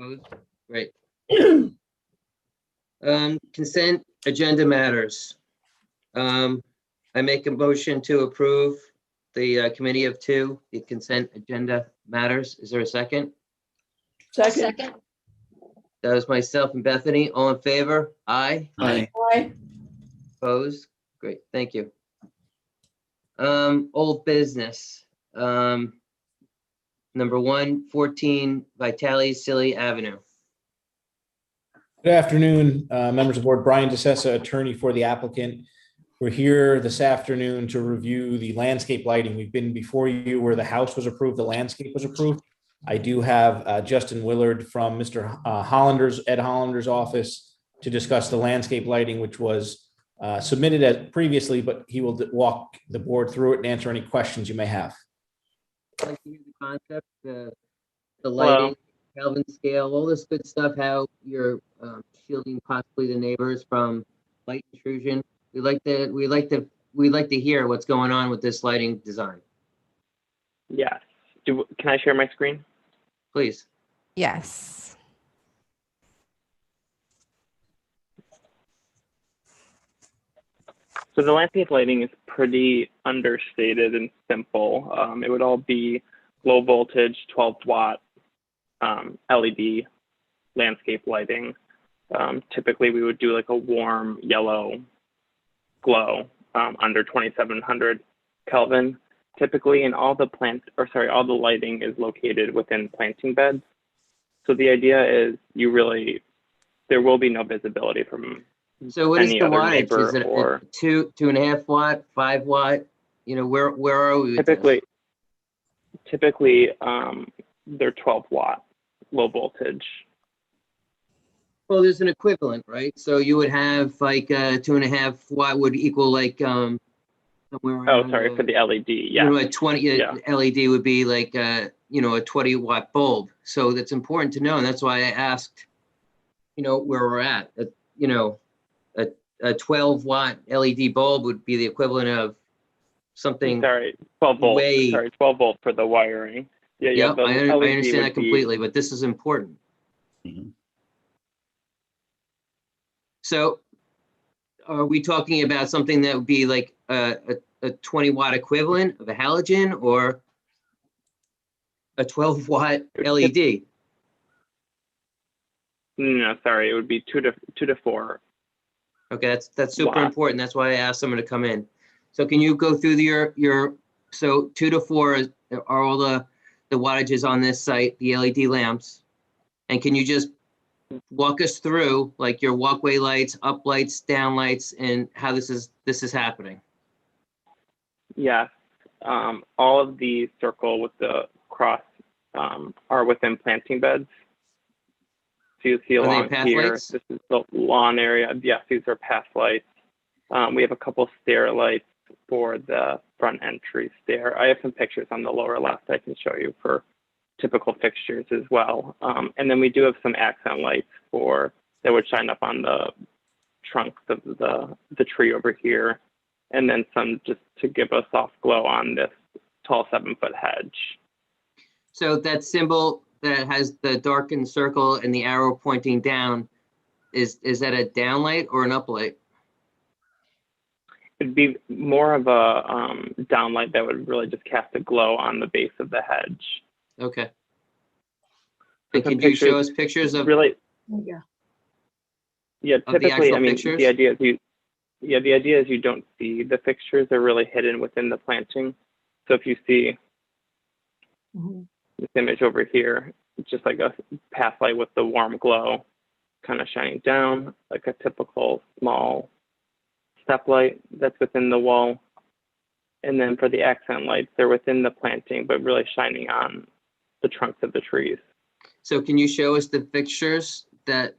Opposed? Great. Consent agenda matters. I make a motion to approve the committee of two, the consent agenda matters. Is there a second? Second. That was myself and Bethany. All in favor? Aye. Aye. Aye. Opposed? Great, thank you. Old business. Number 114 Vitale Silly Avenue. Good afternoon, members of the board. Brian DeSessa, attorney for the applicant. We're here this afternoon to review the landscape lighting. We've been before you where the house was approved, the landscape was approved. I do have Justin Willard from Mr. Ed Hollander's office to discuss the landscape lighting, which was submitted as previously, but he will walk the board through it and answer any questions you may have. I'd like to hear the concept, the lighting, Kelvin scale, all this good stuff, how you're shielding possibly the neighbors from light intrusion. We'd like to hear what's going on with this lighting design. Yes. Can I share my screen? Please. Yes. So the landscape lighting is pretty understated and simple. It would all be low voltage, 12-watt LED landscape lighting. Typically, we would do like a warm yellow glow under 2700 Kelvin. Typically, and all the lighting is located within planting beds. So the idea is there will be no visibility from So what is the any other wattage? neighbor Is it or 2.5 watt, 5 watt? You know, where are we with typically they're 12-watt low voltage. Well, there's an equivalent, right? So you would have like 2.5 watt would equal like somewhere around, For the LED, yeah. You know, a 20 LED would be like a 20-watt bulb. So that's important to know, and that's why I asked, where we're at. A 12-watt LED bulb would be the equivalent of something. 12 volt. 12 volt for the wiring. Yeah, the I LED understand that completely, but this is important. Mhm. So are we talking about something that would be like a 20-watt equivalent of a halogen or a 12-watt LED? No, sorry, it would be 2 to 4. Okay, that's super Watt. important. That's why I asked someone to come in. So can you go through so 2 to 4 are all the wattages on this site, the LED lamps. And can you just walk us through like your walkway lights, up lights, down lights, and how this is happening? Yes, all of the circle with the cross are within planting beds. So you see along here, lights? this is the lawn area. Yes, these are path lights. We have a couple stair lights for the front entry stair. I have some pictures on the lower left I can show you for typical fixtures as well. And then we do have some accent lights that would shine up on the trunks of the tree over here. And then some just to give a soft glow on this tall 7-foot hedge. So that symbol that has the darkened circle and the arrow pointing down, is that a down light or an up light? It'd be more of a down light that would really just cast a glow on the base of the hedge. Okay. And can you show us pictures of really? Yeah. Yeah, of the typically, actual I mean, pictures? the idea is you don't see the fixtures; they're really hidden within the planting. So if you see this image over here, it's just like a path light with the warm glow, kind of shining down, like a typical small step light that's within the wall. And then for the accent lights, they're within the planting, but really shining on the trunks of the trees. So can you show us the fixtures that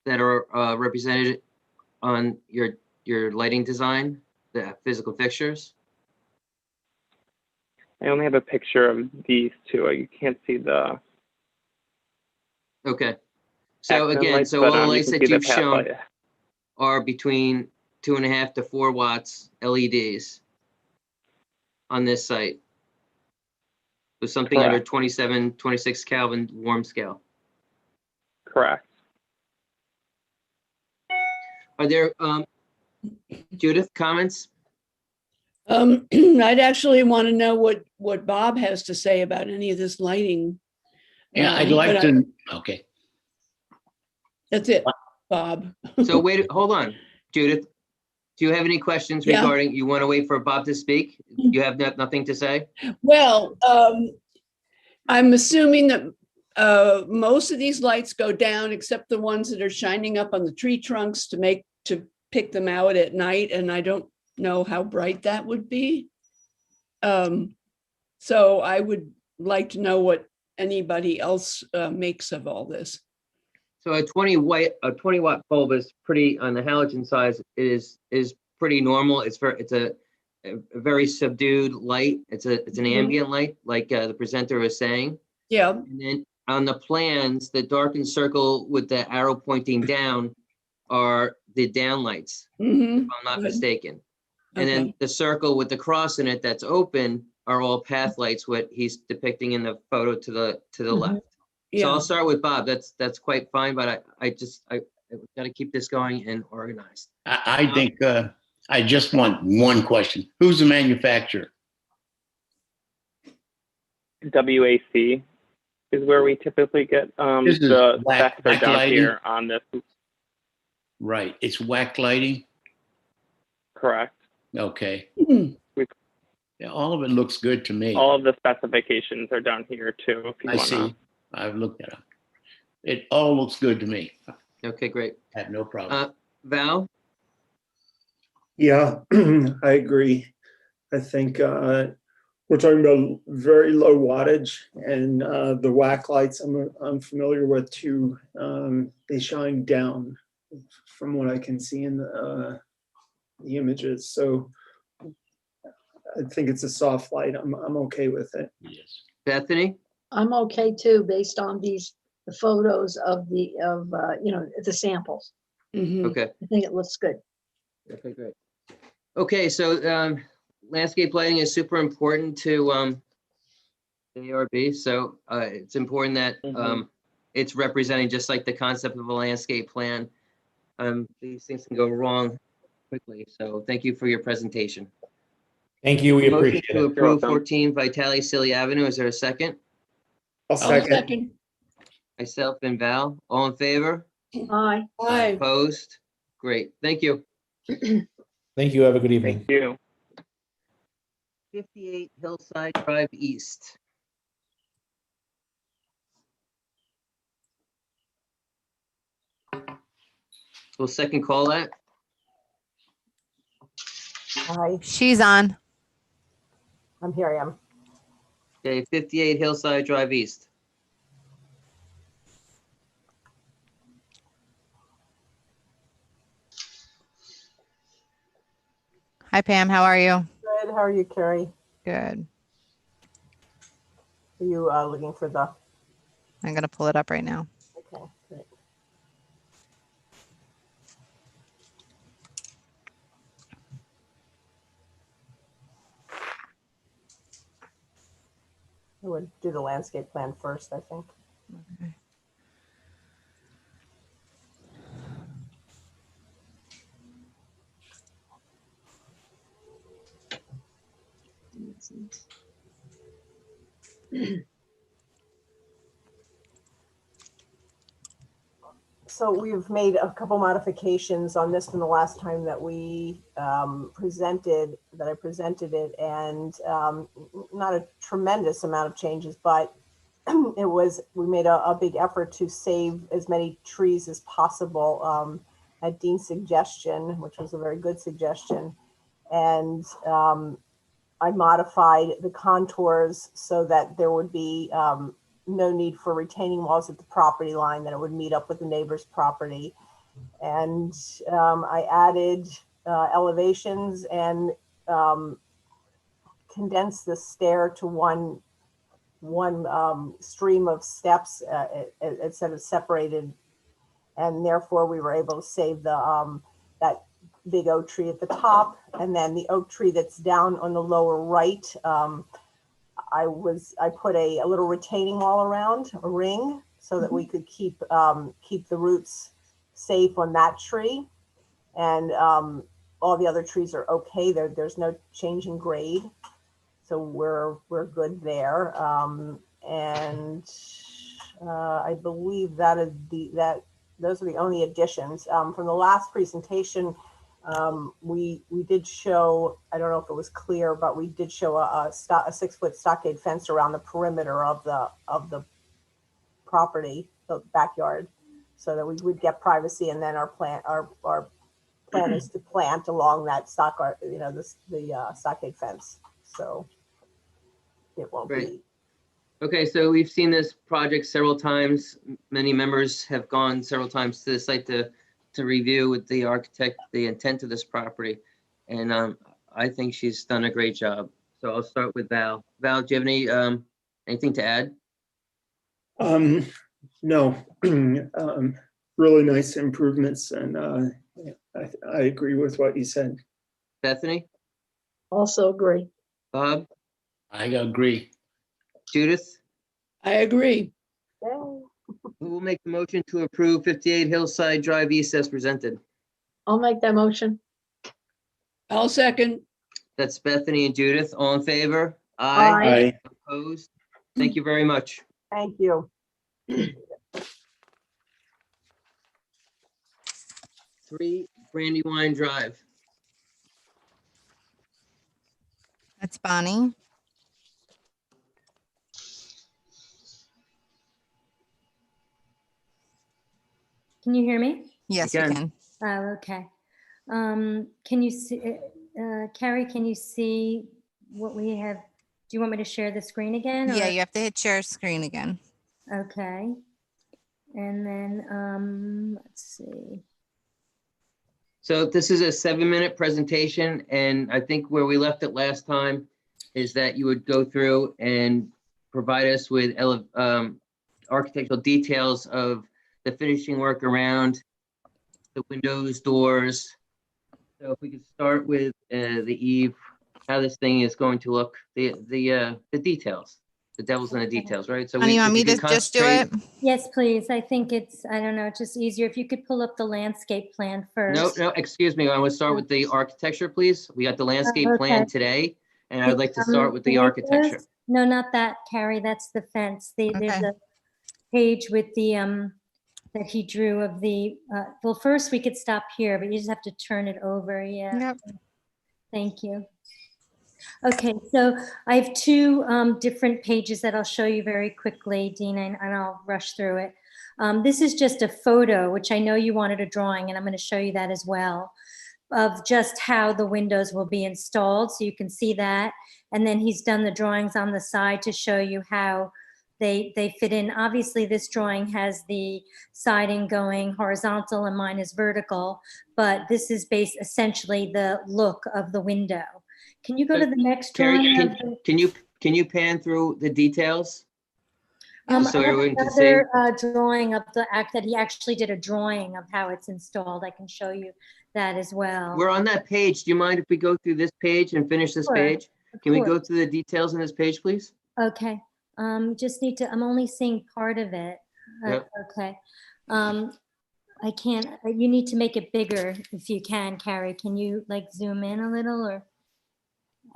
are represented on your lighting design, the physical fixtures? I only have a picture of these two. You can't see the. Okay. So accent again, lights, so but, all the you lights can that see the you've path shown light. are between 2.5 to 4 watts LEDs on this site with something under Correct. 26 Kelvin warm scale. Correct. Are there, Judith, comments? I'd actually want to know what Bob has to say about any of this lighting. Yeah, I'd But like to, okay. That's it, Bob. So wait, hold on, Judith. Do you have any questions Yeah. regarding, you want to wait for Bob to speak? You have nothing to say? Well, I'm assuming that most of these lights go down except the ones that are shining up on the tree trunks to pick them out at night, and I don't know how bright that would be. So I would like to know what anybody else makes of all this. So a 20 watt bulb is pretty, on the halogen size, is pretty normal. It's a very subdued light. It's an Mhm. ambient light, like the presenter was saying. Yeah. And then on the plans, the darkened circle with the arrow pointing down are the downlights, Mhm. if I'm not Good. mistaken. And then Okay. the circle with the cross in it that's open are all path lights, what he's depicting in the photo to the Mhm. left. So Yeah. I'll start with Bob. That's quite fine, but I got to keep this going and organized. I think, I just want one question. Who's the manufacturer? WAC is where we typically get This is the whack specs are down lighting? here on this. Right, it's whack lighting? Correct. Okay. Hmm. Yeah, all of it looks good to me. All of the specifications are down here too. If you I want to. see. I've looked at it. It all looks good to me. Okay, great. I have no problem. Val? Yeah, I agree. I think we're talking about very low wattage, and the whack lights I'm familiar with too. They shine down, from what I can see in the images. So I think it's a soft light. I'm okay with it. Yes. Bethany? I'm okay too, based on the photos of the samples. Mhm. Okay. I think it looks good. Okay, great. Okay, so landscape lighting is super important to the ARB. So it's important that it's representing, just like the concept of a landscape plan. These things can go wrong quickly. So thank you for your presentation. Thank you. We Motion appreciate to it. approve welcome. 14 Vitale Silly Avenue. Is there a second? I'll second. Myself and Val, all in favor? Aye. Aye. Opposed? Great, thank you. Thank you. Have a good evening. Thank you. 58 Hillside Drive East. We'll second call that. Hi, She's on. I'm here. I am. Okay, 58 Hillside Drive East. Hi, Pam. How are you? Good. How are you, Carrie? Good. Are you looking for the? I'm going to pull it up right now. Okay, great. I would do the landscape plan first, I think. Okay. So we've made a couple modifications on this from the last time that we presented it, and not a tremendous amount of changes, but we made a big effort to save as many trees as possible at Dean's suggestion, which was a very good suggestion. And I modified the contours so that there would be no need for retaining walls at the property line, that it would meet up with the neighbor's property. And I added elevations and condensed the stair to one stream of steps instead of separated. And therefore we were able to save the that big oak tree at the top, and then the oak tree that's down on the lower right. I put a little retaining wall around, a ring, so that we could keep the roots safe on that tree. And all the other trees are okay. There's no change in grade, so we're good there. And I believe those are the only additions from the last presentation. We did show, I don't know if it was clear, but we did show a 6-foot stockade fence around the perimeter of the property, the backyard, so that we would get privacy. And then our plan is to plant along that the stockade fence, so it won't Great. be. Okay, so we've seen this project several times. Many members have gone several times to the site to review with the architect the intent of this property. And I think she's done a great job. So I'll start with Val. Val, do you have anything to add? No, really nice improvements, and I agree with what you said. Bethany? Also agree. Bob? I agree. Judith? I agree. Yay. Who will make the motion to approve 58 Hillside Drive East as presented? I'll make that motion. I'll second. That's Bethany and Judith. All in favor? Aye. Opposed? Thank you very much. Thank you. 3 Brandywine Drive. That's Bonnie. Can you hear me? Yes, we can. can. Oh, okay. Can you see, Carrie, can you see what we have? Do you want me to share the screen again? Yeah, or- you have to hit share screen again. Okay. And then, let's see. So this is a 7-minute presentation, and I think where we left it last time is that you would go through and provide us with architectural details of the finishing work around the windows, doors. So if we could start with the eave, how this thing is going to look, the details, the devil's in the details, right? So Honey, you want if me you to could just do it? concentrate- Yes, please. I think it's, I don't know, it's just easier if you could pull up the landscape plan first. No, excuse me. I want to start with the architecture, please. We got the landscape plan okay. today, and I'd like to The, start with the windows? architecture. No, not that, Carrie. That's the fence. There's Okay. a page with the, that he drew of the, well, first we could stop here, but you just have to turn it over. Yeah. Yep. Thank you. Okay, so I have 2 different pages that I'll show you very quickly, Dina, and I'll rush through it. This is just a photo, which I know you wanted a drawing, and I'm going to show you that as well, of just how the windows will be installed, so you can see that. And then he's done the drawings on the side to show you how they fit in. Obviously, this drawing has the siding going horizontal and mine is vertical, but this is based essentially the look of the window. Can you go to the next Carrie, drawing? can you pan through the details? So I have everyone can see. another drawing of the act that he actually did a drawing of how it's installed. I can show you that as well. We're on that page. Do you mind if we go through this page and finish this Sure, page? Of Can we go course. through the details on this page, please? Okay, just need to, I'm only seeing part of it. Yep. Okay. I can't, you need to make it bigger if you can, Carrie. Can you like zoom in a little or?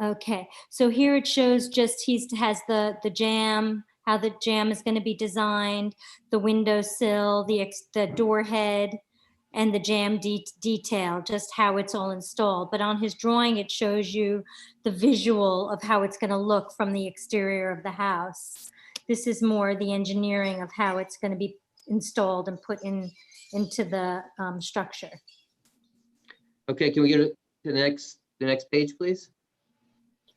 Okay, so here it shows just has the jamb, how the jamb is going to be designed, the windowsill, the door head, and the jamb detail, just how it's all installed. But on his drawing, it shows you the visual of how it's going to look from the exterior of the house. This is more the engineering of how it's going to be installed and put into the structure. Okay, can we go to the next page, please?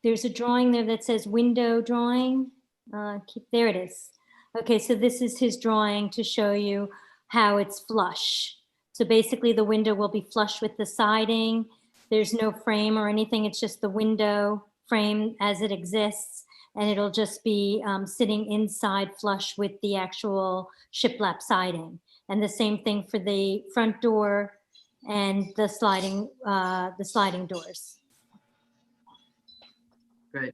There's a drawing there that says window drawing. There it is. Okay, so this is his drawing to show you how it's flush. So basically the window will be flush with the siding. There's no frame or anything. It's just the window frame as it exists. And it'll just be sitting inside flush with the actual shiplap siding. And the same thing for the front door and the sliding doors. Great.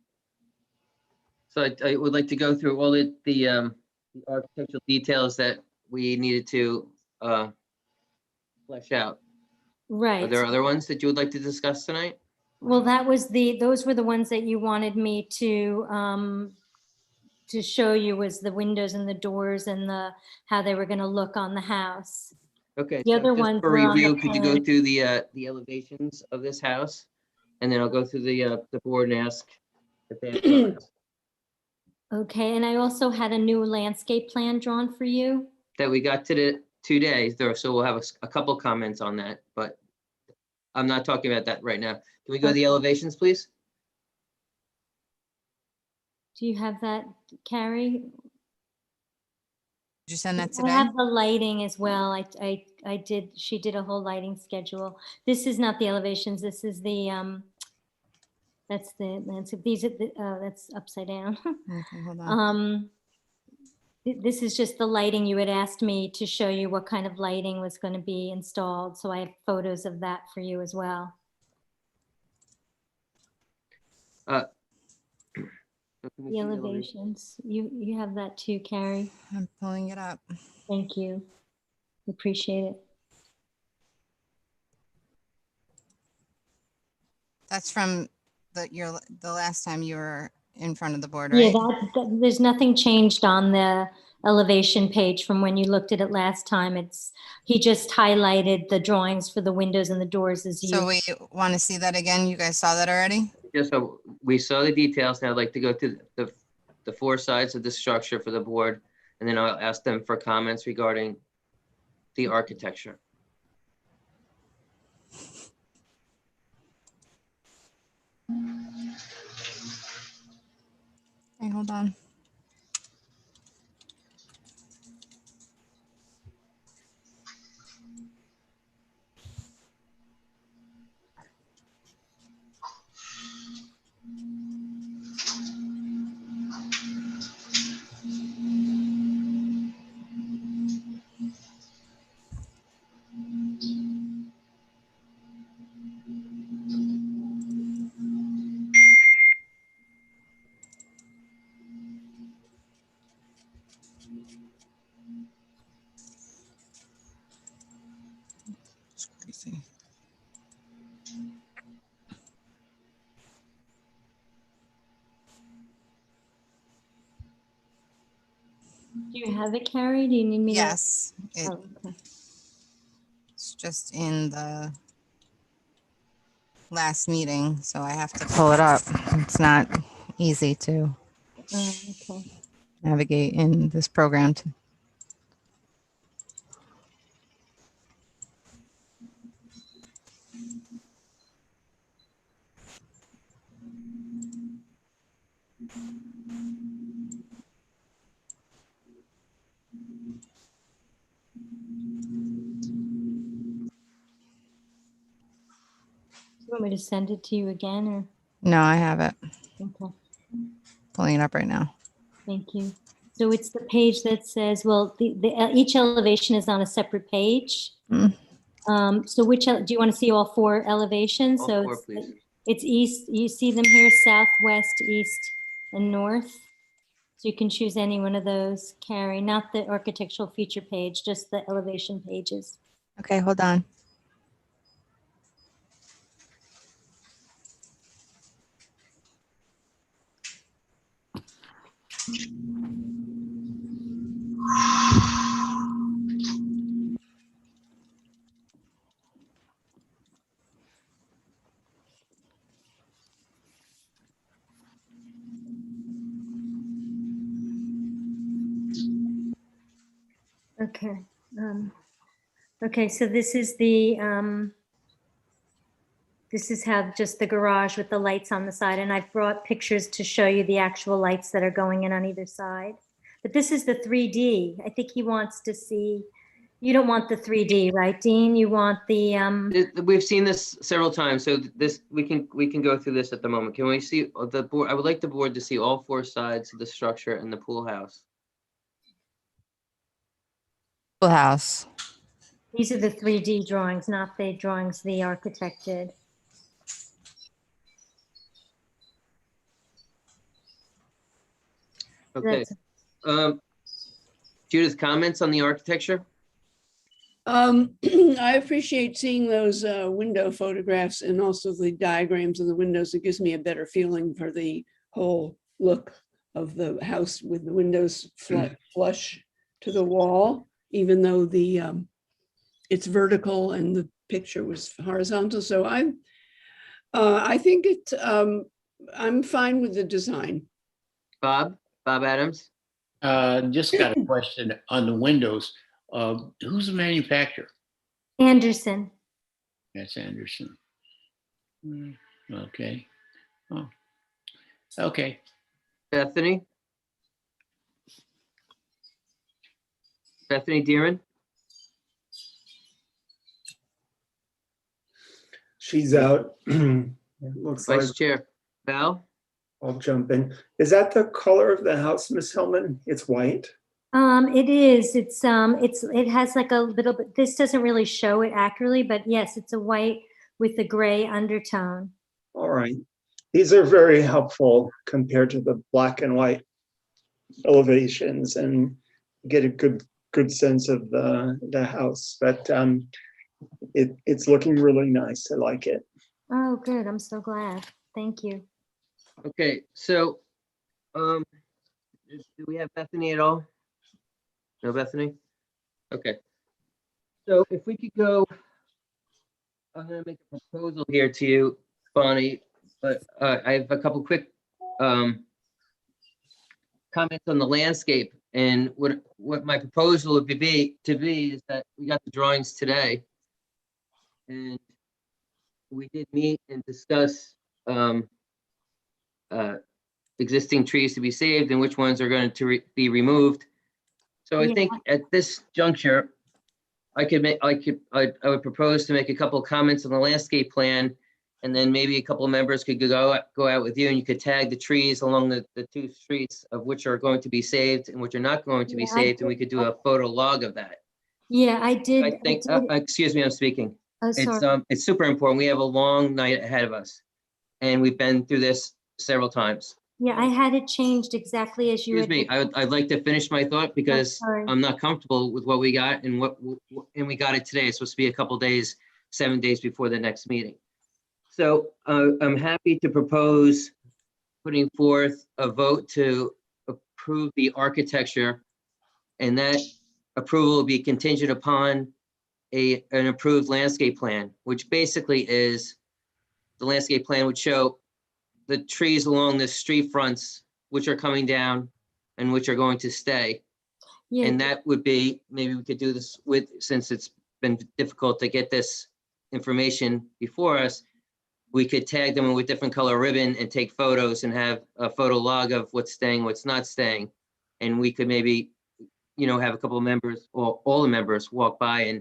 So I would like to go through all the the architectural details that we needed to flesh out. Are Right. there other ones that you would like to discuss tonight? Well, those were the ones that you wanted me to show you, was the windows and the doors and how they were gonna look on the house. Okay. The so other just ones for were on the review, could you go plan. through the elevations of this house? And then I'll go through the board and ask if they have comments. Okay, and I also had a new landscape plan drawn for you. That we got to the 2 days there, so we'll have a couple comments on that, but I'm not talking about that right now. Can we go to the Okay. elevations, please? Do you have that, Carrie? Did you send that I today? have the lighting as well. She did a whole lighting schedule. This is not the elevations. This is that's the landscape. These are that's upside down. Okay, hold on. This is just the lighting. You had asked me to show you what kind of lighting was going to be installed. So I have photos of that for you as well. The elevations. You have that too, Carrie. I'm pulling it up. Thank you. Appreciate it. That's from the last time you were in front of the board, Yeah, right? there's nothing changed on the elevation page from when you looked at it last time. He just highlighted the drawings for the windows and the doors as you. So we want to see that again? You guys saw that already? Just so we saw the details, now I'd like to go to the 4 sides of the structure for the board, and then I'll ask them for comments regarding the architecture. Okay, hold on. It's crazy. Do you have it, Carrie? Do you need me to? Yes, Oh, okay. it's just in the last meeting, so I have to pull it up. It's not easy to Okay. navigate in this program. You want me to send it to you again, or? No, I have it. Okay. Pulling it up right now. Thank you. So it's the page that says, well, each elevation is on a separate page. Mm. So do you want to see all 4 elevations? All So 4, please. it's east, you see them here, south, west, east, and north. So you can choose any one of those, Carrie, not the architectural feature page, just the elevation pages. Okay, hold on. Okay. Okay, so this is this is how just the garage with the lights on the side, and I've brought pictures to show you the actual lights that are going in on either side. But this is the 3D. I think he wants to see, you don't want the 3D, right, Dean? You want the, We've seen this several times, so this we can go through this at the moment. Can we see the board? I would like the board to see all 4 sides of the structure and the pool house. Pool house. these are the 3D drawings, not the drawings the architect did. Okay. That's- Judith, comments on the architecture? I appreciate seeing those window photographs and also the diagrams of the windows. It gives me a better feeling for the whole look of the house with the windows flush to the wall, even though the it's vertical and the picture was horizontal. So I think I'm fine with the design. Bob Adams? Just got a question on the windows. Who's the manufacturer? Anderson. That's Anderson. Okay. Oh. Okay. Bethany Dearman? She's out. It looks like Vice Chair Val? I'll jump in. Is that the color of the house, Miss Hillman? It's white? It is. It has like a little bit, this doesn't really show it accurately, but yes, it's a white with a gray undertone. All right. These are very helpful compared to the black and white elevations and get a good sense of the house. But it's looking really nice. I like it. Oh, good. I'm so glad. Thank you. Okay, so do we have Bethany at all? No Bethany? Okay. So if we could go, I'm gonna make a proposal here to you, Bonnie, but I have a couple quick comments on the landscape. And what my proposal would be is that we got the drawings today. And we did meet and discuss existing trees to be saved and which ones are going to be removed. So I think at this juncture, I would propose to make a couple of comments on the landscape plan, and then maybe a couple of members could go out with you, and you could tag the trees along the two streets of which are going to be saved and which are not going to be saved, and we could do a photo log of that. Yeah, I did. I think, excuse me, I'm speaking. Oh, sorry. It's super important. We have a long night ahead of us, and we've been through this several times. Yeah, I had it changed exactly as you. Excuse me, I'd like to finish my thought because I'm not comfortable with what we got and and we got it today. It's supposed to be a couple days, 7 days before the next meeting. So I'm happy to propose putting forth a vote to approve the architecture, and that approval will be contingent upon an approved landscape plan, which basically is the landscape plan would show the trees along the street fronts, which are coming down and which are going to stay. Yeah. And that would be, maybe we could do this with, since it's been difficult to get this information before us, we could tag them with different color ribbon and take photos and have a photo log of what's staying, what's not staying. And we could maybe, have a couple of members or all the members walk by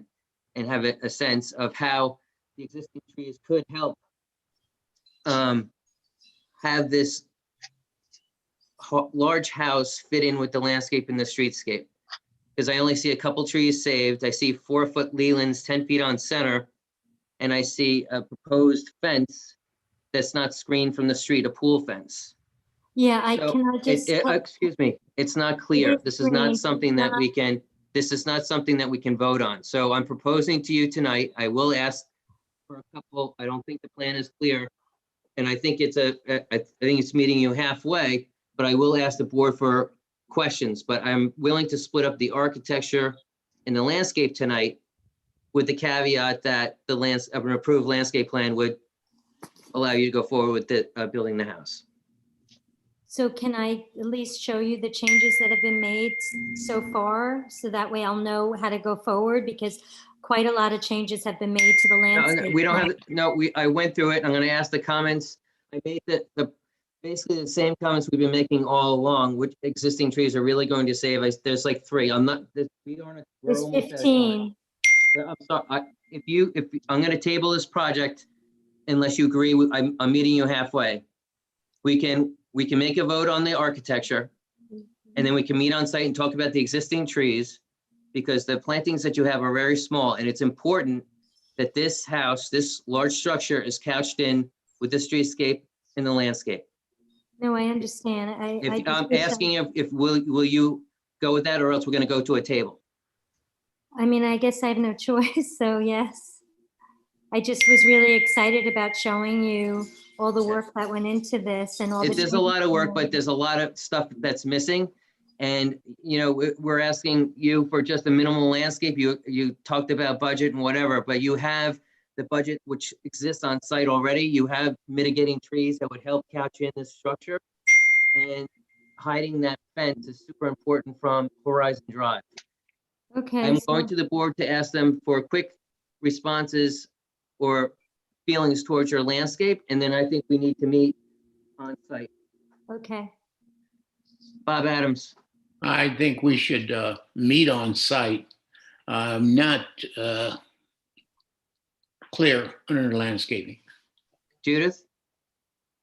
and have a sense of how the existing trees could help have this large house fit in with the landscape and the streetscape. Because I only see a couple trees saved. I see 4-foot lealands, 10 feet on center, and I see a proposed fence that's not screened from the street, a pool fence. Yeah, I So cannot just. excuse me, it's not clear. This is not green. something that we can, vote on. So I'm proposing to you tonight, I will ask for a couple, I don't think the plan is clear. And I think I think it's meeting you halfway, but I will ask the board for questions. But I'm willing to split up the architecture and the landscape tonight with the caveat that an approved landscape plan would allow you to go forward with building the house. So can I at least show you the changes that have been made so far? So that way I'll know how to go forward, because quite a lot of changes have been made to the landscape. We don't have, I went through it. I'm going to ask the comments. I made basically the same comments we've been making all along, which existing trees are really going to save. There's like 3. I'm not, we aren't. There's 15. I'm sorry. I'm going to table this project unless you agree with, I'm meeting you halfway. We can make a vote on the architecture, and then we can meet on site and talk about the existing trees, because the plantings that you have are very small, and it's important that this house, this large structure, is couched in with the streetscape and the landscape. No, I understand. I'm asking if will you go with that, or else we're gonna go to a table. I mean, I guess I have no choice, so yes. I just was really excited about showing you all the work that went into this and all the. There's a lot of work, but there's a lot of stuff that's missing. And, you know, we're asking you for just a minimal landscape. You talked about budget and whatever, but you have the budget which exists on site already. You have mitigating trees that would help couch in this structure. And hiding that fence is super important from Horizon Drive. Okay. I'm so- going to the board to ask them for quick responses or feelings towards your landscape, and then I think we need to meet on site. Okay. Bob Adams. I think we should meet on site. Not clear under landscaping. Judith?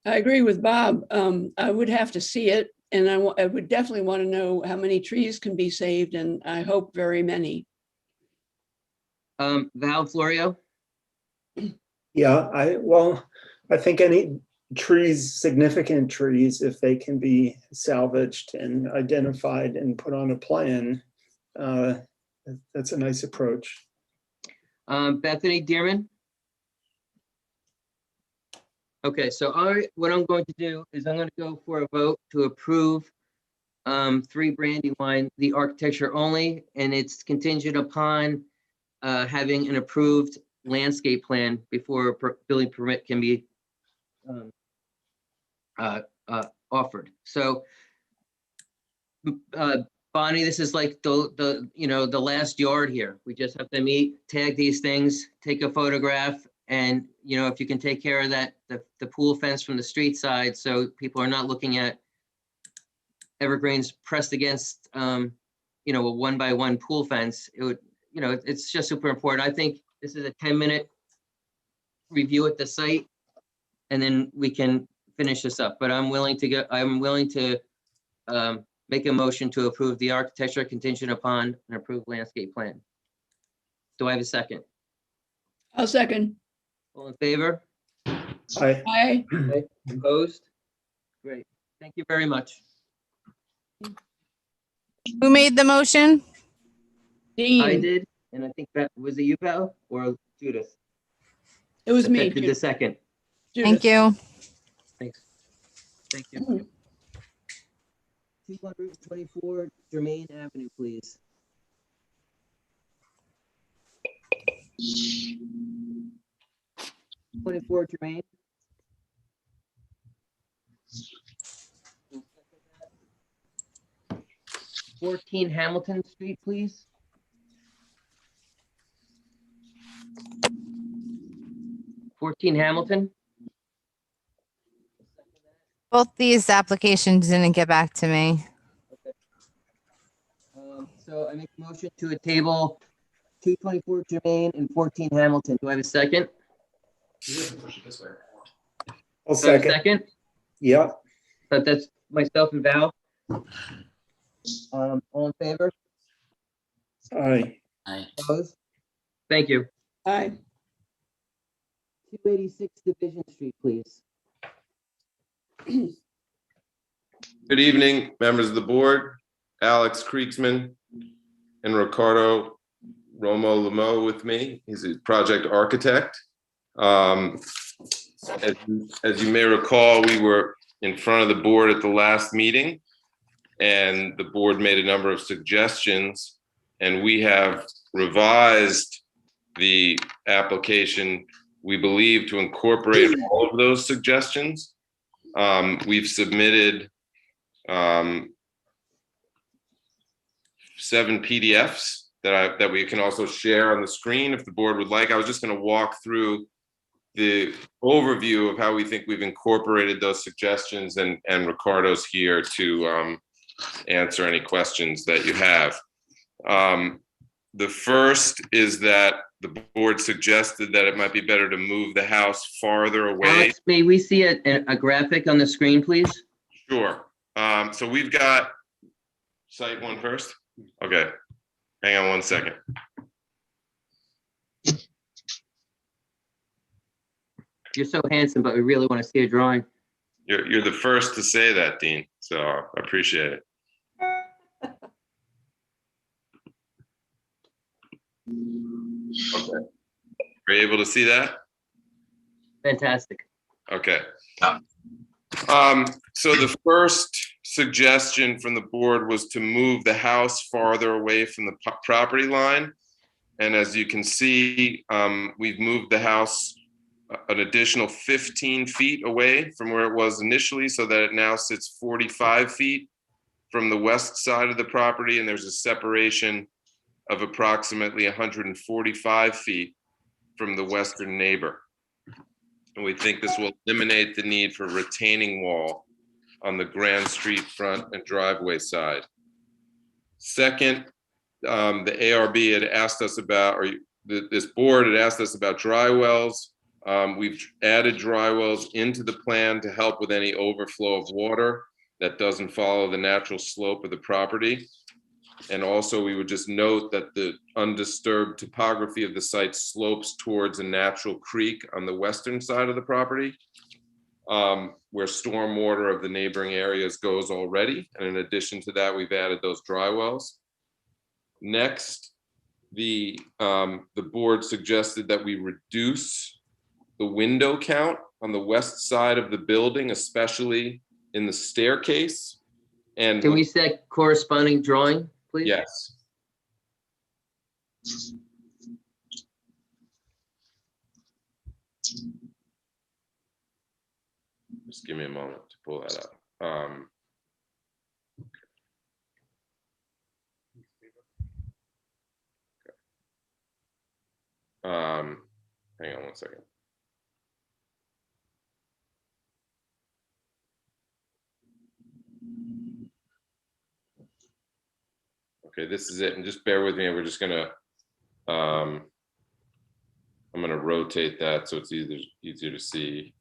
I agree with Bob. I would have to see it, and I would definitely want to know how many trees can be saved, and I hope very many. Val Florio? Yeah, I think any trees, significant trees, if they can be salvaged and identified and put on a plan, that's a nice approach. Bethany Dearman? Okay, so what I'm going to do is I'm going to go for a vote to approve 3 Brandywine, the architecture only, and it's contingent upon having an approved landscape plan before a building permit can be offered. So Bonnie, this is like the last yard here. We just have to meet, tag these things, take a photograph, and if you can take care of that, the pool fence from the street side, so people are not looking at evergreens pressed against a 1-by-1 pool fence. It would, it's just super important. I think this is a 10-minute review at the site, and then we can finish this up. But I'm willing to make a motion to approve the architecture contingent upon an approved landscape plan. Do I have a second? I'll second. All in favor? Aye. Aye. Okay. Opposed? Great. Thank you very much. Who made the motion? Dean. I did, and I think that was it you, Val, or Judith? It was That me. did the second. Thank you. Thanks. Thank you. 224 Germain Avenue, please. '24 Germain. '14 Hamilton Street, please. '14 Hamilton. Both these applications didn't get back to me. Okay. So I make a motion to a table 224 Germain and 14 Hamilton. Do I have a second? I'll Do I have a second. second? Yeah. That's myself and Val. All in favor? Aye. Aye. Opposed? Thank you. Aye. 286 Division Street, please. Good evening, members of the board. Alex Creeksman and Ricardo Romo Lamo with me. He's a project architect. As you may recall, we were in front of the board at the last meeting, and the board made a number of suggestions, and we have revised the application, we believe, to incorporate all of those suggestions. We've submitted 7 PDFs that we can also share on the screen if the board would like. I was just going to walk through the overview of how we think we've incorporated those suggestions, and Ricardo's here to answer any questions that you have. The first is that the board suggested that it might be better to move the house farther away. Alex, may we see a graphic on the screen, please? Sure. So we've got site one first. Okay. Hang on one second. You're so handsome, but we really want to see a drawing. You're the first to say that, Dean. So I appreciate it. Okay. Are you able to see that? Fantastic. Okay. So the first suggestion from the board was to move the house farther away from the property line. And as you can see, we've moved the house an additional 15 feet away from where it was initially, so that it now sits 45 feet from the west side of the property, and there's a separation of approximately 145 feet from the western neighbor. And we think this will eliminate the need for retaining wall on the Grand Street front and driveway side. Second, the ARB had asked us about, or this board had asked us about dry wells. We've added dry wells into the plan to help with any overflow of water that doesn't follow the natural slope of the property. And also we would just note that the undisturbed topography of the site slopes towards a natural creek on the western side of the property, where stormwater of the neighboring areas goes already. And in addition to that, we've added those dry wells. Next, the board suggested that we reduce the window count on the west side of the building, especially in the staircase. And Can we set corresponding drawing, please? yes. Just give me a moment to pull that up. Hang on one second. Okay, this is it, and just bear with me. We're just gonna, I'm gonna rotate that so it's easier to see.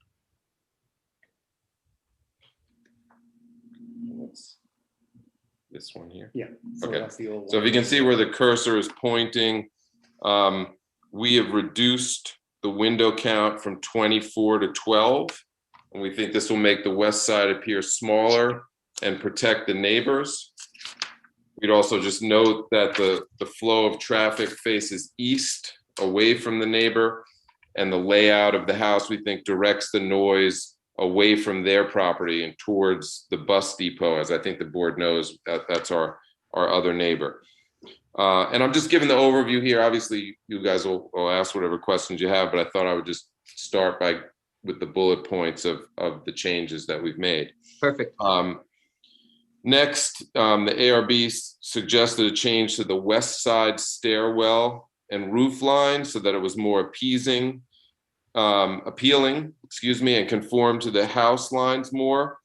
What's this one here? Yeah. Okay. So if you can see where the cursor is pointing, we have reduced the window count from 24 to 12. And we think this will make the west side appear smaller and protect the neighbors. We'd also just note that the flow of traffic faces east away from the neighbor, and the layout of the house, we think, directs the noise away from their property and towards the bus depot, as I think the board knows that that's our other neighbor. And I'm just giving the overview here. Obviously, you guys will ask whatever questions you have, but I thought I would just start with the bullet points of the changes that we've made. Perfect. Next, the ARB suggested a change to the west side stairwell and roof line so that it was more appealing, and conform to the house lines more.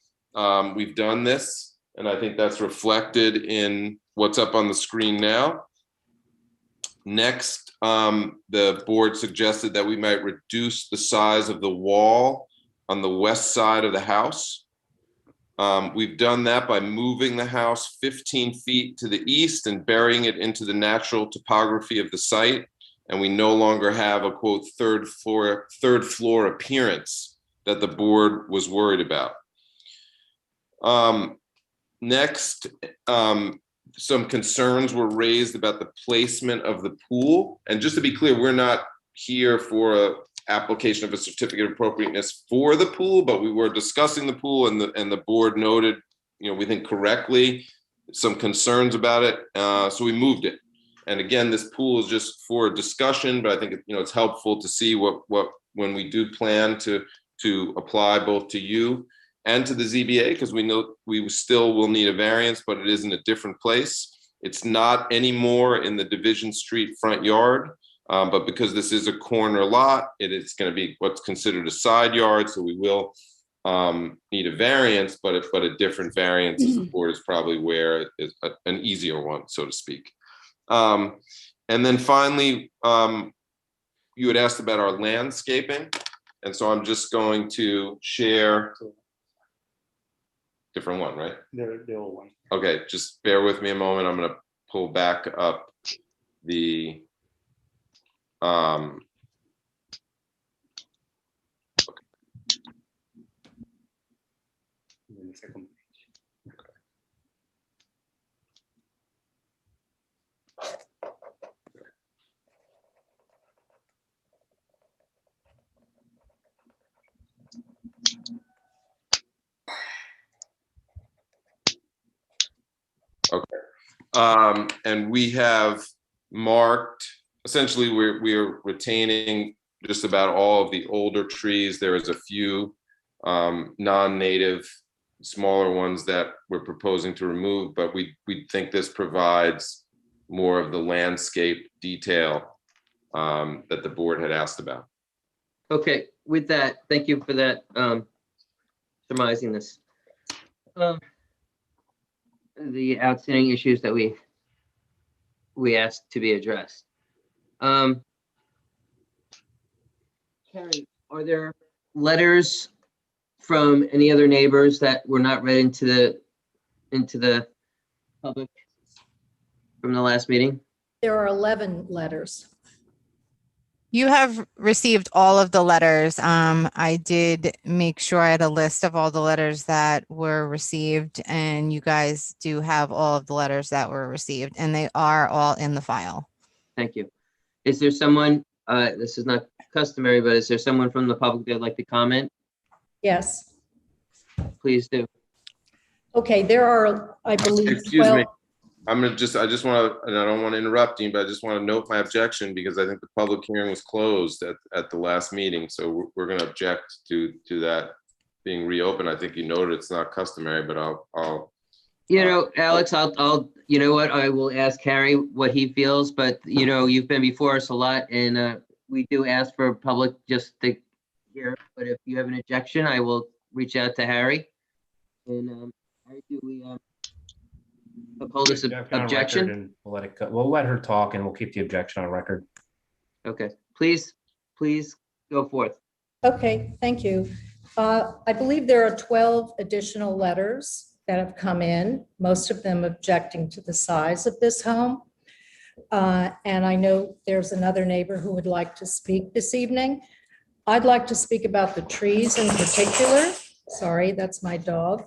We've done this, and I think that's reflected in what's up on the screen now. Next, the board suggested that we might reduce the size of the wall on the west side of the house. We've done that by moving the house 15 feet to the east and burying it into the natural topography of the site. And we no longer have a, quote, third floor appearance that the board was worried about. Next, some concerns were raised about the placement of the pool. And just to be clear, we're not here for an application of a certificate of appropriateness for the pool, but we were discussing the pool, and the board noted, we think correctly, some concerns about it. So we moved it. And again, this pool is just for discussion, but I think it's helpful to see what when we do plan to apply both to you and to the ZBA, because we know we still will need a variance, but it is in a different place. It's not anymore in the Division Street front yard, but because this is a corner lot, it's going to be what's considered a side yard, so we will need a variance, but a different variance, as the board is probably aware, is an easier one, so to speak. And then finally, you had asked about our landscaping, and so I'm just going to share. Different one, right? The old one. Okay, just bear with me a moment. I'm going to pull back up the Second page. And we have marked, essentially, we're retaining just about all of the older trees. There is a few non-native, smaller ones that we're proposing to remove, but we think this provides more of the landscape detail that the board had asked about. Okay, with that, thank you for that, surmising this. The outstanding issues that we asked to be addressed. Carrie, are there letters from any other neighbors that were not read into the public from the last meeting? There are 11 letters. You have received all of the letters. I did make sure I had a list of all the letters that were received, and you guys do have all of the letters that were received, and they are all in the file. Thank you. Is there someone, this is not customary, but is there someone from the public that'd like to comment? Yes. Please do. Okay, there are, I believe, Excuse 12. me. I just want to, and I don't want to interrupt you, but I just want to note my objection because I think the public hearing was closed at the last meeting. So we're going to object to that being reopened. I think you noted it's not customary, but I'll. You know, Alex, I'll, you know what, I will ask Harry what he feels, but you know, you've been before us a lot and we do ask for public just to hear, but if you have an objection, I will reach out to Harry. And Harry, do we uphold this objection? And we'll let it go. We'll let her talk and we'll keep the objection on record. Okay, please go forth. Okay, thank you. I believe there are 12 additional letters that have come in, most of them objecting to the size of this home. And I know there's another neighbor who would like to speak this evening. I'd like to speak about the trees in particular. Sorry, that's my dog.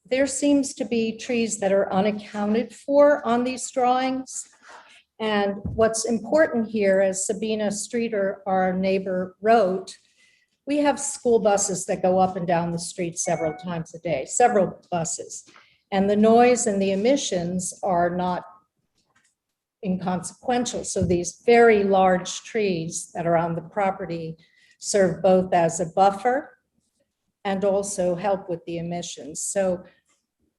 There seems to be trees that are unaccounted for on these drawings. And what's important here, as Sabina Streeter, our neighbor, wrote, we have school buses that go up and down the street several times a day, several buses. And the noise and the emissions are not inconsequential. So these very large trees that are on the property serve both as a buffer and also help with the emissions. So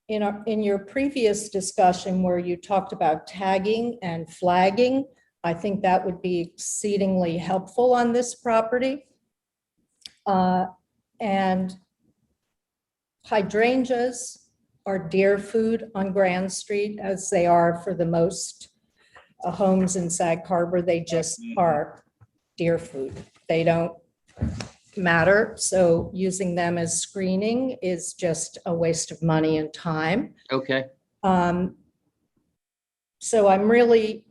in your previous discussion where you talked about tagging and flagging, I think that would be exceedingly helpful on this property. And hydrangeas are deer food on Grand Street, as they are for the most homes in Sag Harbor. They just are deer food. They don't matter. So using them as screening is just a waste of money and time. Okay. So I'm really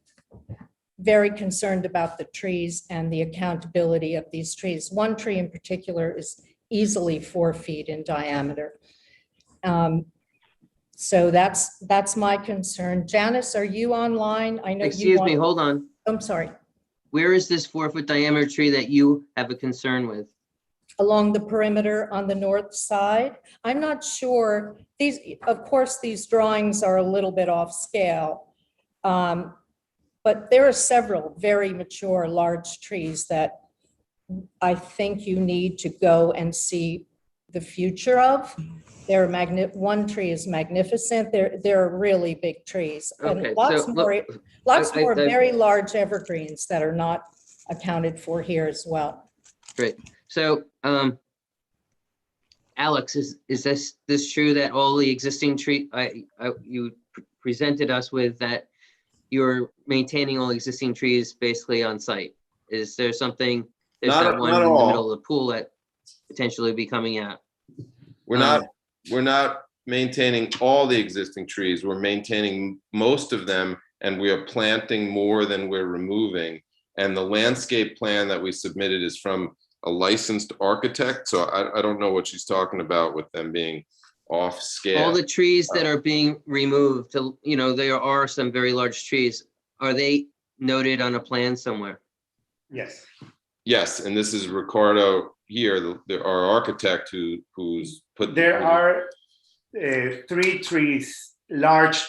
very concerned about the trees and the accountability of these trees. One tree in particular is easily 4 feet in diameter. So that's my concern. Janice, are you online? I know. Excuse me, hold on. I'm sorry. Where is this 4-foot diameter tree that you have a concern with? Along the perimeter on the north side. I'm not sure. These, of course, these drawings are a little bit off scale. But there are several very mature large trees that I think you need to go and see the future of. One tree is magnificent. They're really big trees. Okay, And lots so more very large evergreens that are not accounted for here as well. Great. So, Alex, is this true that all the existing tree, you presented us with that you're maintaining all existing trees basically on site? Is there something, there's that one in the middle of the pool that potentially be coming out? We're not maintaining all the existing trees. We're maintaining most of them, and we are planting more than we're removing. And the landscape plan that we submitted is from a licensed architect. So I don't know what she's talking about with them being off scale. All the trees that are being removed, you know, there are some very large trees. Are they noted on a plan somewhere? Yes. Yes, and this is Ricardo here, our architect who's put. There are 3 trees, large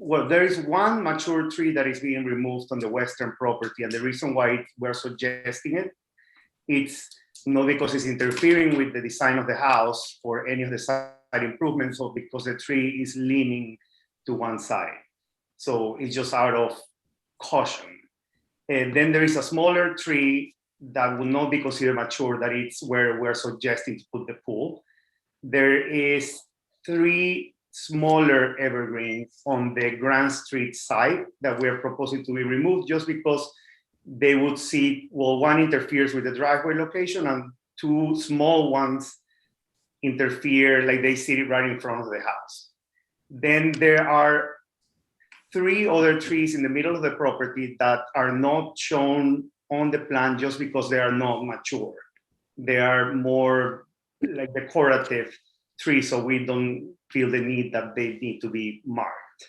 Well, there is one mature tree that is being removed on the western property, and the reason why we're suggesting it, it's not because it's interfering with the design of the house or any of the side improvements, or because the tree is leaning to one side. So it's just out of caution. And then there is a smaller tree that will not be considered mature, that it's where we're suggesting to put the pool. There is 3 smaller evergreens on the Grand Street side that we're proposing to be removed, just because they would see, well, one interferes with the driveway location, and 2 small ones interfere, like they sit right in front of the house. Then there are 3 other trees in the middle of the property that are not shown on the plan just because they are not mature. They are more like decorative trees, so we don't feel the need that they need to be marked.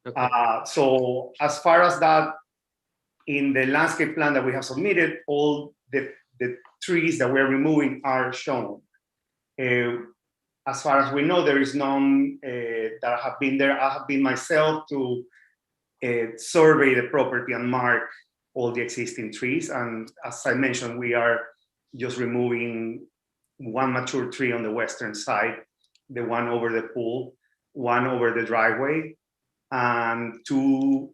Okay. So as far as that, in the landscape plan that we have submitted, all the trees that we're removing are shown. As far as we know, there is none that have been there. I have been myself to survey the property and mark all the existing trees. And as I mentioned, we are just removing 1 mature tree on the western side, the one over the pool, 1 over the driveway, and 2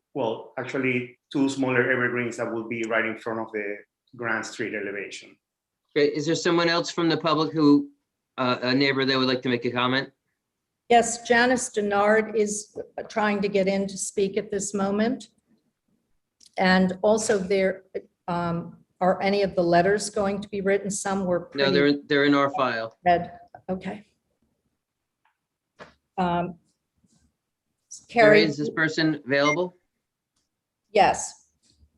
smaller evergreens that will be right in front of the Grand Street elevation. Great. Is there someone else from the public who, a neighbor that would like to make a comment? Yes, Janice Denard is trying to get in to speak at this moment. And also there, are any of the letters going to be written? Some were No, pretty they're in our file. read. Okay. Carrie, Carrie, is this person available? yes.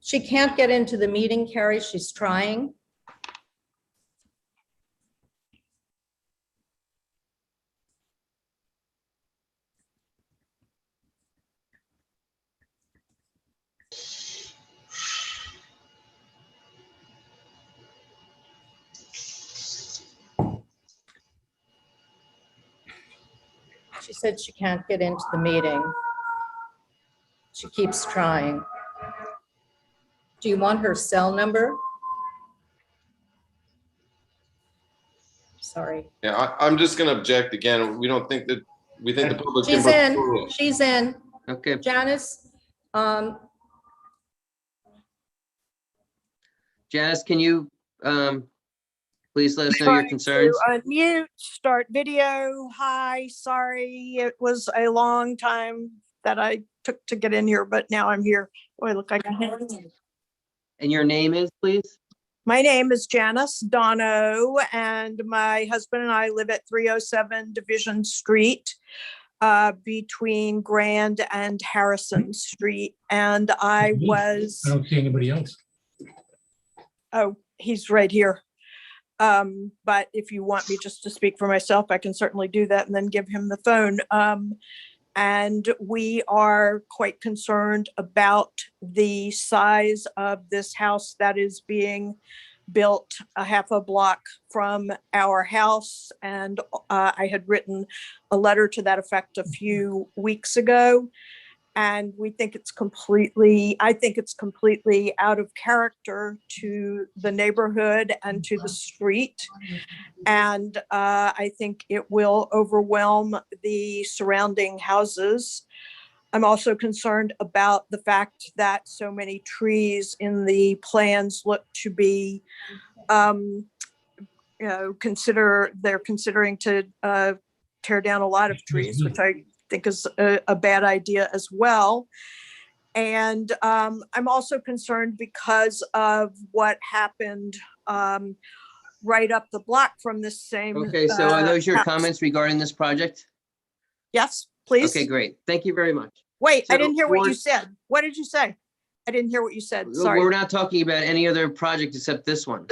She can't get into the meeting, Carrie. She's trying. She said she can't get into the meeting. She keeps trying. Do you want her cell number? Sorry. Yeah, I'm just gonna object again. We don't think that, we think the public. can She's vote in, for it. she's in. Okay. Janice, Janice, can you please let us know your Trying concerns? to unmute, start video. Hi, sorry, it was a long time that I took to get in here, but now I'm here. Boy, look like I have. And your name is, please? My name is Janice Dono, and my husband and I live at 307 Division Street, between Grand and Harrison Street. And I don't see anybody else. Oh, he's right here. But if you want me just to speak for myself, I can certainly do that and then give him the phone. And we are quite concerned about the size of this house that is being built a half a block from our house. And I had written a letter to that effect a few weeks ago. And we think it's completely, I think it's completely out of character to the neighborhood and to the street. And I think it will overwhelm the surrounding houses. I'm also concerned about the fact that so many trees in the plans look to be, they're considering to tear down a lot of trees, which I think is a bad idea as well. And I'm also concerned because of what happened right up the block from this same. Okay, so are those your house. comments regarding this project? Yes, please. Okay, great. Thank you very much. Wait, I So didn't hear what you for- said. What did you say? I didn't hear what you said. Sorry. We're not talking about any other project except this one.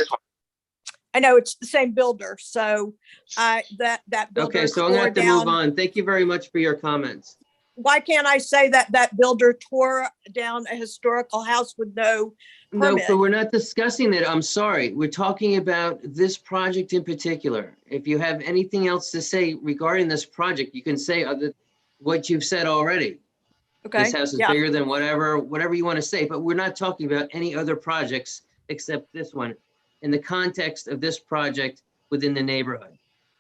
I know it's the same builder, so that builder. Okay, so I'm gonna have to move on. Thank you very much for your comments. Why can't I say that builder tore down a historical house with no No, permit? but we're not discussing it. I'm sorry. We're talking about this project in particular. If you have anything else to say regarding this project, you can say what you've said already. Okay, This house is yeah, bigger than whatever you want to say, but we're not talking about any other projects except this one in the context of this project within the neighborhood.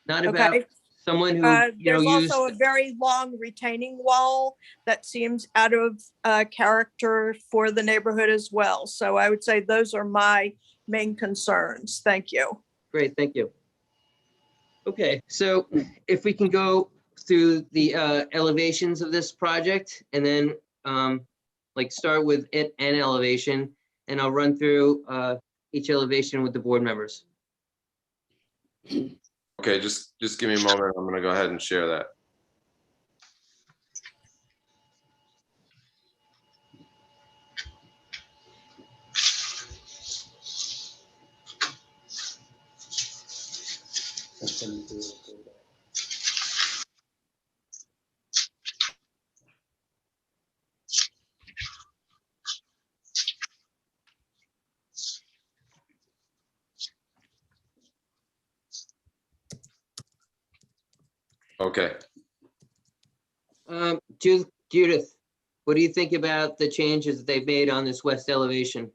Not about okay. someone who, There's used, also a very long retaining wall that seems out of character for the neighborhood as well. So I would say those are my main concerns. Thank you. great, thank you. Okay, so if we can go through the elevations of this project and then like start with it and elevation, and I'll run through each elevation with the board members. Okay, just give me a moment. I'm gonna go ahead and share that. Okay. Judith, what do you think about the changes that they've made on this west elevation?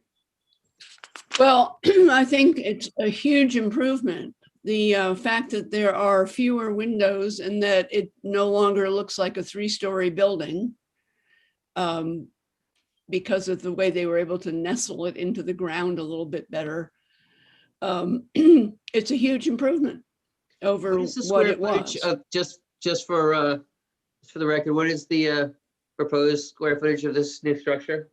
Well, I think it's a huge improvement. The fact that there are fewer windows and that it no longer looks like a 3-story building because of the way they were able to nestle it into the ground a little bit better. It's a huge improvement over What is the what square it footage was. of, just for the record, what is the proposed square footage of this new structure?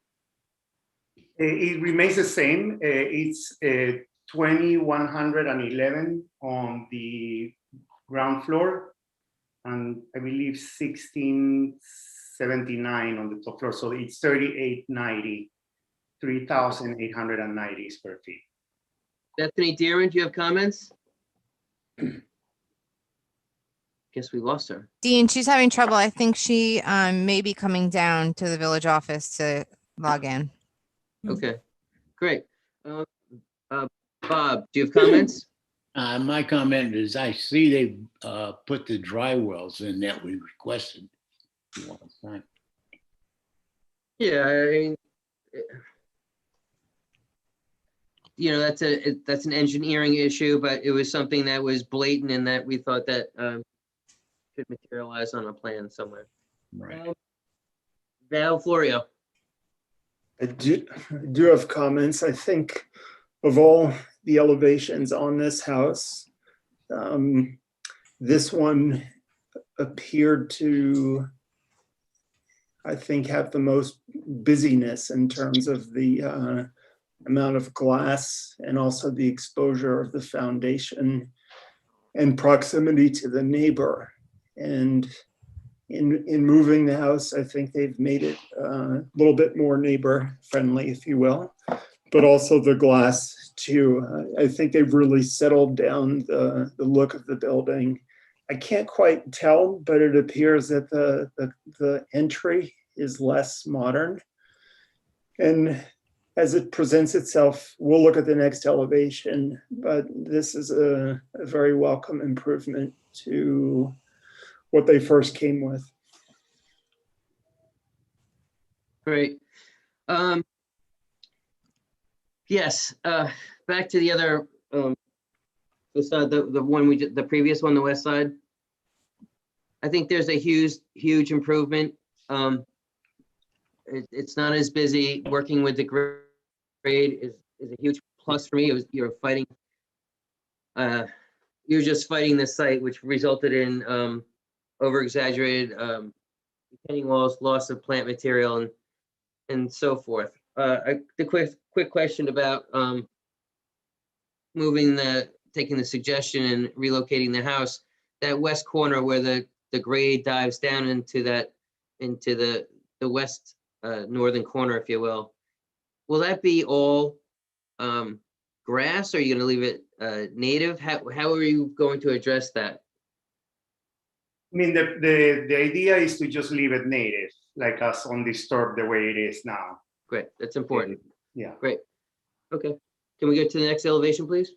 It remains the same. It's 2,111 on the ground floor, and I believe 1,679 on the top floor. So it's 3,890, 3,890 square feet. Bethany Dearman, do you have comments? Guess we lost her. Dean, she's having trouble. I think she may be coming down to the village office to log in. Okay, great. Bob, do you have comments? My comment is I see they put the dry wells in that we requested. Yeah, I mean, that's an engineering issue, but it was something that was blatant and that we thought that should materialize on a plan somewhere. Right. Val Florio. I do have comments. I think of all the elevations on this house, this one appeared to, I think, have the most busyness in terms of the amount of glass and also the exposure of the foundation and proximity to the neighbor. And in moving the house, I think they've made it a little bit more neighbor friendly, if you will, but also the glass too. I think they've really settled down the look of the building. I can't quite tell, but it appears that the entry is less modern. And as it presents itself, we'll look at the next elevation, but this is a very welcome improvement to what they first came with. Great. Yes, back to the other facade, the one the previous one, the west side. I think there's a huge improvement. It's not as busy. Working with the grade is a huge plus for me. You're just fighting the site, which resulted in over-exaggerated retaining walls, loss of plant material, and so forth. The quick question about taking the suggestion and relocating the house, that west corner where the grade dives down into the west northern corner, if you will that be all grass, or are you going to leave it native? How are you going to address that? I mean, the idea is to just leave it native, like us undisturbed the way it is now. Great, that's important. Yeah. Great. Okay, can we get to the next elevation, please?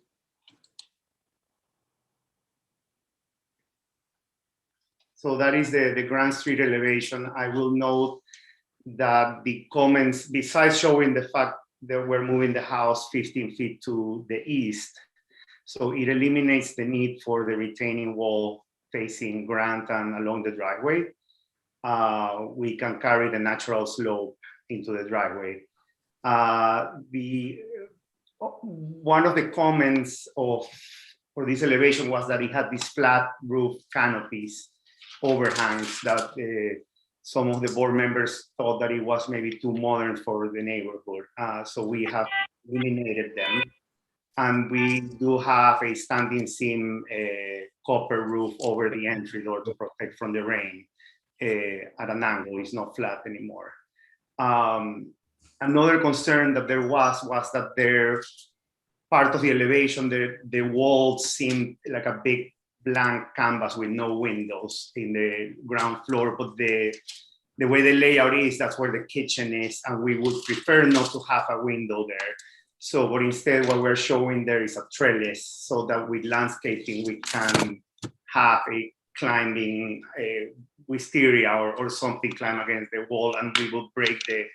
So that is the Grand Street elevation. I will note that the comments, besides showing the fact that we're moving the house 15 feet to the east, so it eliminates the need for the retaining wall facing Grant and along the driveway. We can carry the natural slope into the driveway. One of the comments for this elevation was that it had these flat roof canopies, overhangs that some of the board members thought that it was maybe too modern for the neighborhood. So we have eliminated them. And we do have a standing seam copper roof over the entry door to protect from the rain at an angle. It's not flat anymore. Another concern that there was that there, part of the elevation, the walls seemed like a big blank canvas with no windows in the ground floor, but the way the layout is, that's where the kitchen is, and we would prefer not to have a window there. So, but instead what we're showing there is a trellis, so that with landscaping, we can have a climbing wisteria or something climb against the wall, and we will break the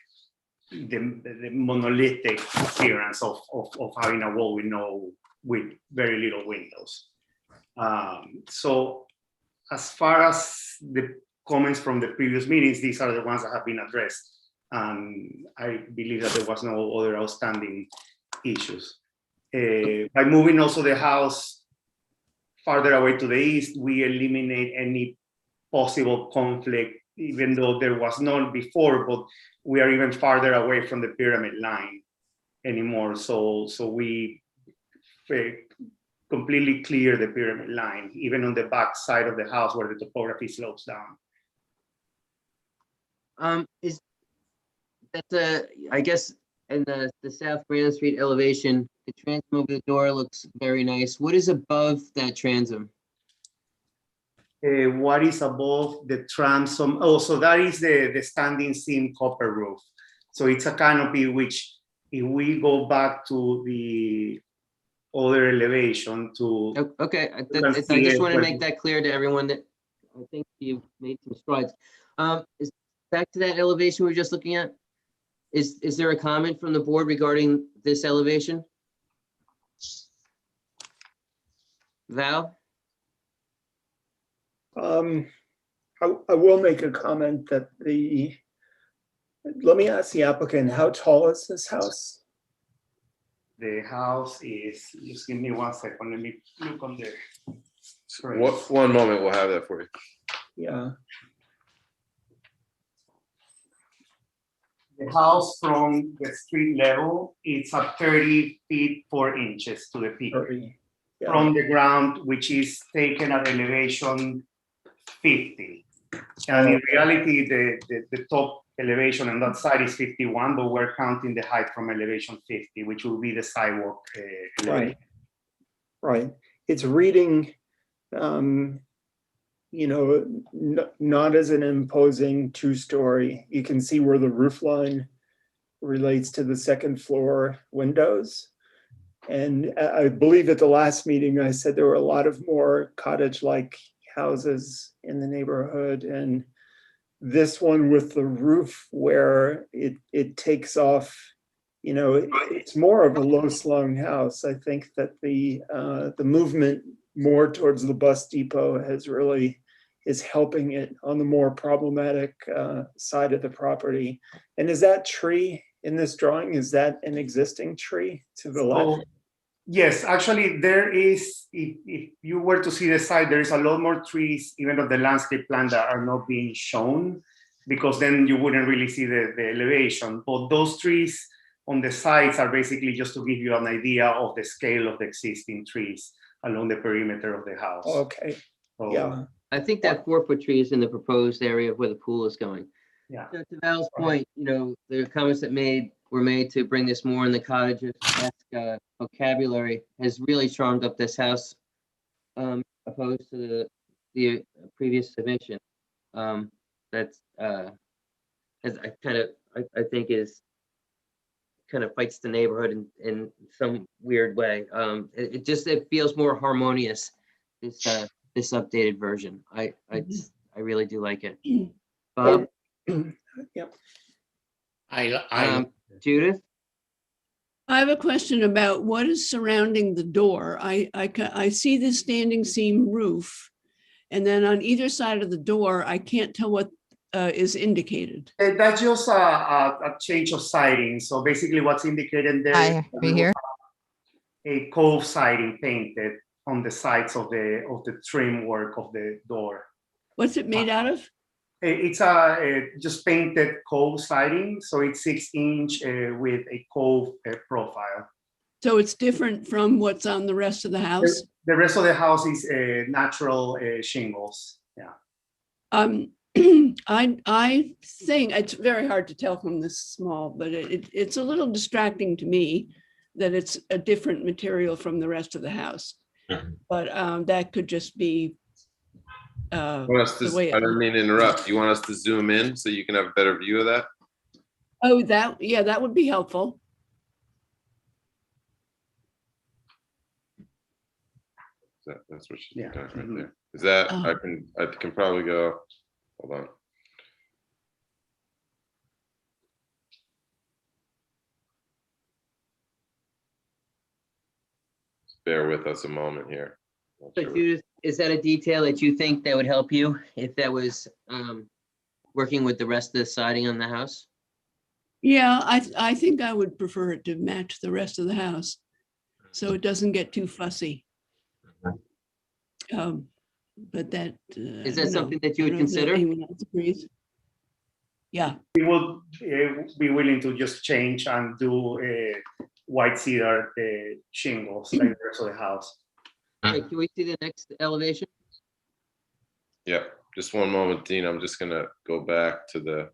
monolithic appearance of having a wall with very little windows. So as far as the comments from the previous meetings, these are the ones that have been addressed. I believe that there was no other outstanding issues. By moving also the house farther away to the east, we eliminate any possible conflict, even though there was none before, but we are even farther away from the pyramid line anymore. So we completely clear the pyramid line, even on the back side of the house where the topography slopes down. Is that I guess in the South Grand Street elevation, the transom over the door looks very nice. What is above that transom? What is above the transom? Oh, so that is the standing seam copper roof. So it's a canopy which, if we go back to the other elevation to... Okay, I just want to make that clear to everyone that I think you made some strides. Is back to that elevation we were just looking at. Is there a comment from the board regarding this elevation? Val? I will make a comment that let me ask the applicant, how tall is this house? The house is, just give me 1 second, let me look on the screen. One moment, we'll have that for you. Yeah. The house from the street level, it's at 30 feet 4 inches to the peak. 30. Yeah. From the ground, which is taken at elevation 50. And in reality, the top elevation on that side is 51, but we're counting the height from elevation 50, which will be the sidewalk elevation. Right. It's reading, not as an imposing 2-story. You can see where the roof line relates to the second floor windows. And I believe at the last meeting, I said there were a lot of more cottage-like houses in the neighborhood. And this one with the roof where it takes off, it's more of a low-slung house. I think that the movement more towards the bus depot is helping it on the more problematic side of the property. And is that tree in this drawing, is that an existing tree to the left? Yes, actually there is, if you were to see the site, there is a lot more trees, even of the landscape plan, that are not being shown, because then you wouldn't really see the elevation. But those trees on the sides are basically just to give you an idea of the scale of the existing trees along the perimeter of the house. Okay, So, yeah. I think that 4-foot tree is in the proposed area where the pool is going. Yeah. So to Val's point, the comments that were made to bring this more in the cottage-esque vocabulary has really charmed up this house, opposed to the previous submission. That's as I think is kind of fights the neighborhood in some weird way. It feels more harmonious, this updated version. I really do like it. Bob? Yep. Judith? I have a question about what is surrounding the door. I see the standing seam roof, and then on either side of the door, I can't tell what is indicated. That's just a change of siding. So basically what's indicated there Hi, is right here. a cove siding painted on the sides of the trim work of the door. What's it made out of? It's a just painted cove siding, so it's 6-inch with a cove profile. So it's different from what's on the rest of the house? The rest of the house is natural shingles. Yeah. I think it's very hard to tell from this small, but it's a little distracting to me that it's a different material from the rest of the house. But that could just be I don't mean to interrupt. You want us to zoom in so you can have a better view of that? Oh, that would be helpful. That's what she's doing right there. Is that, Oh. I can probably go, hold on. Just bear with us a moment here. But Judith, is that a detail that you think that would help you if that was working with the rest of the siding on the house? Yeah, I think I would prefer it to match the rest of the house, so it doesn't get too fussy. But that is that something that you would consider? Anyone else agrees? Yeah. We would be willing to just change and do white cedar shingles like the rest of the house. Okay, can we see the next elevation? Yeah, just one moment, Dean. I'm just gonna go back to the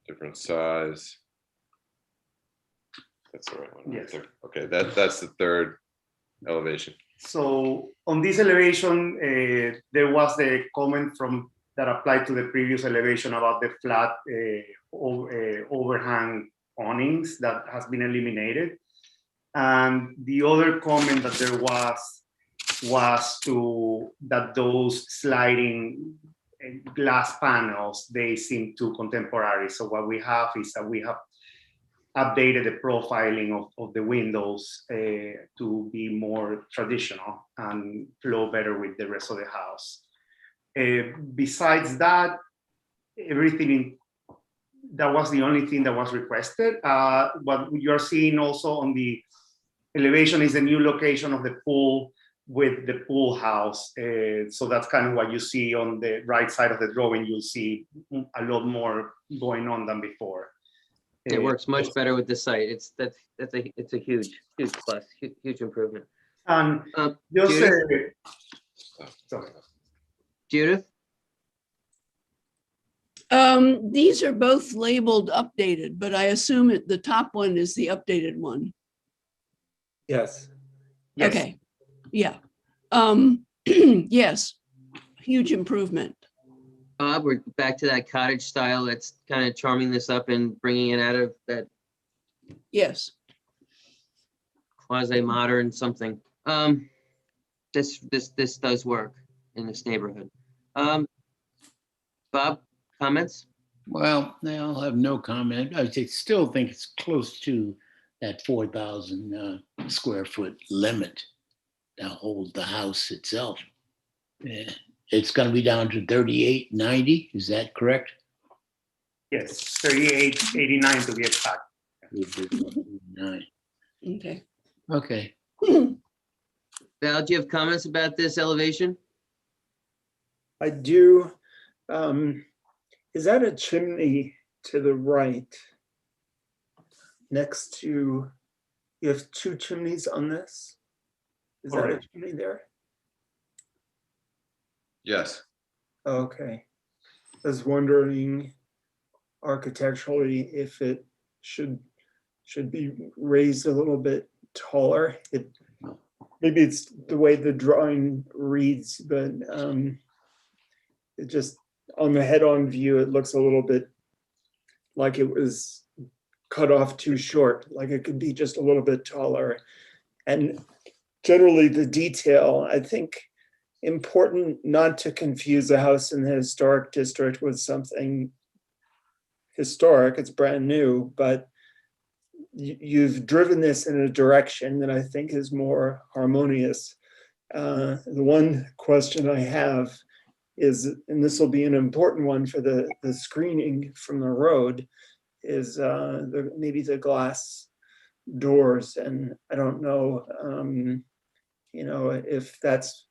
different size. That's the right one. Yes. Right there. Okay, that's the third elevation. So on this elevation, there was the comment from that applied to the previous elevation about the flat overhang awnings that has been eliminated. And the other comment that there was to that those sliding glass panels, they seem too contemporary. So what we have is that we have updated the profiling of the windows to be more traditional and flow better with the rest of the house. Besides that, that was the only thing that was requested. What you're seeing also on the elevation is the new location of the pool with the pool house. So that's kind of what you see on the right side of the drawing. You'll see a lot more going on than before. It works much better with the site. It's a huge plus, huge improvement. Judith? Judith? These are both labeled updated, but I assume the top one is the updated one. Yes. Okay. Yeah. Yes. Huge improvement. Bob, we're back to that cottage style that's kind of charming this up and bringing it out of that. Yes. Quasi-modern something. This does work in this neighborhood. Bob, comments? Well, I'll have no comment. I still think it's close to that 4,000 square foot limit that holds the house itself. It's going to be down to 3890. Is that correct? Yes, 3889 to be exact. 3889. Okay. Okay. Val, do you have comments about this elevation? I do. Is that a chimney to the right? Next to, you have two chimneys on this? Is that a chimney there? Yes. Okay. I was wondering architecturally if it should be raised a little bit taller. Maybe it's the way the drawing reads, but it just, on the head-on view, it looks a little bit like it was cut off too short, like it could be just a little bit taller. And generally the detail, I think, important not to confuse a house in the historic district with something historic, it's brand new, but you've driven this in a direction that I think is more harmonious. The one question I have is, and this will be an important one for the screening from the road, is maybe the glass doors. And I don't know, if that's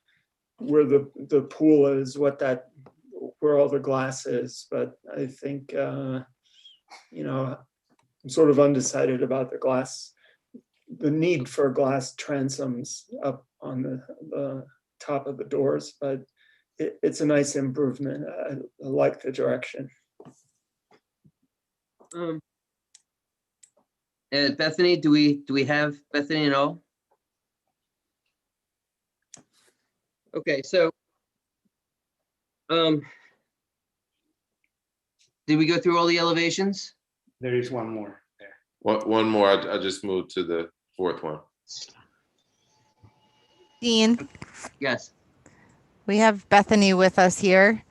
where the pool is, where all the glass is, but I think, I'm sort of undecided about the need for glass transoms up on the top of the doors, but it's a nice improvement. I like the direction. Bethany, do we have Bethany at all? Okay, so did we go through all the elevations? There is one more there. One more, I just moved to the fourth one. Dean, Yes. we have Bethany with us here.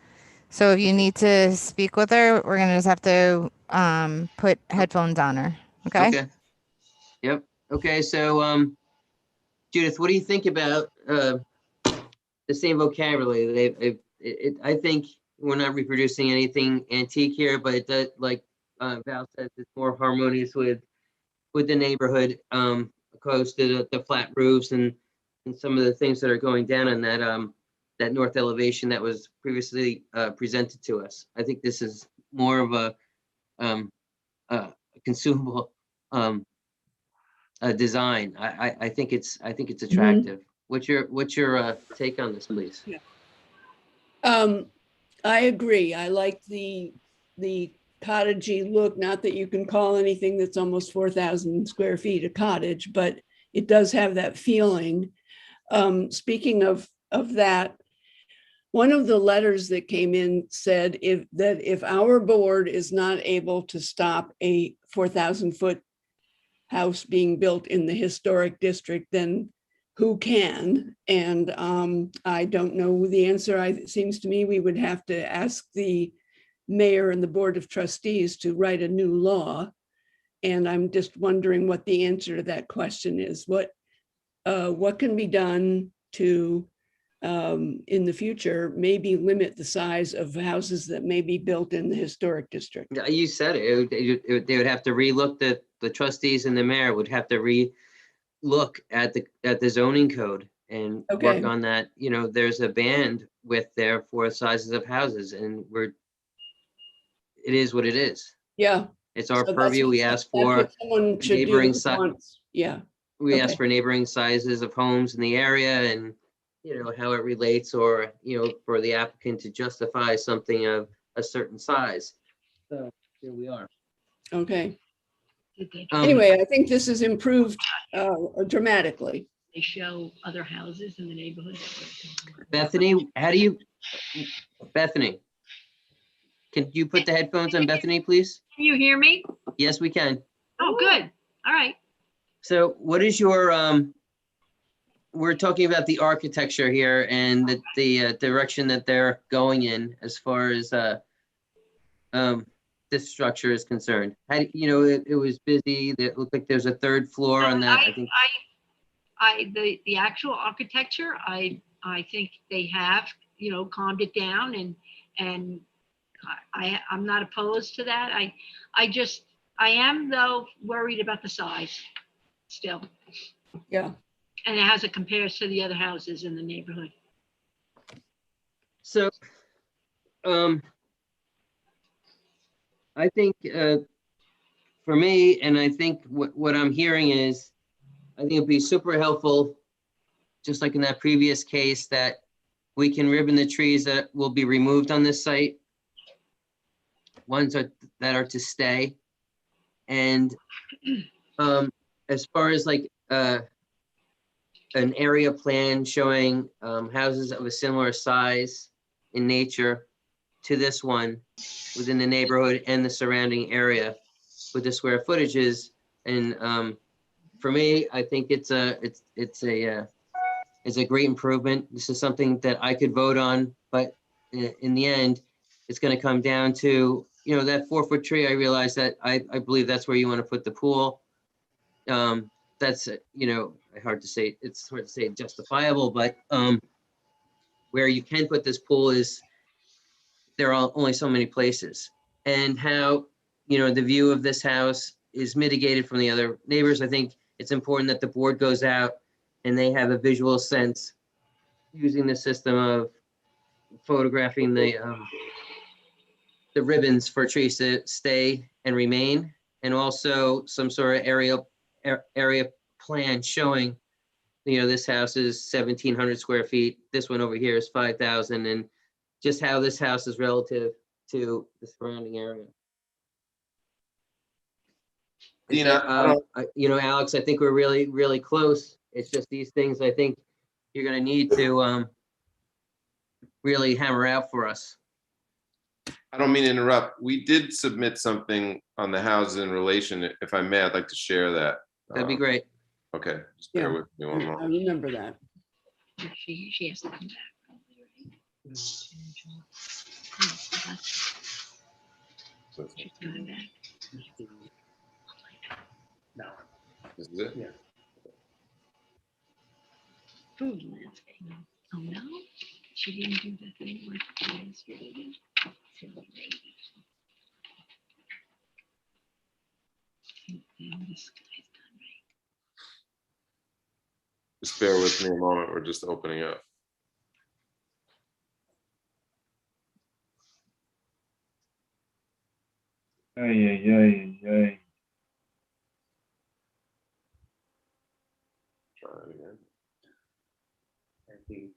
So if you need to speak with her, we're gonna just have to put headphones on her. Okay? Okay. Yep. Okay, so Judith, what do you think about the same vocabulary? I think we're not reproducing anything antique here, but it does, like Val says, it's more harmonious with the neighborhood, opposed to the flat roofs and some of the things that are going down on that north elevation that was previously presented to us. I think this is more of a consumable design. I think it's attractive. What's your take on this, please? I agree. I like the cottagey look, not that you can call anything that's almost 4,000 square feet a cottage, but it does have that feeling. Speaking of that, one of the letters that came in said if our board is not able to stop a 4,000-foot house being built in the historic district, then who can? And I don't know the answer. It seems to me we would have to ask the mayor and the board of trustees to write a new law. And I'm just wondering what the answer to that question is. What can be done to, in the future, maybe limit the size of houses that may be built in the historic district? Yeah, you said it. They would have to relook the trustees and the mayor would have to look at the zoning code and Okay. work on that. There's a band with there for sizes of houses, and it is what it is. Yeah. It's our So that's purview. what- We ask that's for what someone should do neighboring once. Yeah. we ask Okay. for neighboring sizes of homes in the area and how it relates, or for the applicant to justify something of a certain size. So here we are. Okay. Um, Anyway, I think this has improved dramatically. They show other houses in the neighborhood. Bethany, Bethany, can you put the headphones on, Bethany, please? Can you hear me? Yes, we can. Oh, good. All right. So what is your, we're talking about the architecture here and the direction that they're going in as far as this structure is concerned. How, it was busy. It looked like there's a third floor on that. I think The actual architecture, I think they have, calmed it down, and I'm not opposed to that. I am though worried about the size still. Yeah. And as it compares to the other houses in the neighborhood. so. I think for me, and I think what I'm hearing is, I think it'd be super helpful, just like in that previous case, that we can ribbon the trees that will be removed on this site. Ones that are to stay. And as far as like an area plan showing houses of a similar size in nature to this one within the neighborhood and the surrounding area with the square footages. And for me, I think it's a great improvement. This is something that I could vote on, but in the end, it's going to come down to you know, that 4-foot tree, I realize that I believe that's where you want to put the pool. That's, you know, hard to say, it's hard to say justifiable, but where you can put this pool is, there are only so many places. And how, you know, the view of this house is mitigated from the other neighbors. I think it's important that the board goes out and they have a visual sense using the system of photographing the ribbons for trees to stay and remain, and also some sort of area plan showing, you know, this house is 1,700 square feet. This one over here is 5,000, and just how this house is relative to the surrounding area. Is Dina, that, you know, Alex, I think we're really, really close. It's just these things I think you're gonna need to really hammer out for us. I don't mean to interrupt. We did submit something on the houses in relation. If I may, I'd like to share that. That'd be great. Okay, just bear Yeah. with me one I moment. remember that. She has to come back. She's coming back. This is it? Yeah. Food landscape. Oh, no? She didn't do the thing where she was really silly lady. And this guy's done right. Just bear with me a moment. We're just opening up. Ay, ay, ay, ay. Try it again. I think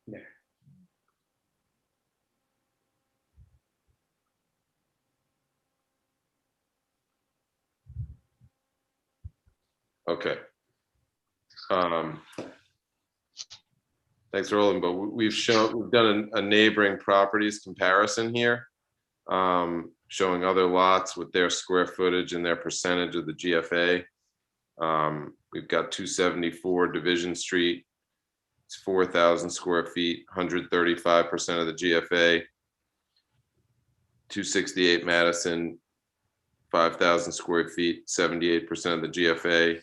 there. Okay. Thanks, Roland, but we've done a neighboring properties comparison here, showing other lots with their square footage and their percentage of the GFA. We've got 274 Division Street. It's 4,000 square feet, 135% of the GFA. 268 Madison, 5,000 square feet, 78% of the GFA.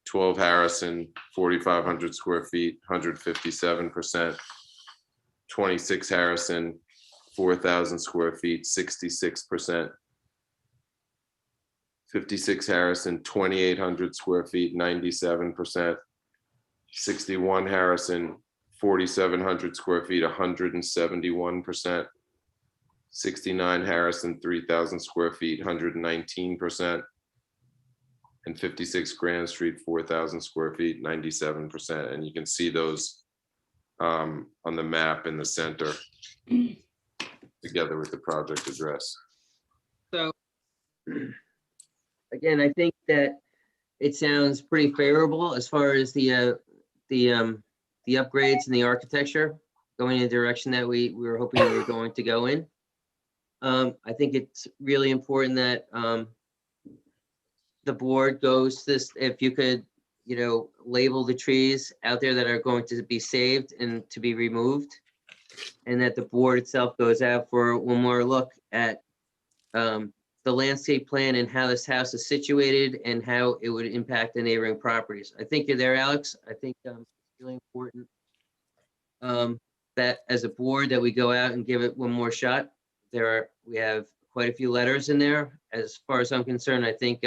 12 Harrison, 4,500 square feet, 157%. 26 Harrison, 4,000 square feet, 66%. 56 Harrison, 2,800 square feet, 97%. 61 Harrison, 4,700 square feet, 171%. 69 Harrison, 3,000 square feet, 119%. And 56 Grand Street, 4,000 square feet, 97%. And you can see those on the map in the center together with the project address. So, again, I think that it sounds pretty favorable as far as the upgrades and the architecture going in the direction that we were hoping we were going to go in. I think it's really important that the board goes this, if you could, you know, label the trees out there that are going to be saved and to be removed, and that the board itself goes out for one more look at the landscape plan and how this house is situated and how it would impact the neighboring properties. I think you're there, Alex. I think it's really important that as a board that we go out and give it one more shot. We have quite a few letters in there. As far as I'm concerned, I think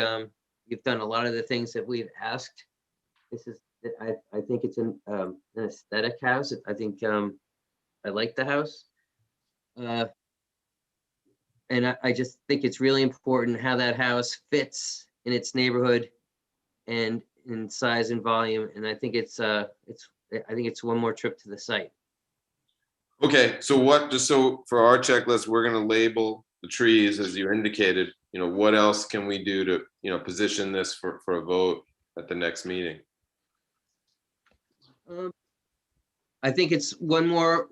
you've done a lot of the things that we've asked. This is, I think it's an aesthetic house. I think I like the house. And I just think it's really important how that house fits in its neighborhood and in size and volume. And I think it's one more trip to the site. Okay, so just so for our checklist, we're gonna label the trees as you indicated. You know, what else can we do to, you know, position this for a vote at the next meeting? I think it's 2 more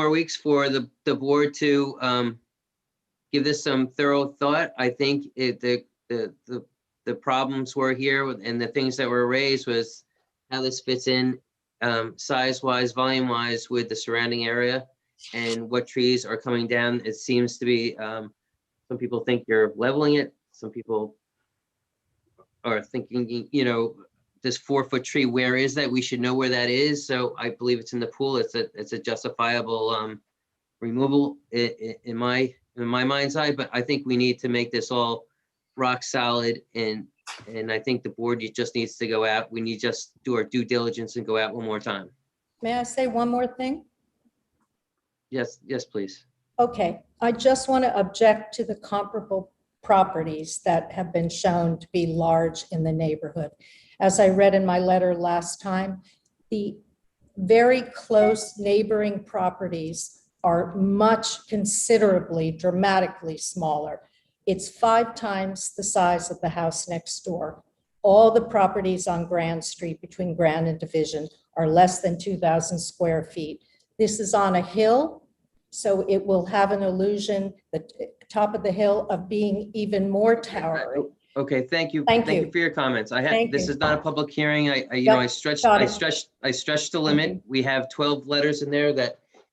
weeks for the board to give this some thorough thought. I think the the problems were here and the things that were raised was how this fits in size-wise, volume-wise with the surrounding area and what trees are coming down. It seems to be, some people think you're leveling it. Some people are thinking, you know, this 4-foot tree, where is that? We should know where that is. So I believe it's in the pool. It's a justifiable removal in my mind's eye, but I think we need to make this all rock solid, and I think the board just needs to go out. We need just do our due diligence and go out one more time. May I say one more thing? Yes, please. Okay, I just want to object to the comparable properties that have been shown to be large in the neighborhood. As I read in my letter last time, the very close neighboring properties are much considerably, dramatically smaller. It's 5 times the size of the house next door. All the properties on Grand Street between Grand and Division are less than 2,000 square feet. This is on a hill, so it will have an illusion, the top of the hill, of being even more towering. Okay, thank you. Thank Thank you. you for your comments. Thank This you. is not a public hearing. I Yep, stretched got it. the limit. We have 12 letters in there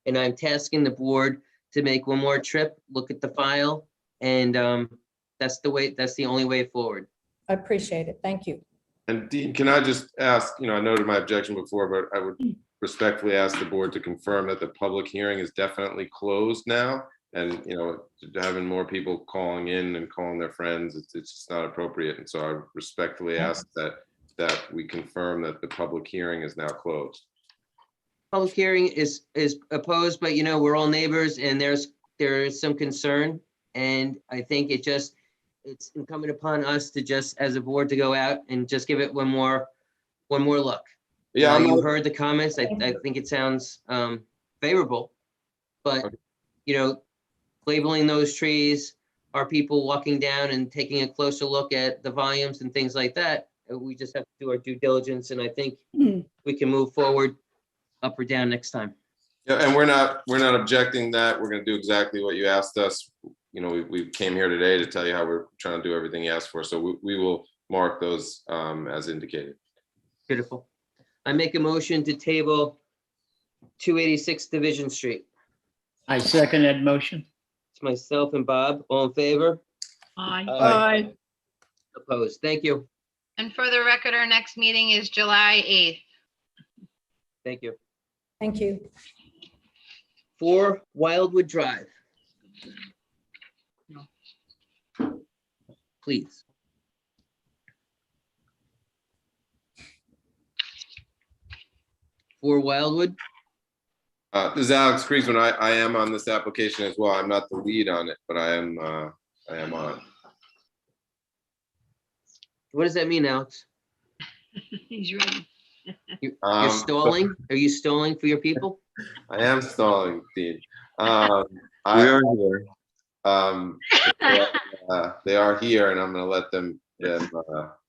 and I'm tasking the board to make one more trip, look at the file, and that's the only way forward. I appreciate it. Thank you. And Dean, can I just ask, you know, I noted my objection before, but I would respectfully ask the board to confirm that the public hearing is definitely closed now. And, you know, having more people calling in and calling their friends, it's just not appropriate. And so I respectfully ask that we confirm that the public hearing is now closed. Public hearing is opposed, but you know, we're all neighbors and there is some concern. And I think it's incumbent upon us to just, as a board, to go out and just give it one more look. Yeah, you heard the comments. I think it sounds favorable, but you know, labeling those trees, are people walking down and taking a closer look at the volumes and things like that? We just have to do our due diligence, and I think we can move forward up or down next time. Yeah, and we're not objecting that. We're going to do exactly what you asked us. You know, we came here today to tell you how we're trying to do everything you asked for. So we will mark those as indicated. Beautiful. I make a motion to table 286 Division Street. I second that motion. It's myself and Bob. All in favor? Aye. Aye. Opposed. Thank you. And for the record, our next meeting is July 8th. Thank you. Thank you. 4 Wildwood Drive. Please. For Wildwood. This is Alex Kriesman. I am on this application as well. I'm not the lead on it, but I am on it. What does that mean, Alex? He's ready. You're stalling? Are you stalling for your people? I am stalling, Dean. We are here. They are here, and I'm going to let them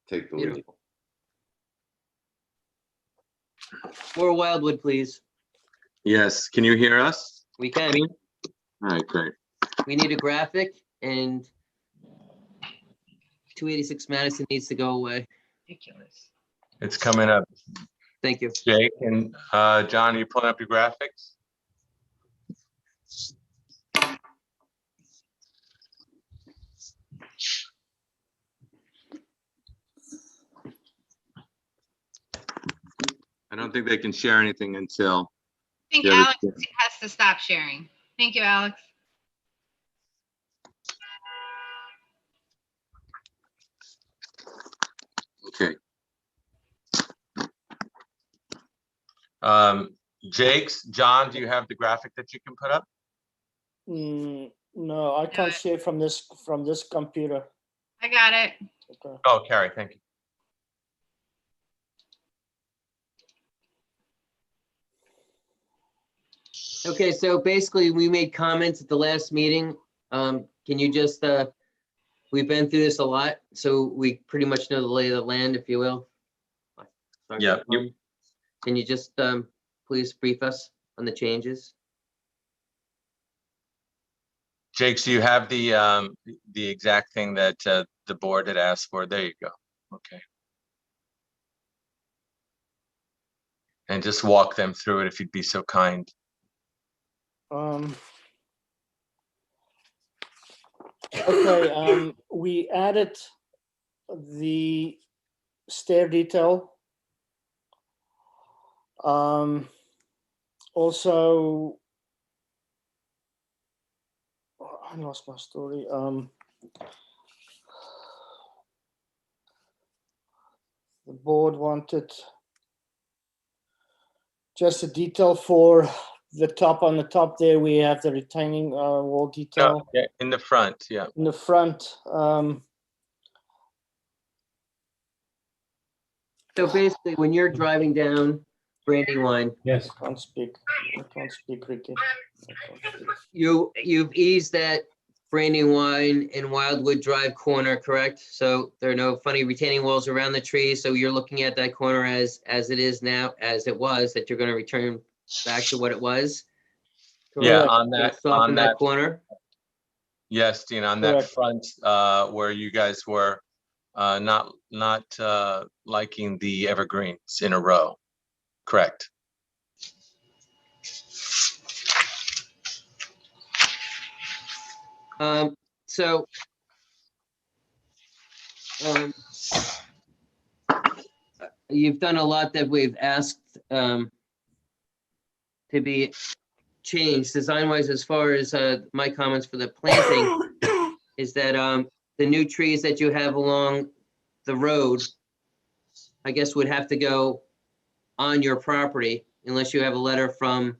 take the lead. For Wildwood, please. Yes, can you hear us? We can. All right, great. We need a graphic, and 286 Madison needs to go away. Ridiculous. It's coming up. Thank you. Jake and John, are you pulling up your graphics? I don't think they can share anything until. I think Alex has to stop sharing. Thank you, Alex. Okay. Jake's, John, do you have the graphic that you can put up? No, I can't see it from this computer. I got it. Okay. Oh, Carrie, thank you. Okay, so basically we made comments at the last meeting. Can you just, we've been through this a lot, so we pretty much know the lay of the land, if you will. Sorry. Yeah. Can you just please brief us on the changes? Jake, do you have the exact thing that the board had asked for? There you go. Okay. And just walk them through it if you'd be so kind. Okay, we added the stair detail. Also, I lost my story. The board wanted just a detail for the top. On the top there, we have the retaining wall detail. Yeah, in the front, yeah. In the front, So basically, when you're driving down Brandywine, Yes. I can't speak, Ricky. you've eased that Brandywine and Wildwood Drive corner, correct? So there are no funny retaining walls around the trees. So you're looking at that corner as it is now, as it was, that you're going to return back to what it was. Yeah, Correct? on So that, soften that corner. Yes, Dean, on that Correct. front, where you guys were not liking the evergreens in a row, correct? So you've done a lot that we've asked to be changed design-wise. As far as my comments for the planting is that the new trees that you have along the road, I guess, would have to go on your property unless you have a letter from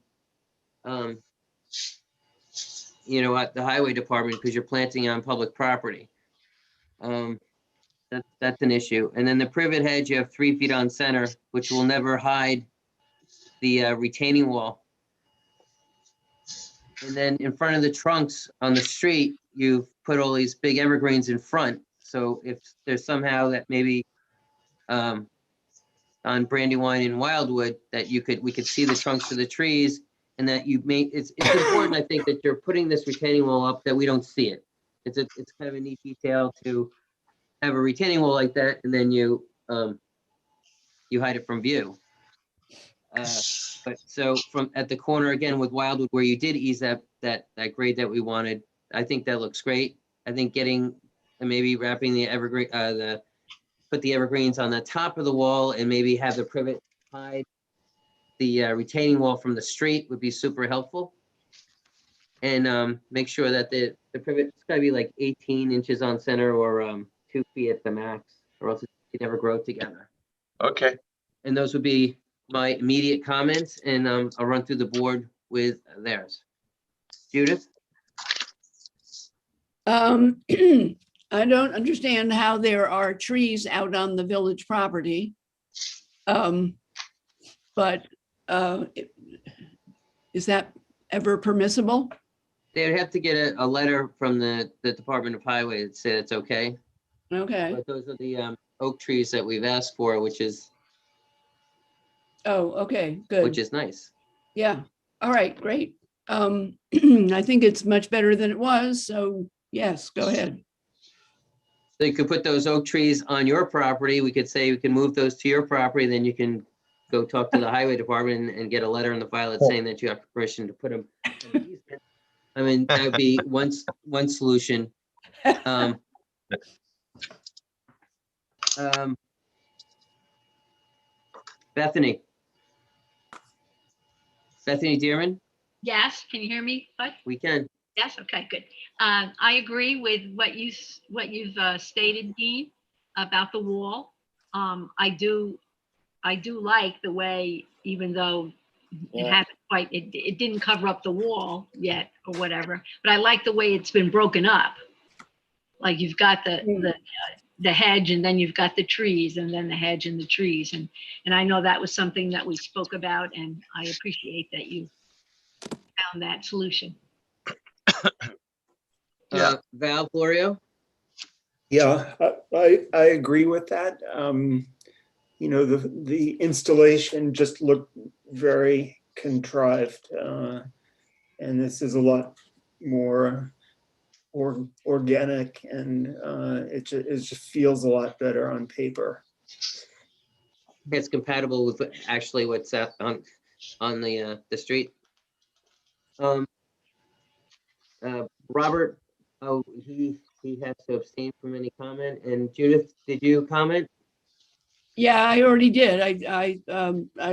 at the highway department, because you're planting on public property. That's an issue. And then the privet hedge, you have 3 feet on center, which will never hide the retaining wall. And then in front of the trunks on the street, you've put all these big evergreens in front. So if there's somehow that maybe on Brandywine and Wildwood that we could see the trunks of the trees, and that it's important, I think, that you're putting this retaining wall up that we don't see it. It's kind of a neat detail to have a retaining wall like that, and then you hide it from view. But so from at the corner again with Wildwood, where you did ease that grade that we wanted, I think that looks great. I think getting and maybe wrapping the evergreen, put the evergreens on the top of the wall, and maybe have the privet hide the retaining wall from the street would be super helpful. And make sure that the privet's got to be like 18 inches on center, or 2 feet at the max, or else it never grow together. Okay. And those would be my immediate comments, and I'll run through the board with theirs. Judith? I don't understand how there are trees out on the village property. But is that ever permissible? They'd have to get a letter from the Department of Highway that said it's okay. Okay. But those are the oak trees that we've asked for, which is okay, good. which is nice. Yeah. All right, great. I think it's much better than it was. So yes, go ahead. So you could put those oak trees on your property. We could say we can move those to your property, then you can go talk to the highway department and get a letter in the file that's saying that you have permission to put them. I mean, that would be one solution. Bethany Dearman, Yes, can you hear me, Bud? we can. Yes, okay, good. I agree with what you've stated, Dean, about the wall. I do like the way, even though it hasn't quite, it didn't cover up the wall yet or whatever, but I like the way it's been broken up. Like you've got the hedge, and then you've got the trees, and then the hedge and the trees. And I know that was something that we spoke about, and I appreciate that you found that solution. Val Florio? Yeah, I agree with that. The installation just looked very contrived. And this is a lot more organic, and it just feels a lot better on paper. It's compatible with actually what's on the street. Robert, oh, he has to abstain from any comment. And Judith, did you comment? Yeah, I already did. I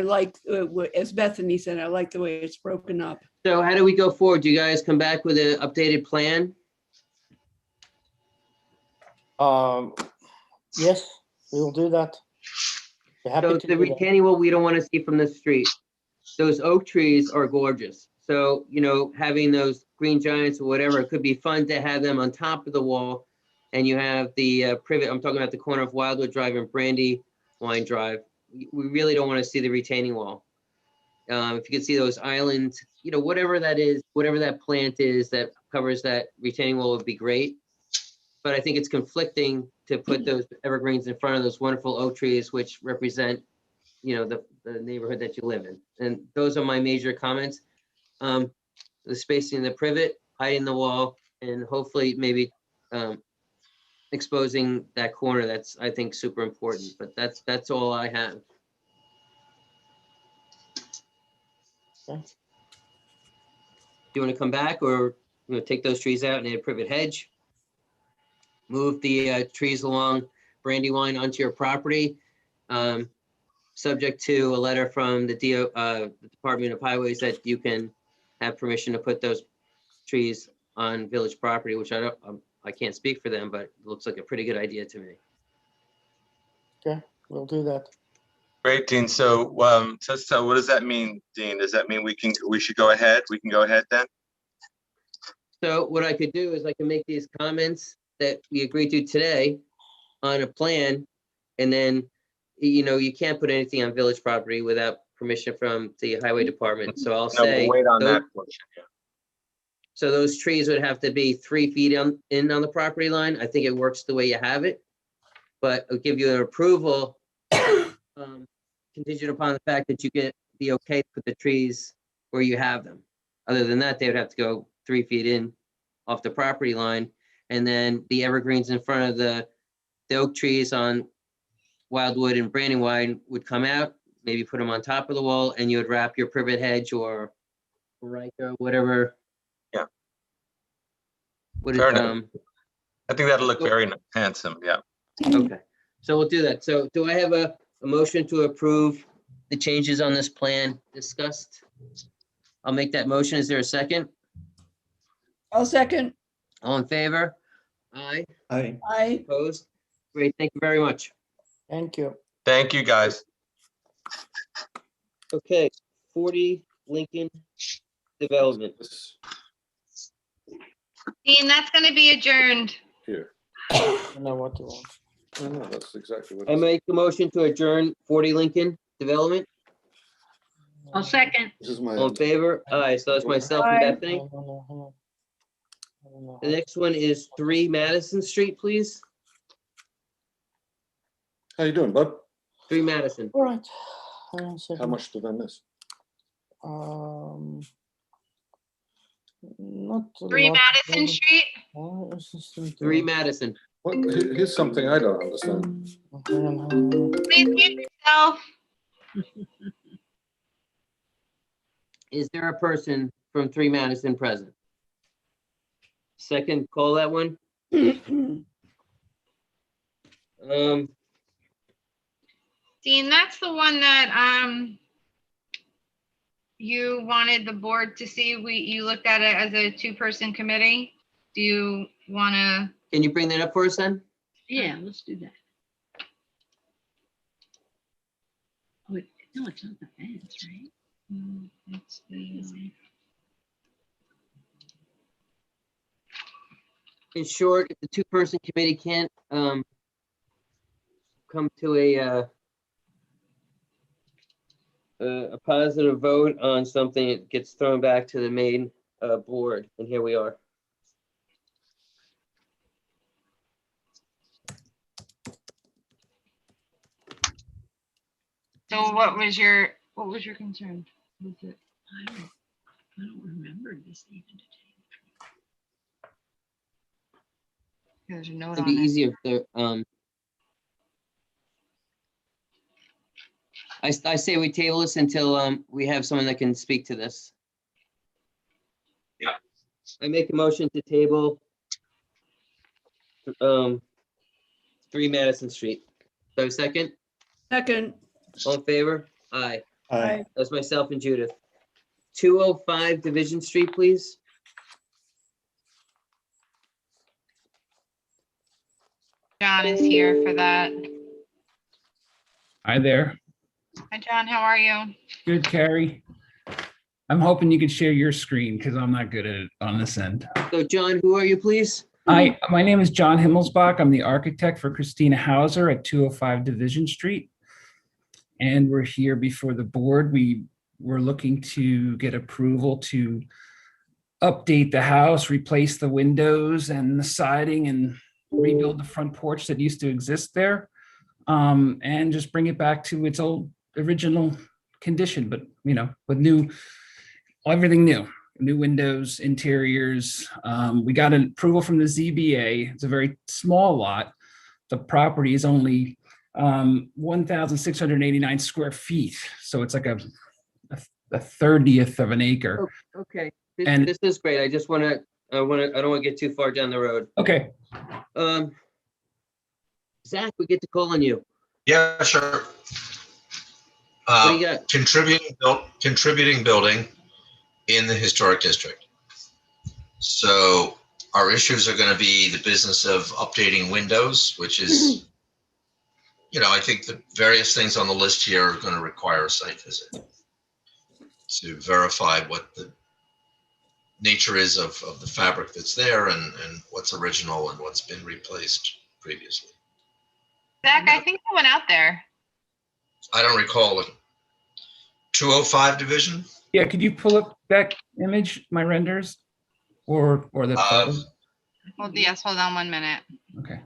like, as Bethany said, I like the way it's broken up. So how do we go forward? Do you guys come back with an updated plan? Yes, we will do that. We're happy So to the do that. retaining wall, we don't want to see from the street. Those oak trees are gorgeous. So, you know, having those green giants or whatever, it could be fun to have them on top of the wall. And you have the privet, I'm talking about the corner of Wildwood Drive and Brandywine Drive. We really don't want to see the retaining wall. If you could see those islands, you know, whatever that is, whatever that plant is that covers that retaining wall would be great. But I think it's conflicting to put those evergreens in front of those wonderful oak trees, which represent, you know, the neighborhood that you live in. And those are my major comments. The spacing in the privet, hiding the wall, and hopefully maybe exposing that corner. That's, I think, super important, but that's all I have. Okay. Do you want to come back, or you know, take those trees out and add a privet hedge? Move the trees along Brandywine onto your property, subject to a letter from the Department of Highways that you can have permission to put those trees on village property, which I can't speak for them, but it looks like a pretty good idea to me. Okay, we'll do that. Great, Dean. So what does that mean, Dean? Does that mean we should go ahead? We can go ahead then? So what I could do is I can make these comments that we agreed to today on a plan, and then, you know, you can't put anything on village property without permission from the highway department. So I'll No, say. we'll wait on those- that portion, yeah. So those trees would have to be 3 feet in on the property line. I think it works the way you have it. But I'll give you an approval contingent upon the fact that you get the okay to put the trees where you have them. Other than that, they would have to go 3 feet in off the property line. And then the evergreens in front of the oak trees on Wildwood and Brandywine would come out, maybe put them on top of the wall, and you would wrap your privet hedge or Rica, whatever. Yeah. What Fair is, enough. I think that'll look very handsome, yeah. okay, so we'll do that. So do I have a motion to approve the changes on this plan discussed? I'll make that motion. Is there a second? I'll second. All in favor? Aye. Aye. Aye. Opposed? Great, thank you very much. Thank you. Thank you, guys. Okay, 40 Lincoln Development. Dean, that's going to be adjourned. Here. I know what you want. No, that's exactly what. I make the motion to adjourn 40 Lincoln Development. I'll second. This is my. All in favor? Aye, so that's myself and Aye. Bethany. No. The next one is 3 Madison Street, please. How you doing, bud? 3 Madison. All right. Hang on a second. How much did I miss? Not a 3 lot. Madison Street. Oh, it's just 3 Madison. What? Here's something I don't understand. hang on. Please mute yourself. Is there a person from 3 Madison present? Second, call that one. Dean, that's the one that you wanted the board to see. You looked at it as a 2-person committee. Do you want to? Can you bring that up for us then? Yeah, let's do that. Oh, no, it's not the fence, right? It's the. In short, if the 2-person committee can't come to a positive vote on something, it gets thrown back to the main board, and here we are. So what was your concern? Was it? I don't remember this even to tell you the truth. There's a note It'd on be it. easier if I say we table this until we have someone that can speak to this. Yeah. I make a motion to table 3 Madison Street. So second, Second, all in favor? Aye. Aye. That's myself and Judith. 205 Division Street, please. John is here for that. Hi there. Hi, John, how are you? Good, Carrie. I'm hoping you can share your screen because I'm not good at it on this end. So John, who are you, please? My name is John Himmelsbach. I'm the architect for Christina Hauser at 205 Division Street. And we're here before the board. We were looking to get approval to update the house, replace the windows and the siding and rebuild the front porch that used to exist there. And just bring it back to its old original condition, but with everything new windows, interiors. We got an approval from the ZBA. It's a very small lot. The property is only 1,689 square feet. So it's like a 30th of an acre. Oh, okay, And- this is great. I don't want to get too far down the road. Okay. Zach, we get to call on you. Yeah, sure. What do you got? Contributing building in the historic district. So our issues are going to be the business of updating windows, which is, I think the various things on the list here are going to require a site visit to verify what the nature is of the fabric that's there and what's original and what's been replaced previously. Zach, I think I went out there. I don't recall it. 205 division? Yeah, could you pull up that image, my renders, or the photo? Well, yes, hold on 1 minute. Okay.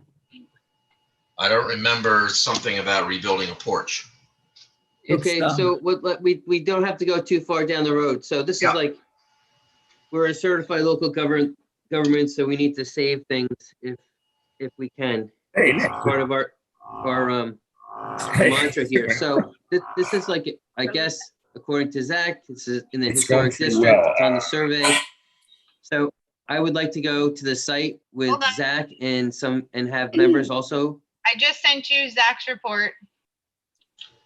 I don't remember something about rebuilding a porch. Okay, so we don't have to go too far down the road. So this is like, we're a certified local government, so we need to save things if we can. It's part of our mantra here. So this is like, I guess, according to Zach, this is in the historic district, it's on the survey. So I would like to go to the site with Zach and have members also. I just sent you Zach's report.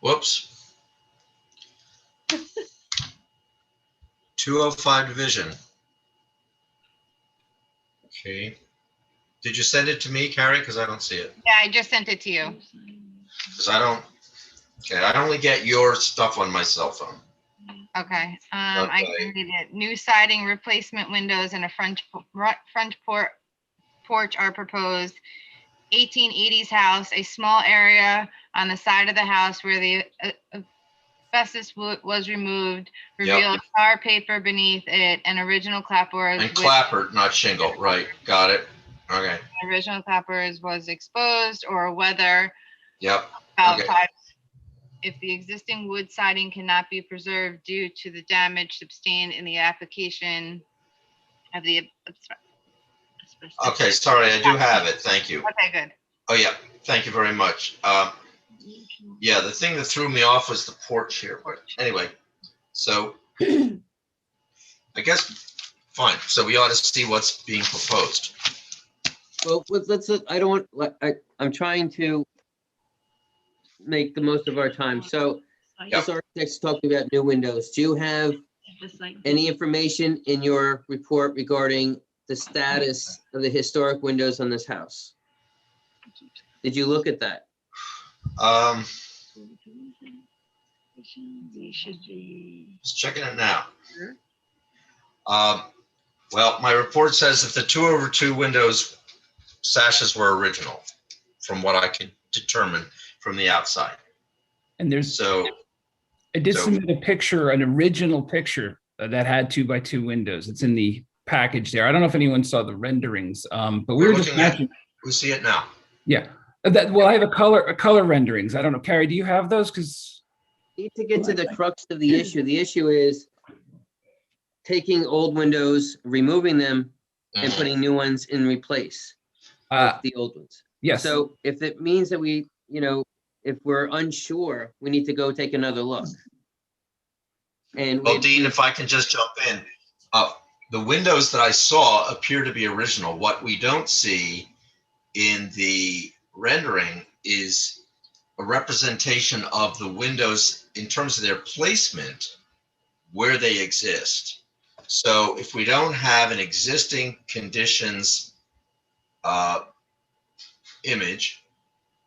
Whoops. 205 division. Okay. Did you send it to me, Carrie? Because I don't see it. Yeah, I just sent it to you. Because I only get your stuff on my cell phone. Okay, I can read it. New siding, replacement windows, and a front porch are proposed. 1880s house, a small area on the side of the house where the asbestos was removed, revealed tar paper beneath it, and original clapboards. And clapboard, not shingle, right? Got it. Okay. Original clapboards was exposed, or whether Yep. ballot Okay. pipes. If the existing wood siding cannot be preserved due to the damage sustained in the application of the. Okay, sorry, I do have it. Thank you. Okay, good. Oh, yeah. Thank you very much. Yeah, the thing that threw me off was the porch here. But anyway, so I guess, fine. So we ought to see what's being proposed. Well, I'm trying to make the most of our time. So this architect's talking about new windows. Do you have any information in your report regarding the status of the historic windows on this house? Did you look at that? Just checking it now. Well, my report says that the 2/2 windows sashes were original, from what I can determine from the outside. And I did submit a picture, an original picture that had 2x2 windows. It's in the package there. I don't know if anyone saw the renderings, but we were just matching. We see it now. Yeah. Well, I have a color renderings. I don't know. Carrie, do you have those? Because need to get to the crux of the issue. The issue is taking old windows, removing them, and putting new ones in replace. of the old ones. Yes. So if it means that we, if we're unsure, we need to go take another look. And Well, Dean, if I can just jump in, the windows that I saw appear to be original. What we don't see in the rendering is a representation of the windows in terms of their placement, where they exist. So if we don't have an existing conditions image,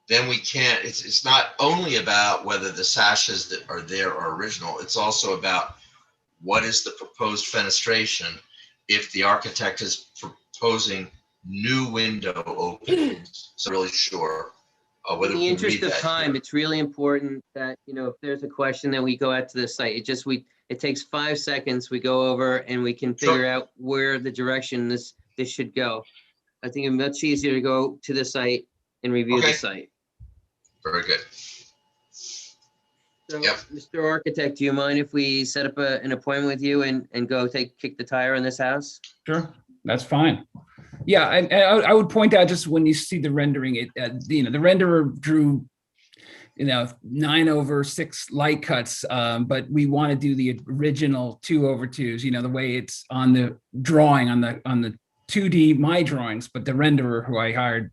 then we can't, it's not only about whether the sashes that are there are original, it's also about what is the proposed fenestration if the architect is proposing new window openings. So really sure whether In the we interest read of that time, here. it's really important that, if there's a question, that we go out to the site. It takes 5 seconds. We go over and we can figure out where the direction this should go. I think it's much easier to go to the site and review the site. Very good. So, Mr. Architect, do you mind if we set up an appointment with you and go kick the tire on this house? Sure, that's fine. Yeah, I would point out, just when you see the rendering, the renderer drew 9/6 light cuts, but we want to do the original 2/2s, the way it's on the drawing on the 2D, my drawings, but the renderer who I hired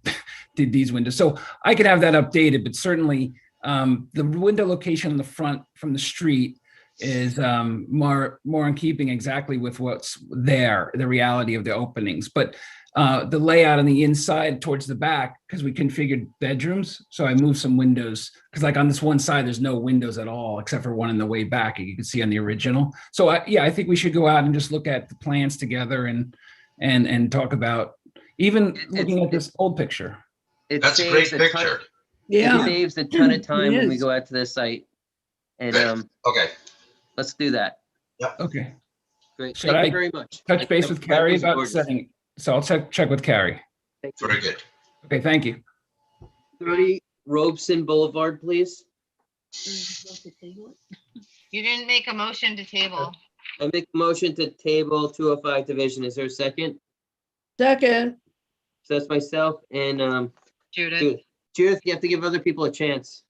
did these windows. So I could have that updated, but certainly the window location on the front from the street is more in keeping exactly with what's there, the reality of the openings. But the layout on the inside towards the back, because we configured bedrooms, so I moved some windows, because like on this one side, there's no windows at all, except for one in the way back, you can see on the original. So I think we should go out and just look at the plans together and talk about even looking at this old picture. That's a great picture. It saves a ton of time when we go out to the site. And okay, let's do that. Yep. Okay. Great. Should Thank I you very much. touch base with Carrie was about gorgeous. setting? So I'll check with Carrie. Very good. Okay, thank you. 30 Robeson Boulevard, please. You didn't make a motion to table. I make a motion to table 205 division. Is there a second? Second. So that's myself and Judith. Judith, you have to give other people a chance.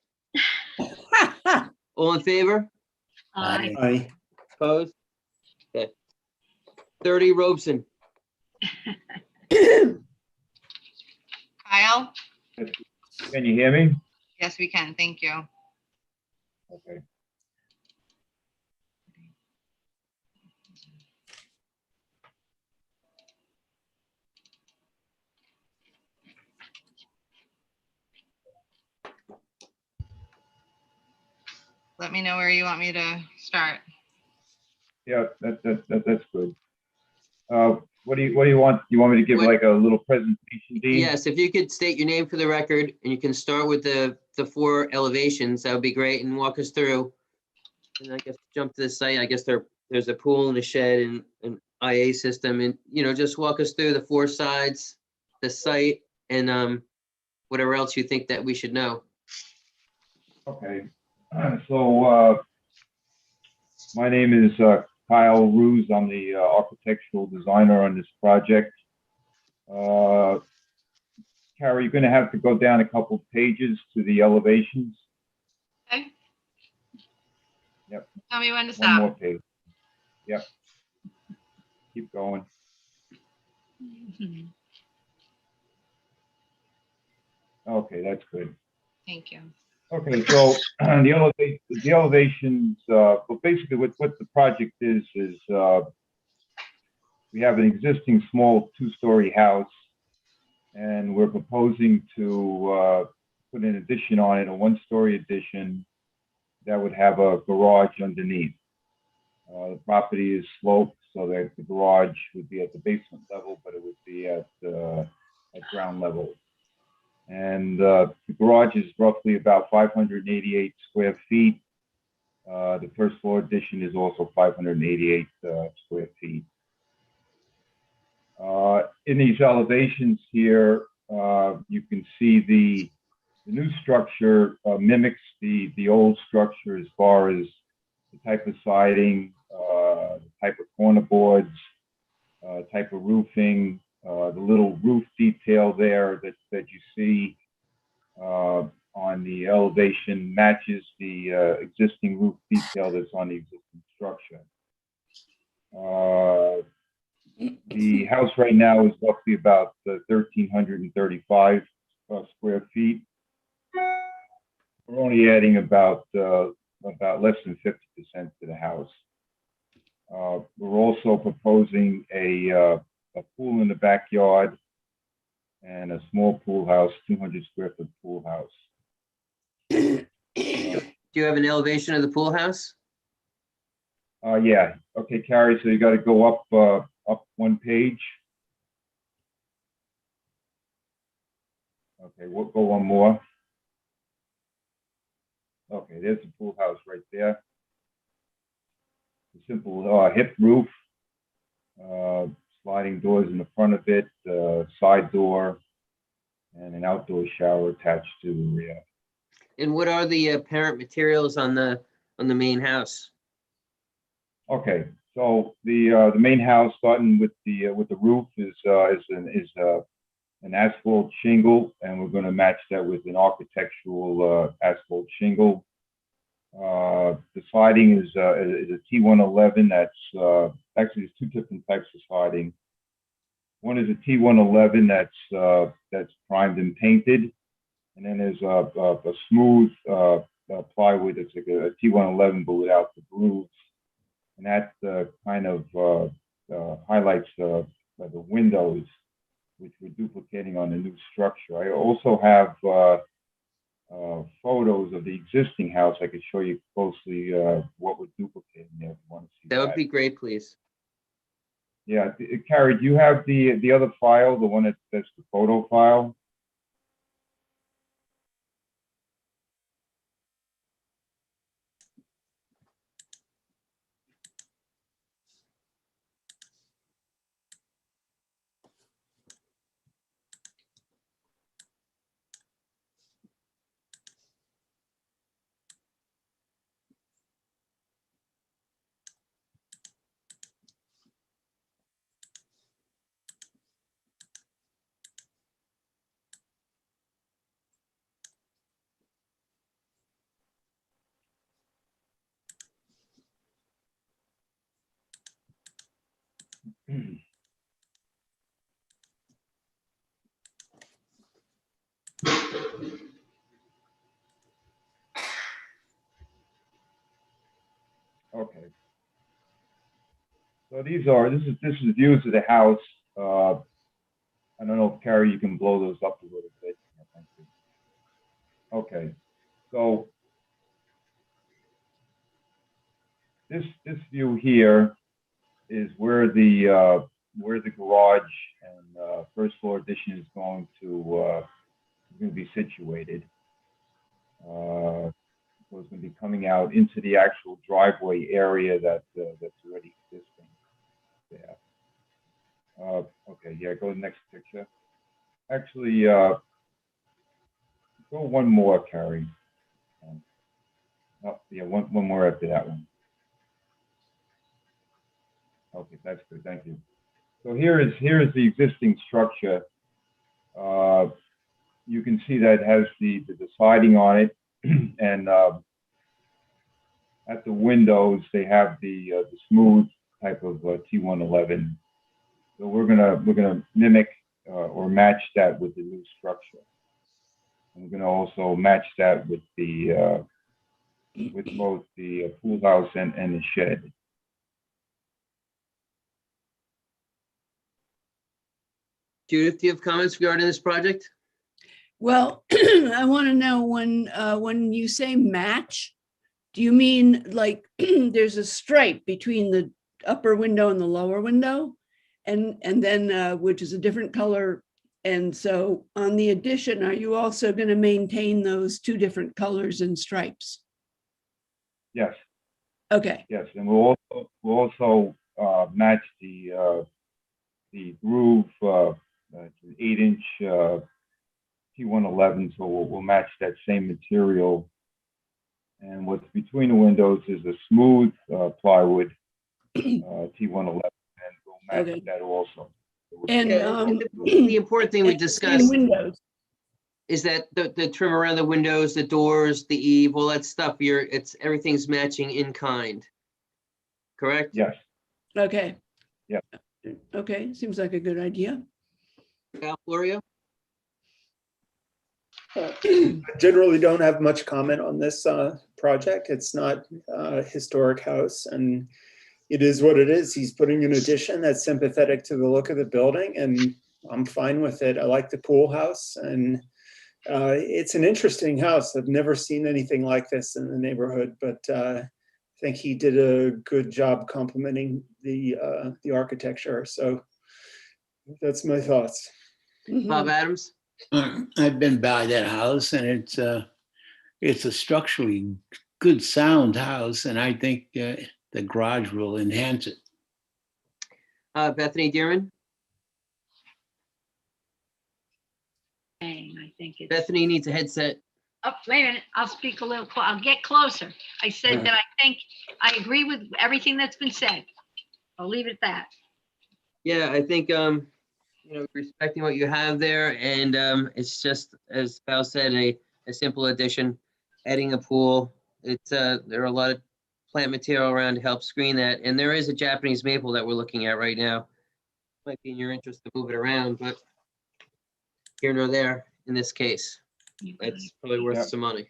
All in favor? Aye. Aye. Opposed? Okay. 30 Robeson. Kyle? Can you hear me? Yes, we can. Thank you. Okay. Let me know where you want me to start. Yeah, that's good. What do you want? You want me to give like a little presentation, Dean? Yes, if you could state your name for the record and you can start with the 4 elevations, that would be great, and walk us through. And I guess jump to the site. I guess there's a pool and a shed and an IA system, and just walk us through the 4 sides, the site, and whatever else you think that we should know. Okay. So my name is Kyle Ruse. I'm the architectural designer on this project. Carrie, you're going to have to go down a couple pages to the elevations. Okay. Yep. Tell me when to One stop. more page. Yep. Keep going. Okay, that's good. Thank you. Okay, so the elevations, well, basically what the project is we have an existing small 2-story house, and we're proposing to put an addition on it, a 1-story addition that would have a garage underneath. The property is sloped so that the garage would be at the basement level, but it would be at ground level. And the garage is roughly about 588 square feet. The first floor addition is also 588 square feet. In these elevations here, you can see the new structure mimics the old structure as far as the type of siding, the type of corner boards, type of roofing, the little roof detail there that you see on the elevation matches the existing roof detail that's on the existing structure. The house right now is roughly about 1,335 square feet. We're only adding about less than 50% to the house. We're also proposing a pool in the backyard and a small pool house, 200 square foot pool house. Do you have an elevation of the pool house? Yeah. Okay, Carrie. So you got to go up one page. Okay, we'll go one more. Okay, there's the pool house right there. A simple hip roof, sliding doors in the front of it, side door, and an outdoor shower attached to the rear. And what are the apparent materials on the main house? Okay, so the main house, starting with the roof, is an asphalt shingle, and we're going to match that with an architectural asphalt shingle. The siding is a T111. That's actually there's two different types of siding. One is a T111 that's primed and painted, and then there's a smooth plywood that's like a T111 but without the grooves, and that kind of highlights the windows, which we're duplicating on the new structure. I also have photos of the existing house. I could show you closely what we're duplicating there if you want to see That would be great, please. Yeah, Carrie, do you have the other file, the one that's the photo file? Okay. So this is views of the house. I don't know if Carrie, you can blow those up a little bit. Thank you. Okay. So this view here is where the garage and first floor addition is going to be situated. So it's going to be coming out into the actual driveway area that's already existing there. Okay, yeah, go to the next picture. Actually, go one more, Carrie. Oh, yeah, one more after that one. Okay, that's good, thank you. So here is the existing structure. You can see that it has the siding on it, and at the windows they have the smooth type of T111. So we're gonna mimic or match that with the new structure. And we're gonna also match that with the with both the pool house and the shed. Judith, do you have comments regarding this project? Well, I want to know when you say match, do you mean like there's a stripe between the upper window and the lower window, and then which is a different color? And so on the addition, are you also going to maintain those two different colors and stripes? Yes. Okay. Yes, and we'll also match the groove. It's an 8-inch T111, so we'll match that same material. And what's between the windows is a smooth plywood T111, and we'll match that also. So And Yeah, and the important thing we and discussed windows. is that the trim around the windows, the doors, the eave, all that stuff, everything's matching in kind. Correct? Yes. Okay. Yep. Okay, seems like a good idea. Gloria? I generally don't have much comment on this project. It's not a historic house, and it is what it is. He's putting an addition that's sympathetic to the look of the building, and I'm fine with it. I like the pool house, and it's an interesting house. I've never seen anything like this in the neighborhood, but I think he did a good job complimenting the architecture. So that's my thoughts. Bob Adams? I've been by that house, and it's a structurally good sound house, and I think the garage will enhance it. Bethany Dearman? I think it's. Bethany needs a headset. Oh, wait a minute, I'll speak a little, I'll get closer. I said that I think, I agree with everything that's been said. I'll leave it at that. Yeah, I think, respecting what you have there, and it's just, as Val said, a simple addition, adding a pool. It's, there are a lot of plant material around to help screen that, and there is a Japanese maple that we're looking at right now. Might be in your interest to move it around, but here nor there in this case. It's probably worth some money.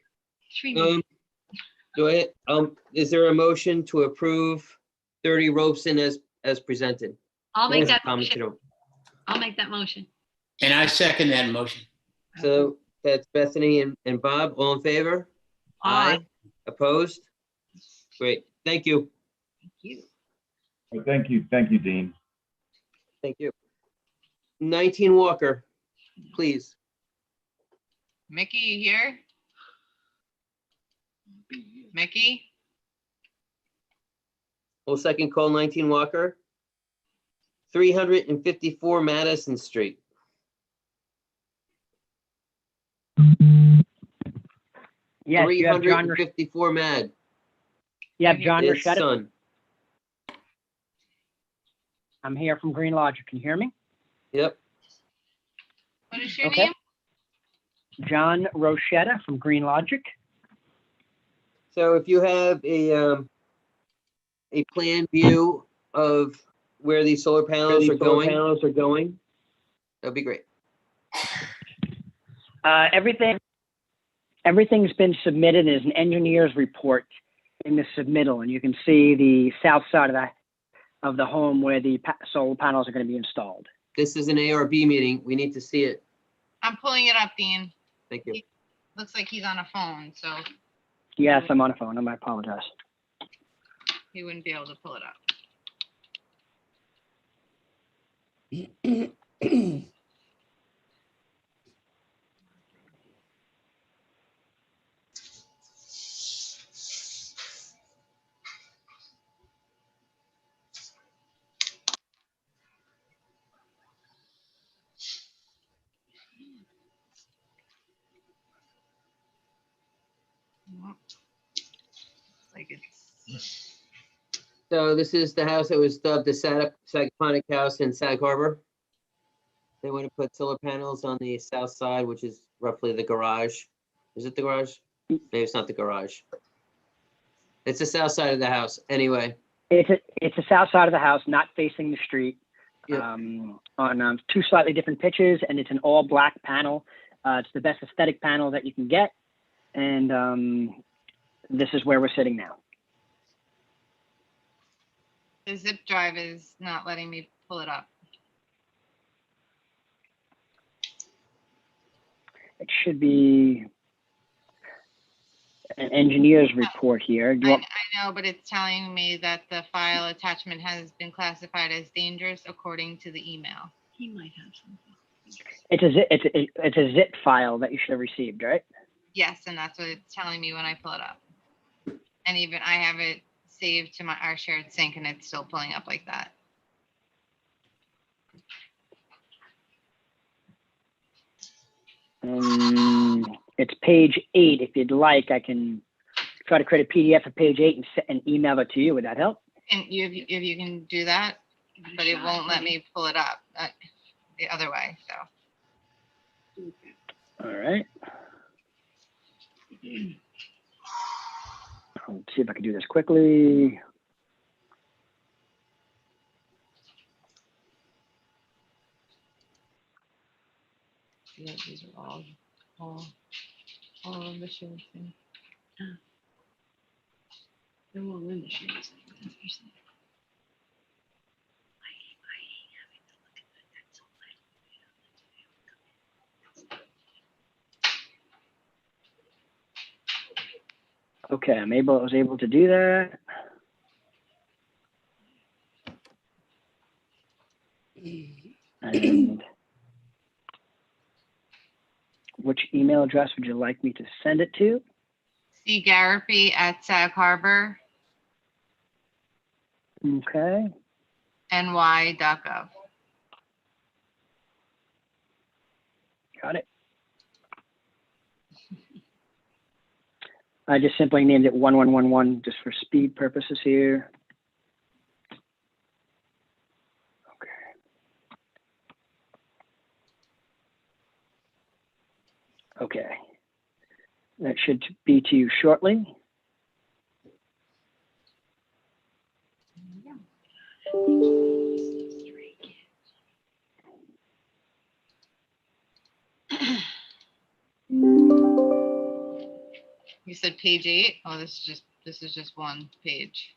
Is there a motion to approve 30 Robeson as presented? I'll make that Commented motion. I'll make that motion. And I second that motion. So that's Bethany and Bob, all in favor? Aye. Opposed? Great, thank you. Thank you. Thank you, Dean. Thank you. 19 Walker, please. Mickey, you here? Mickey? Well, second call 19 Walker. 354 Madison Street. Yes, you have John. 354 Mad. You have John His Rochetta. son. I'm here from Green Logic. Can you hear me? Yep. What is your Okay. name? John Rochetta from Green Logic. So if you have a plan view of where these solar panels are going, that'd be great. Everything's been submitted as an engineer's report in the submittal, and you can see the south side of the home where the solar panels are going to be installed. This is an ARB meeting. We need to see it. I'm pulling it up, Dean. Thank you. Looks like he's on a phone, so Yes, I'm on a phone. I apologize. he wouldn't be able to pull it up. Like it's So this is the house that was dubbed the Sagaponic House in Sag Harbor. They want to put solar panels on the south side, which is roughly the garage. Is it the garage? Maybe it's not the garage. It's the south side of the house. Anyway. It's the south side of the house, not facing the street. Yep. On two slightly different pitches, and it's an all black panel. It's the best aesthetic panel that you can get, and this is where we're sitting now. the zip drive is not letting me pull it up. It should be an engineer's report here. Do you want, I know, but it's telling me that the file attachment has been classified as dangerous according to the email. He might have something. it's a zip file that you should have received, right? Yes, and that's what it's telling me when I pull it up. And even I have it saved to our shared sync, and it's still pulling up like that. It's page 8. If you'd like, I can try to create a PDF of page 8 and email it to you. Would that help? And if you can do that, but it won't let me pull it up. the other way, so. All right. Let's see if I can do this quickly. Yeah, these are all of the shades. They're all in the shades. Okay, I was able to do that. And which email address would you like me to send it to? cgarrepy@sagharbor Okay. ny.gov. Got it. I just simply named it 1111 just for speed purposes here. Okay. That should be to you shortly. You said page 8? Oh, this is just one page.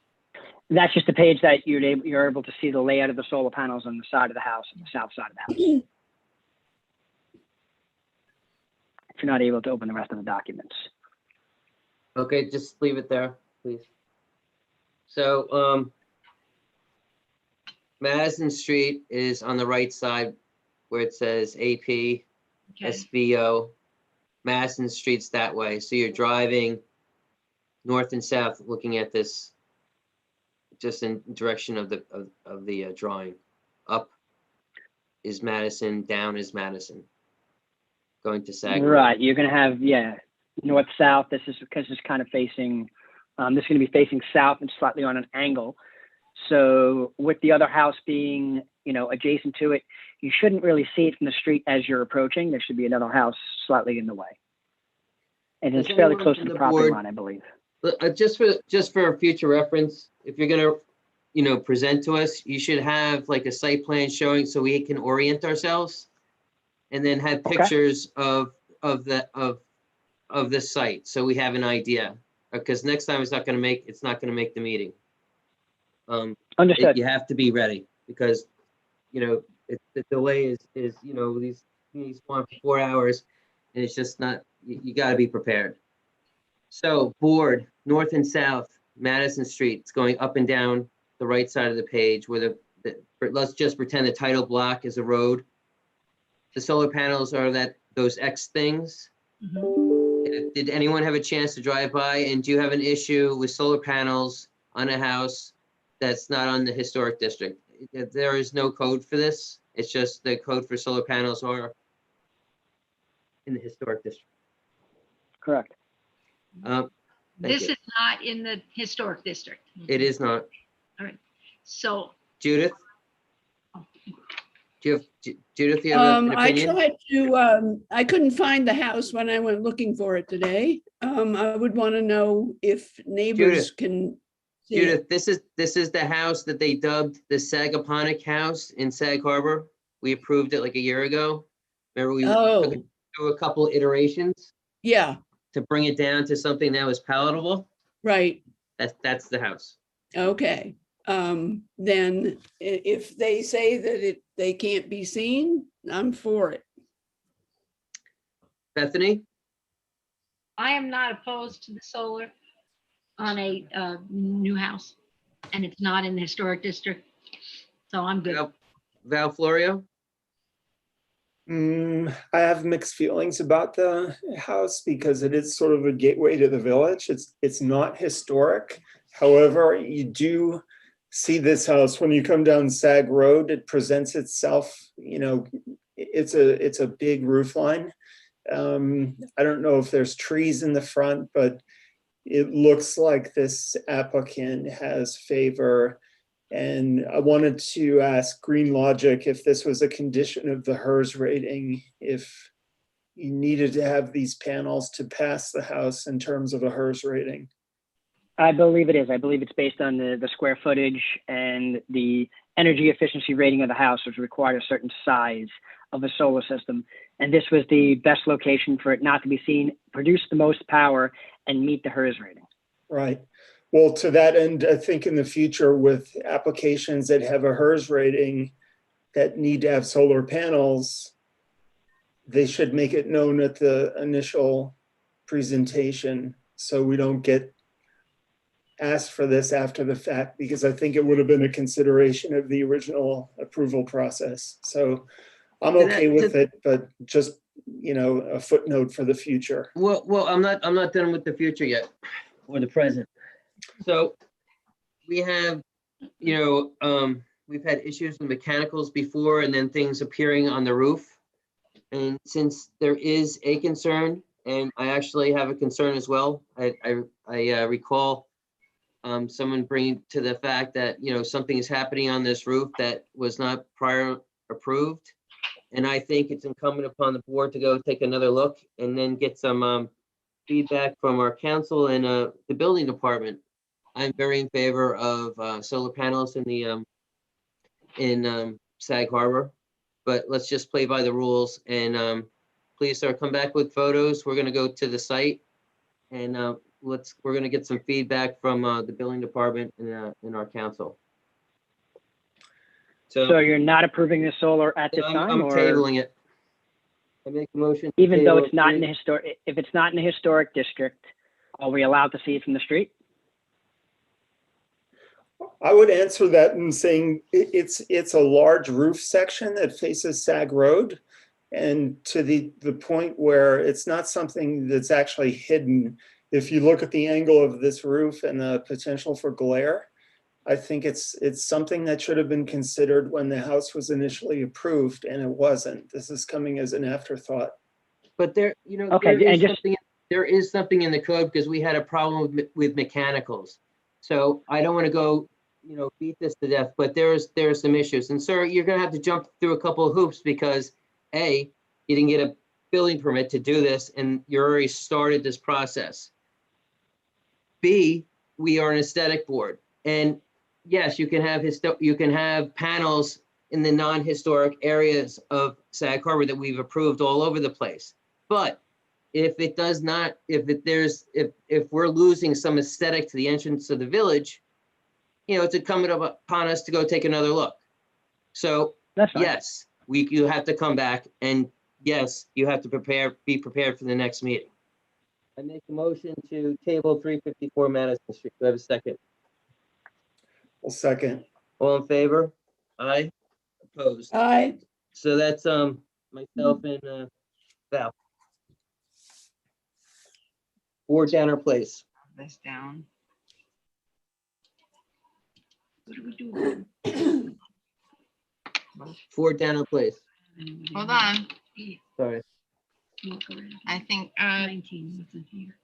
That's just a page that you're able to see the layout of the solar panels on the side of the house, on the south side of the house. If you're not able to open the rest of the documents. Okay, just leave it there, please. So, Madison Street is on the right side where it says AP, SBO. Madison Street's that way. So you're driving north and south, looking at this, just in direction of the drawing. Up is Madison, down is Madison. Going to Sag. Right, you're gonna have, north, south. This is because it's kind of facing, this is gonna be facing south and slightly on an angle. So with the other house being, adjacent to it, you shouldn't really see it from the street as you're approaching. There should be another house slightly in the way. And it's fairly close to the property line, I believe. Just for future reference, if you're gonna, present to us, you should have like a site plan showing so we can orient ourselves, and then have pictures of this site so we have an idea. Because next time it's not gonna make the meeting. Understood. You have to be ready because, the delay is these meetings go on for 4 hours, and it's just not. You got to be prepared. So board, north and south, Madison Street, it's going up and down the right side of the page where let's just pretend the title block is a road. The solar panels are those X things. Did anyone have a chance to drive by, and do you have an issue with solar panels on a house that's not on the historic district? There is no code for this. It's just the code for solar panels are in the historic district. Correct. This is not in the historic district. It is not. All right. So Judith? Judith, do you have an I opinion? tried to, I couldn't find the house when I went looking for it today. I would want to know if neighbors Judith. can see Judith, it. this is the house that they dubbed the Sagaponic House in Sag Harbor. We approved it like a year ago. Remember we took it through a couple iterations Yeah, to bring it down to something that was palatable. right. That's the house. Okay. Then if they say that they can't be seen, I'm for it. Bethany? I am not opposed to the solar on a new house, and it's not in the historic district. So I'm good. Val Florio? I have mixed feelings about the house because it is sort of a gateway to the village. It's not historic. However, you do see this house when you come down Sag Road. It presents itself, it's a big roof line. I don't know if there's trees in the front, but it looks like this applicant has favor And I wanted to ask Green Logic if this was a condition of the HERS rating, if you needed to have these panels to pass the house in terms of a HERS rating. I believe it is. I believe it's based on the square footage and the energy efficiency rating of the house, which required a certain size of a solar system. And this was the best location for it not to be seen, produce the most power, and meet the HERS rating. Right. Well, to that end, I think in the future with applications that have a HERS rating that need to have solar panels, they should make it known at the initial presentation so we don't get asked for this after the fact, because I think it would have been a consideration of the original approval process. So I'm okay with it, but just, you know, a footnote for the future. Well, I'm not done with the future yet, or the present. So we have, you know, we've had issues with mechanicals before, and then things appearing on the roof. And since there is a concern, and I actually have a concern as well, I recall someone bringing to the fact that, you know, something is happening on this roof that was not prior approved. And I think it's incumbent upon the board to go take another look and then get some feedback from our council and the building department. I'm very in favor of solar panels in the Sag Harbor, but let's just play by the rules. And please, sir, come back with photos. We're going to go to the site, and we're going to get some feedback from the building department and our council. So you're not approving the solar at this time? I'm or tabling it. I make a motion. to even though table it's not in three. the historic, if it's not in the historic district, are we allowed to see it from the street? I would answer that in saying it's a large roof section that faces Sag Road, and to the point where it's not something that's actually hidden. If you look at the angle of this roof and the potential for glare, I think it's something that should have been considered when the house was initially approved, and it wasn't. This is coming as an afterthought. But there, you know, Okay, there is something in the code, because we had a problem with mechanicals. So I don't want to go, you know, beat this to death, but there are some issues. And sir, you're going to have to jump through a couple of hoops, because A, you didn't get a building permit to do this, and you already started this process. B, we are an aesthetic board, and yes, you can have panels in the non-historic areas of Sag Harbor that we've approved all over the place. But if we're losing some aesthetic to the entrance of the village, you know, it's incumbent upon us to go take another look. So yes, you have to come back, and yes, you have to be prepared for the next meeting. I make a motion to table 354 Madison Street. Do I have a second? Well, second. All in favor? Aye. Opposed? Aye. So that's myself and Val. Or Danner Place. This down. What do we do? 4 Danner Place. Hold on. Sorry. I think, 19 wasn't here.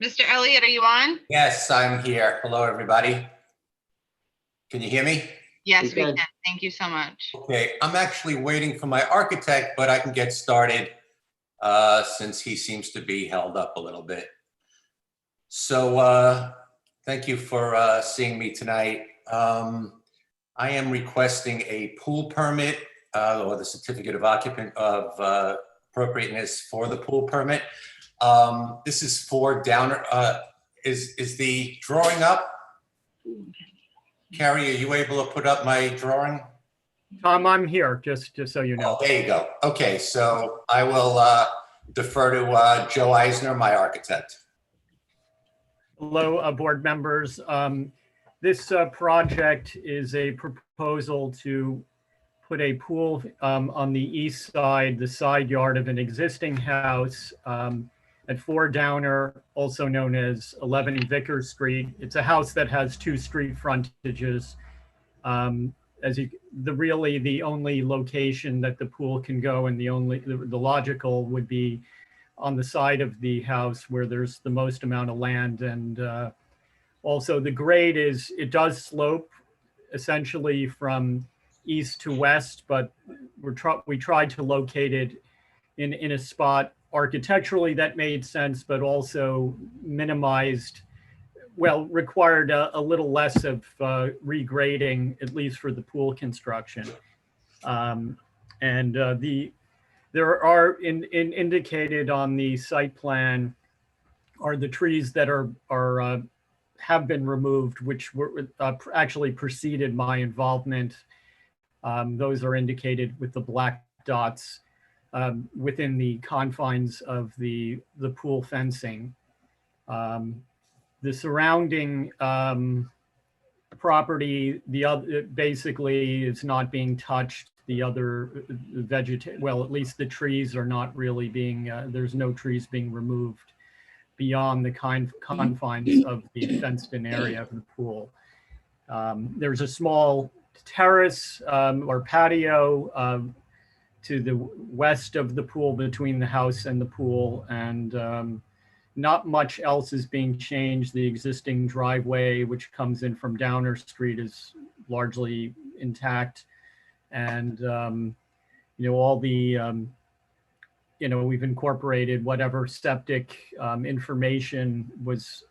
Mr. Elliott, are you on? Yes, I'm here. Hello, everybody. Can you hear me? Yes, we can. Thank you so much. Okay, I'm actually waiting for my architect, but I can get started since he seems to be held up a little bit. So thank you for seeing me tonight. I am requesting a pool permit or the certificate of appropriateness for the pool permit. This is for Downer. Is the drawing up? Carrie, are you able to put up my drawing? I'm here, just so you know. Oh, there you go. Okay, so I will defer to Joe Eisner, my architect. Hello, board members. This project is a proposal to put a pool on the east side, the side yard of an existing house at 4 Downer, also known as 11 Vickers Street. It's a house that has 2 street frontages. Really the only location that the pool can go, and the logical would be on the side of the house where there's the most amount of land. And also the grade it does slope essentially from east to west, but we tried to locate it in a spot architecturally that made sense, but also minimized, well, required a little less of regrading, at least for the pool construction. There are indicated on the site plan are the trees that have been removed, which were actually preceded my involvement. Those are indicated with the black dots within the confines of the pool fencing. The surrounding property, basically is not being touched. The other well, at least the trees are not really being, there's no trees being removed beyond the confines of the fenced-in area of the pool. There's a small terrace or patio to the west of the pool, between the house and the pool, and not much else is being changed. The existing driveway, which comes in from Downer Street, is largely intact. And, all the, we've incorporated whatever septic information was,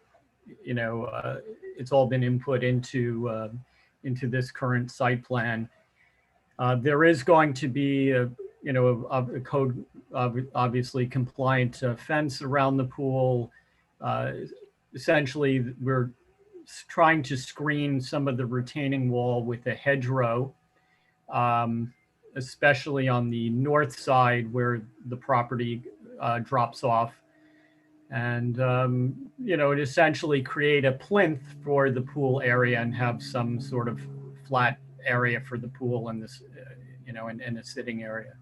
it's all been input into this current site plan. There is going to be a code, obviously compliant fence around the pool. Essentially, we're trying to screen some of the retaining wall with a hedgerow, especially on the north side where the property drops off. And, it essentially create a plinth for the pool area and have some sort of flat area for the pool and this, and a sitting area.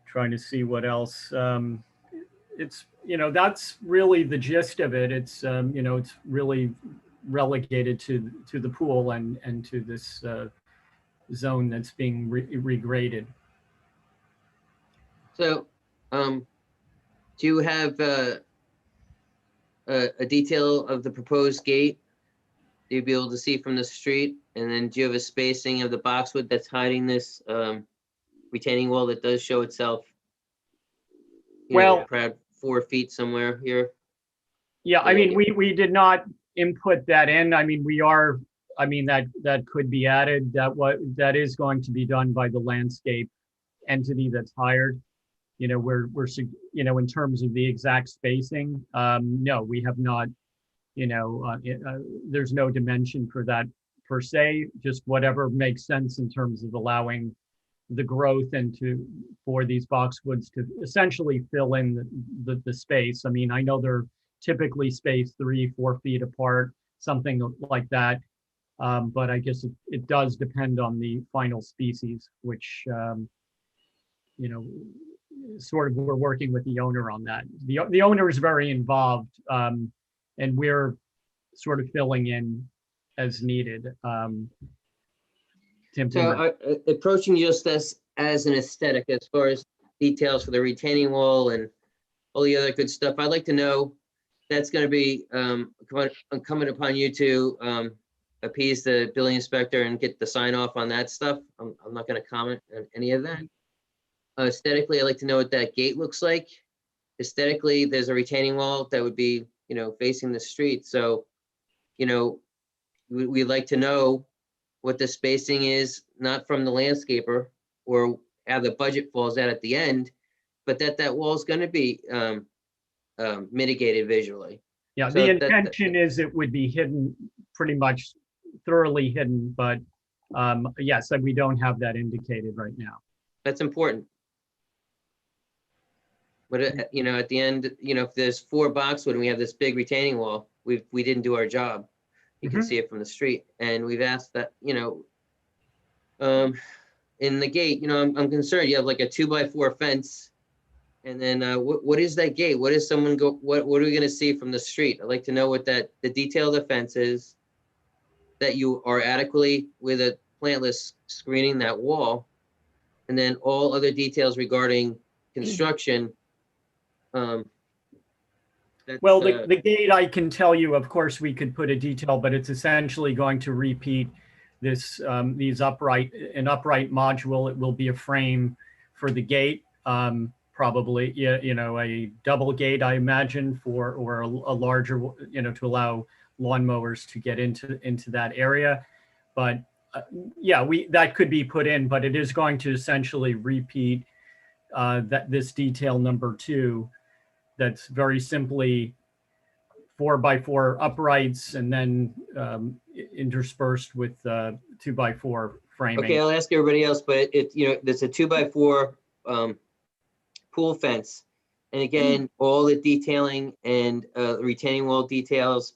Trying to see what else. It's, that's really the gist of it. It's, it's really relegated to the pool and to this zone that's being regraded. So, do you have a detail of the proposed gate you'd be able to see from the street? And then do you have a spacing of the boxwood that's hiding this retaining wall that does show itself? Perhaps 4 feet somewhere here. Yeah, I mean, we did not input that in. I mean, that could be added. That is going to be done by the landscape entity that's hired. We're in terms of the exact spacing, no, we have not, there's no dimension for that per se, just whatever makes sense in terms of allowing the growth and for these boxwoods to essentially fill in the space. I mean, I know they're typically spaced 3-4 feet apart, something like that. But I guess it does depend on the final species, which, sort of we're working with the owner on that. The owner is very involved, and we're sort of filling in as needed. So approaching just as an aesthetic, as far as details for the retaining wall and all the other good stuff, I'd like to know, that's going to be incumbent upon you to appease the building inspector and get the sign off on that stuff. I'm not going to comment on any of that. Aesthetically, I'd like to know what that gate looks like. Aesthetically, there's a retaining wall that would be, facing the street. So, we'd like to know what the spacing is, not from the landscaper or how the budget falls out at the end, but that wall is going to be mitigated visually. Yeah, So the intention is it would be hidden, pretty much thoroughly hidden, but yes, we don't have that indicated right now. That's important. But at the end, if there's 4 boxwood and we have this big retaining wall, we didn't do our job. You can see it from the street, and we've asked that, in the gate, I'm concerned. You have like a 2x4 fence, and then what is that gate? What is someone what are we going to see from the street? I'd like to know what the detail of the fence is, that you are adequately with a plantless screening that wall, and then all other details regarding construction that Well, That's, the gate, I can tell you, of course, we could put a detail, but it's essentially going to repeat this, an upright module. It will be a frame for the gate, probably, a double gate, I imagine, or a larger, to allow lawnmowers to get into that area. But yeah, that could be put in, but it is going to essentially repeat this detail number 2. That's very simply 4x4 uprights and then interspersed with 2x4 framing. okay, I'll ask everybody else, but there's a 2x4 pool fence. And again, all the detailing and retaining wall details,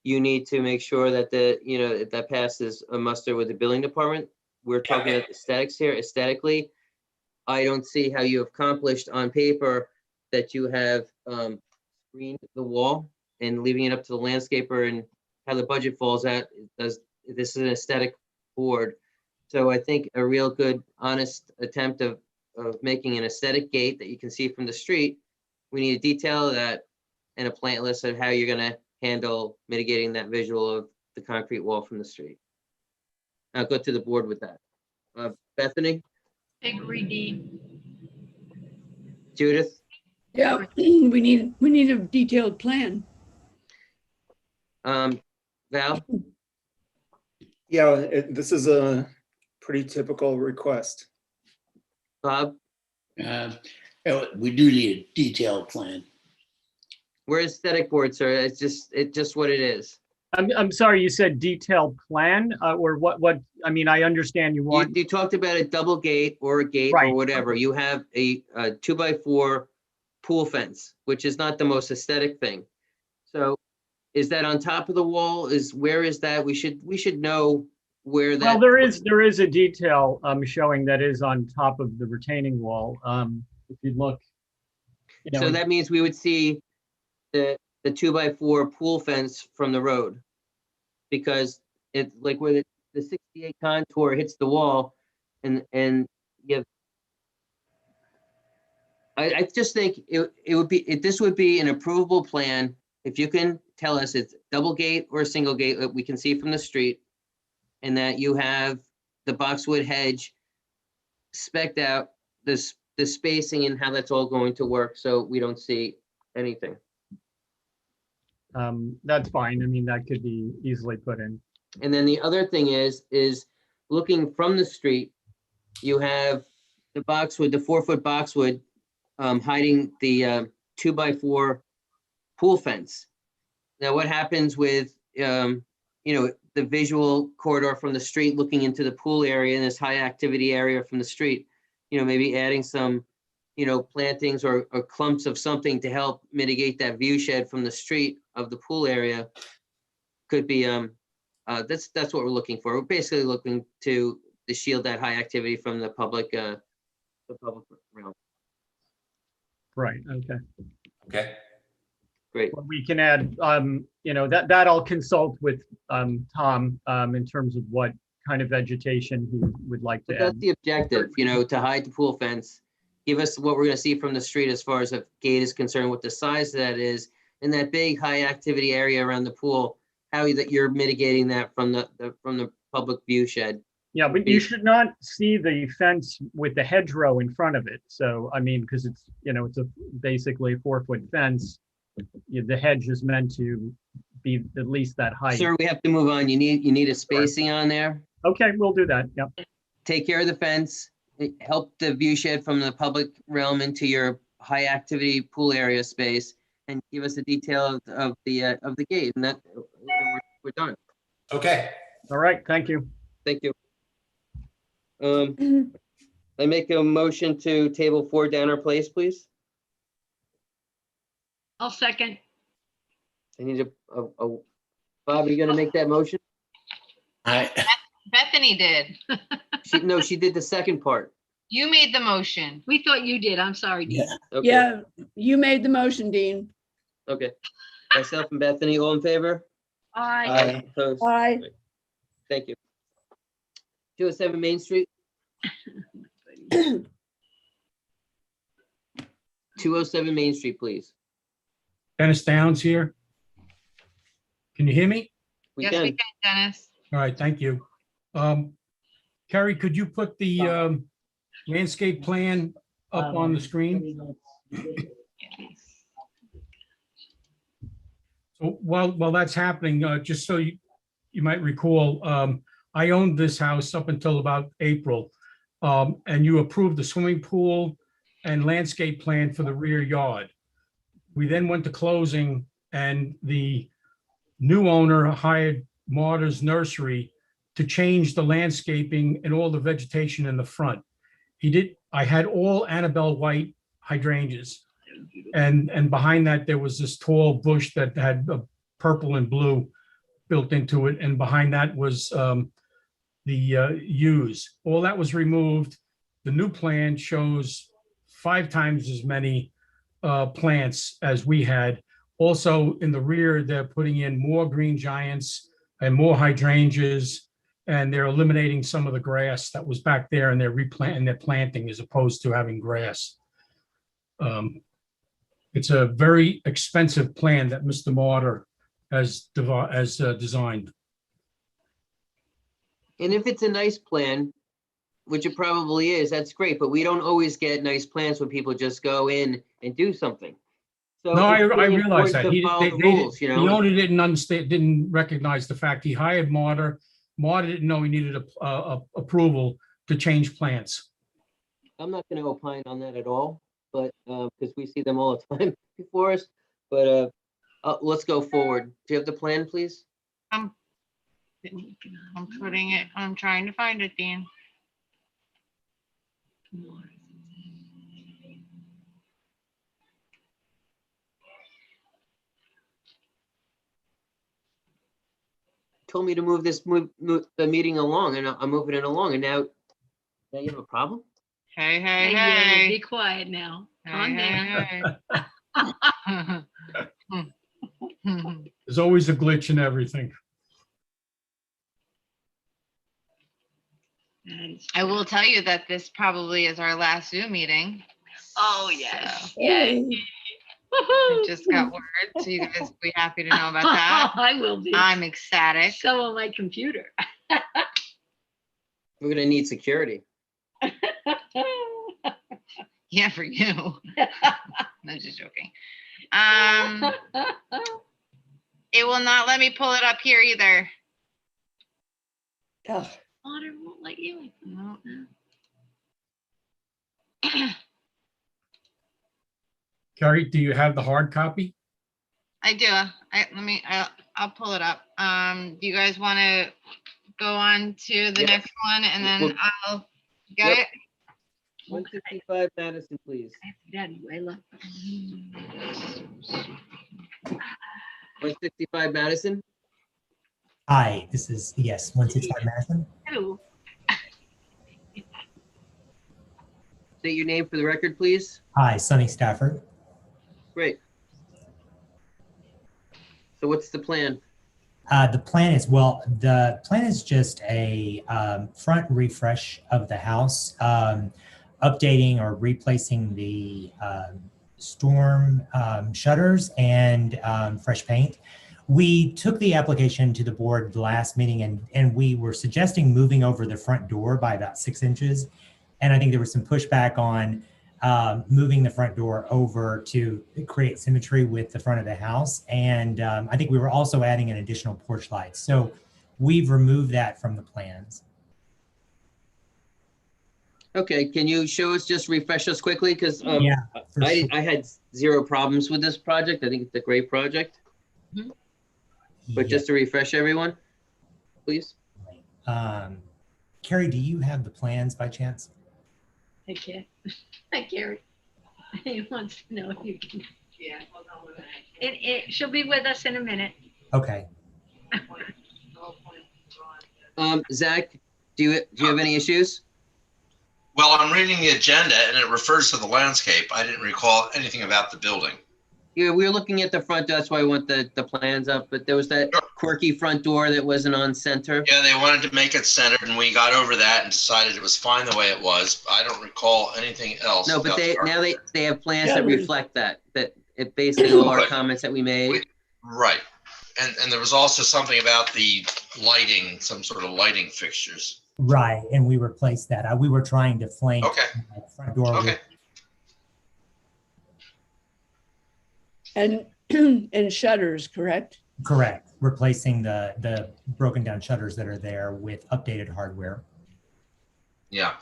you need to make sure that that passes a muster with the building department. We're talking about aesthetics here. Aesthetically, I don't see how you have accomplished on paper that you have screened the wall and leaving it up to the landscaper and how the budget falls out. This is an aesthetic board. So I think a real good, honest attempt of making an aesthetic gate that you can see from the street, we need a detail of that and a plant list of how you're gonna handle mitigating that visual of the concrete wall from the street. I'll go to the board with that. Bethany, Agree, Dean. Judith, Yeah, we need a detailed plan. Val, Yeah, this is a pretty typical request. Bob, We do need a detailed plan. we're aesthetic board, sir. It's just what it is. I'm sorry, you said detailed plan, or what? I mean, I understand you want. You talked about a double gate or a gate or whatever. You have a 2x4 pool fence, which is not the most aesthetic thing. So is that on top of the wall? Where is that? We should know where that. Well, there is a detail showing that is on top of the retaining wall. If you look. So that means we would see the 2x4 pool fence from the road, because it's like where the 68 contour hits the wall, and you have. I just think this would be an approvable plan if you can tell us it's double gate or a single gate that we can see from the street, and that you have the boxwood hedge spec'd out, the spacing and how that's all going to work, so we don't see anything. That's fine. I mean, that could be easily put in. And then the other thing is looking from the street, you have the boxwood, the 4-foot boxwood, hiding the 2x4 pool fence. Now, what happens with the visual corridor from the street looking into the pool area and this high activity area from the street? Maybe adding some plantings or clumps of something to help mitigate that view shed from the street of the pool area could be, that's what we're looking for. We're basically looking to shield that high activity from the public realm. Right, okay. Okay. Great. Well, we can add, that I'll consult with Tom in terms of what kind of vegetation he would like to But add. that's the objective, to hide the pool fence. Give us what we're going to see from the street as far as a gate is concerned, what the size of that is, and that big high activity area around the pool, how you're mitigating that from the public view shed. Yeah, but you should not see the fence with the hedgerow in front of it. So, I mean, because it's, it's basically a 4-foot fence. The hedge is meant to be at least that height. Sir, we have to move on. You need a spacing on there. Okay, we'll do that. Yep. Take care of the fence, help the view shed from the public realm into your high activity pool area space, and give us a detail of the gate, and that we're done. Okay. All right, thank you. Thank you. I make a motion to table 4 Downer Place, please. I'll second. I need Bob, are you gonna make that motion? Bethany did. She did the second part. You made the motion. We thought you did. I'm sorry, Dean. Okay. Yeah, you made the motion, Dean. Okay. Myself and Bethany, all in favor? Aye. Opposed? Aye. Great. Thank you. 207 Main Street. 207 Main Street, please. Dennis Downs here. Can you hear me? Yes, we can, Dennis. All right, thank you. Carrie, could you put the landscape plan up on the screen? So while that's happening, just so you might recall, I owned this house up until about April, and you approved the swimming pool and landscape plan for the rear yard. We then went to closing, and the new owner hired Marta's Nursery to change the landscaping and all the vegetation in the front. I had all Annabelle White hydrangeas. And behind that, there was this tall bush that had purple and blue built into it. And behind that was the yews. All that was removed. The new plan shows 5 times as many plants as we had. Also in the rear, they're putting in more green giants and more hydrangeas, and they're eliminating some of the grass that was back there, and they're planting as opposed to having grass. It's a very expensive plan that Mr. Marta has designed. And if it's a nice plan, which it probably is, that's great, but we don't always get nice plans when people just go in and do something. So No, I it's really realize important that. to follow the rules, you know? The owner didn't understand, didn't recognize the fact he hired Marta. Marta didn't know he needed approval to change plants. I'm not gonna opine on that at all, but, because we see them all the time before us, but, let's go forward. Do you have the plan, please? I'm putting it, I'm trying to find it, Dean. Told me to move the meeting along, and I'm moving it along, and now you have a problem? Hey, Hey, hey, yeah, hey. be quiet now. Calm Hey, down. hey. There's always a glitch in everything. I will tell you that this probably is our last Zoom meeting. Oh, yes. So, Yay. I just got word, so you guys will be happy to know about that. I will be. I'm ecstatic. So will my computer. We're gonna need security. Yeah, for you. No, just joking. It will not let me pull it up here either. Otter won't let you. No. Carrie, do you have the hard copy? I do. I'll pull it up. Do you guys want to go on to the Yes. next one, and then Well, I'll get yep. it? 165 Madison, please. Anyway, look. 165 Madison. Hi, this is, yes, 165 Madison. Hello. State your name for the record, please. Hi, Sonny Stafford. Great. So what's the plan? The plan is just a front refresh of the house, updating or replacing the storm shutters and fresh paint. We took the application to the board the last meeting, and we were suggesting moving over the front door by about 6 inches. And I think there was some pushback on moving the front door over to create symmetry with the front of the house. And I think we were also adding an additional porch light. So we've removed that from the plans. Okay, can you show us, just refresh us quickly? Because Yeah, I had 0 problems with this project. I think it's a great project. But just to refresh everyone, please. Carrie, do you have the plans by chance? Okay. Hi, Gary. He wants to know if you can. Yeah. She'll be with us in a minute. Okay. Zach, do you have any issues? Well, I'm reading the agenda and it refers to the landscape. I didn't recall anything about the building. Yeah, we were looking at the front. That's why I want the plans up. But there was that quirky front door that wasn't on center. Yeah, they wanted to make it centered and we got over that and decided it was fine the way it was. I don't recall anything else. No, but about the they have plans that reflect that it based on all our Right. comments that we made. Right. And there was also something about the lighting, some sort of lighting fixtures. Right, and we replaced that. We were trying to flank Okay. the front door. Okay. And, and shutters, correct? Correct, replacing the broken down shutters that are there with updated hardware. Yeah.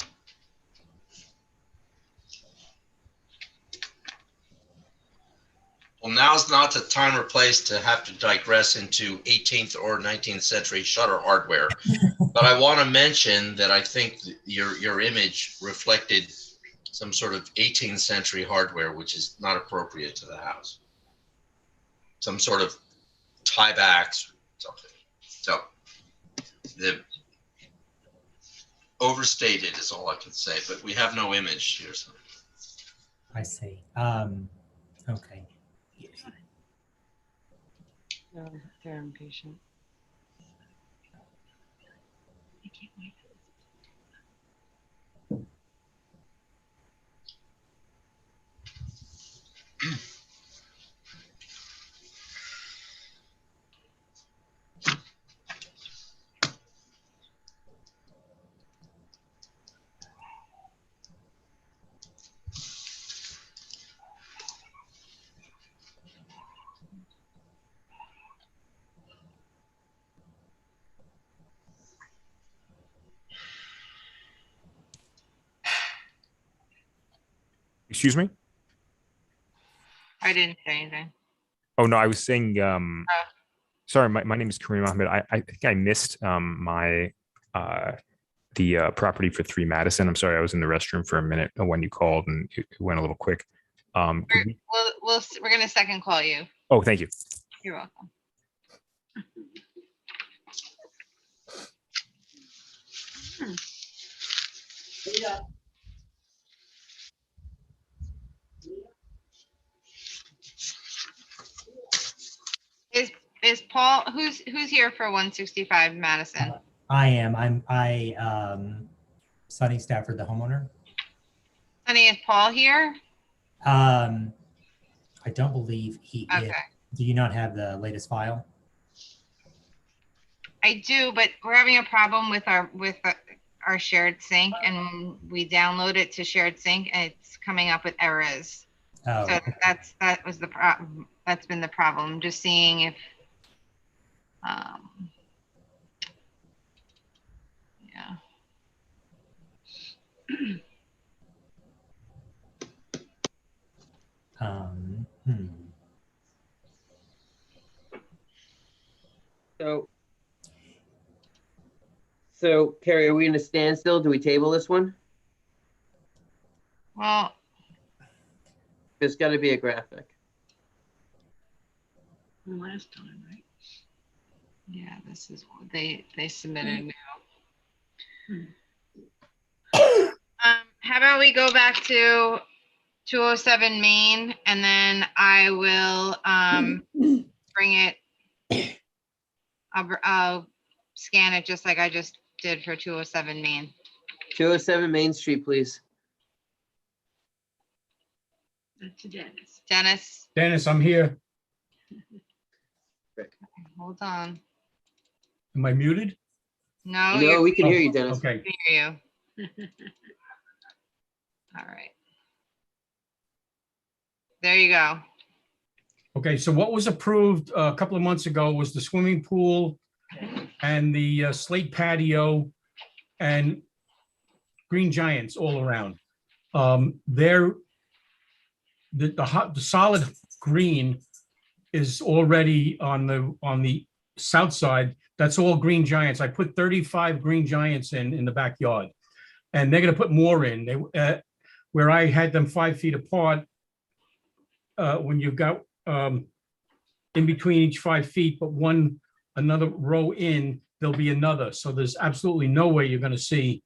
Well, now's not the time or place to have to digress into 18th or 19th century shutter hardware. But I want to mention that I think your image reflected some sort of 18th century hardware, which is not appropriate to the house. Some sort of tiebacks, something. So the overstated is all I can say, but we have no image here. So. I see. Okay. They're impatient. I can't wait. Excuse me? I didn't say anything. Oh, no, I was saying, sorry, my name is Kareem Ahmed. I think I missed the property for 3 Madison. I'm sorry, I was in the restroom for a minute when you called and it went a little quick. We're gonna second call you. Oh, thank you. You're welcome. Is Paul, who's here for 165 Madison? I am. Sonny Stafford, the homeowner. Honey, is Paul here? I don't believe he is. Okay. Do you not have the latest file? I do, but we're having a problem with our shared sync, and we download it to shared sync, and it's coming up with errors. Oh, So okay. that was the problem. That's been the problem. Just seeing if, yeah. So Carrie, are we in a standstill? Do we table this one? Well, There's got to be a graphic. Last time, right? yeah, this is what they submitted now. How about we go back to 207 Main, and then I will bring it. I'll scan it just like I just did for 207 Main. 207 Main Street, please. That's Dennis. Dennis, Dennis, I'm here. hold on. Am I muted? No, No, we can hear you, Dennis. Okay. We can hear you. All right. There you go. Okay, so what was approved a couple of months ago was the swimming pool and the slate patio and green giants all around. The solid green is already on the south side. That's all green giants. I put 35 green giants in the backyard, and they're going to put more in. They where I had them 5 feet apart. When you've got in between each 5 feet, but another row in, there'll be another. So there's absolutely no way you're going to see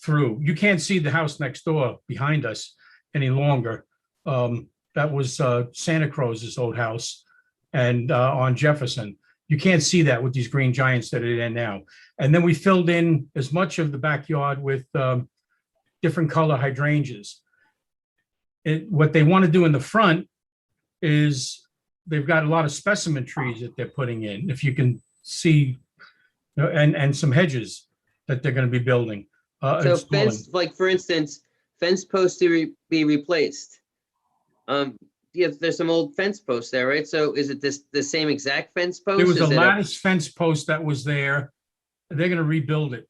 through. You can't see the house next door behind us any longer. That was Santa Cruz's old house, and on Jefferson. You can't see that with these green giants that are there now. And then we filled in as much of the backyard with different color hydrangeas. What they want to do in the front is they've got a lot of specimen trees that they're putting in, if you can see, and some hedges that they're going to be building. So installing. fence, like for instance, fence posts to be replaced. Yeah, there's some old fence posts there, right? So is it the same exact fence post? There was a Is it lattice fence post that was there. They're going to rebuild it.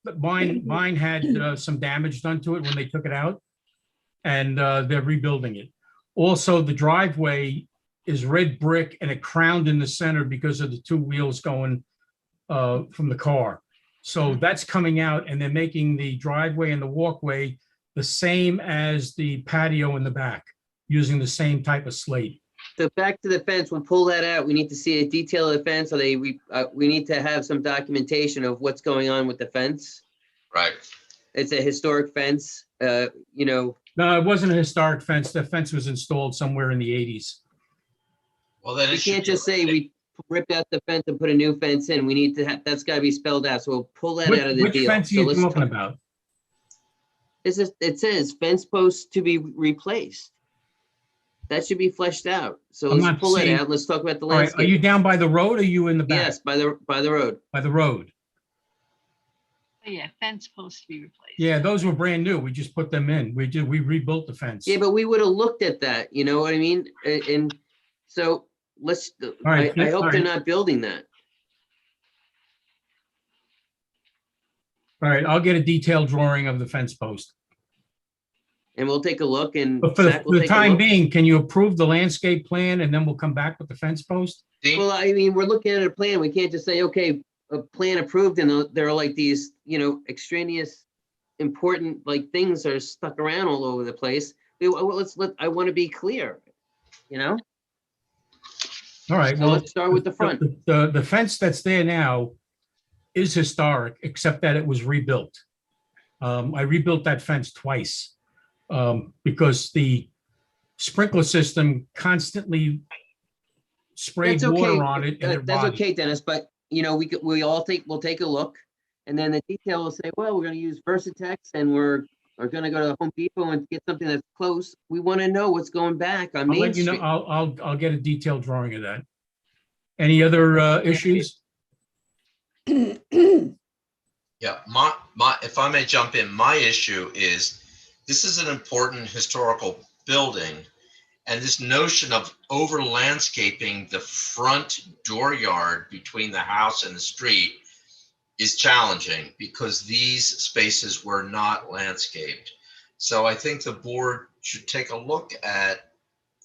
But mine had some damage done to it when they took it out, and they're rebuilding it. Also, the driveway is red brick and it crowned in the center because of the two wheels going from the car. So that's coming out, and they're making the driveway and the walkway the same as the patio in the back, using the same type of slate. So back to the fence, we'll pull that out. We need to see a detail of the fence. So we need to have some documentation of what's going on with the fence. Right. It's a historic fence, you know. No, it wasn't a historic fence. The fence was installed somewhere in the 80s. Well, then We can't just say we ripped out the fence and put a new fence in. We need to have, that's gotta be spelled out. So we'll pull that out of the Which deal. fence are So you let's talking talk- about? It says fence posts to be replaced. That should be fleshed out. So I'm let's not pull it seeing- out. Let's talk about the All right, landscape. are you down by the road or are you in the back? Yes, by the road. By the road. Yeah, fence posts to be replaced. Yeah, those were brand new. We just put them in. We rebuilt the fence. Yeah, but we would have looked at that, you know what I mean? And so let's, right, I hope all they're right. not building that. All right, I'll get a detailed drawing of the fence post. And we'll take a look and But for Zach will the take a time look. being, can you approve the landscape plan and then we'll come back with the fence post? Well, I mean, we're looking at a plan. We can't just say, okay, a plan approved and there are like these, you know, extraneous important like things are stuck around all over the place. I want to be clear, you know? All right, So well, let's start with the front. The fence that's there now is historic, except that it was rebuilt. I rebuilt that fence twice because the sprinkler system constantly sprayed That's okay. water on it and it That's rotted. okay, Dennis, but you know, we'll take a look. And then the detail will say, well, we're gonna use Versatex and we're gonna go to Home Depot and get something that's close. We want to know what's going back on I'll Main let you know, Street. I'll get a detailed drawing of that. Any other issues? Yeah, if I may jump in, my issue is this is an important historical building, and this notion of over landscaping the front dooryard between the house and the street is challenging because these spaces were not landscaped. So I think the board should take a look at,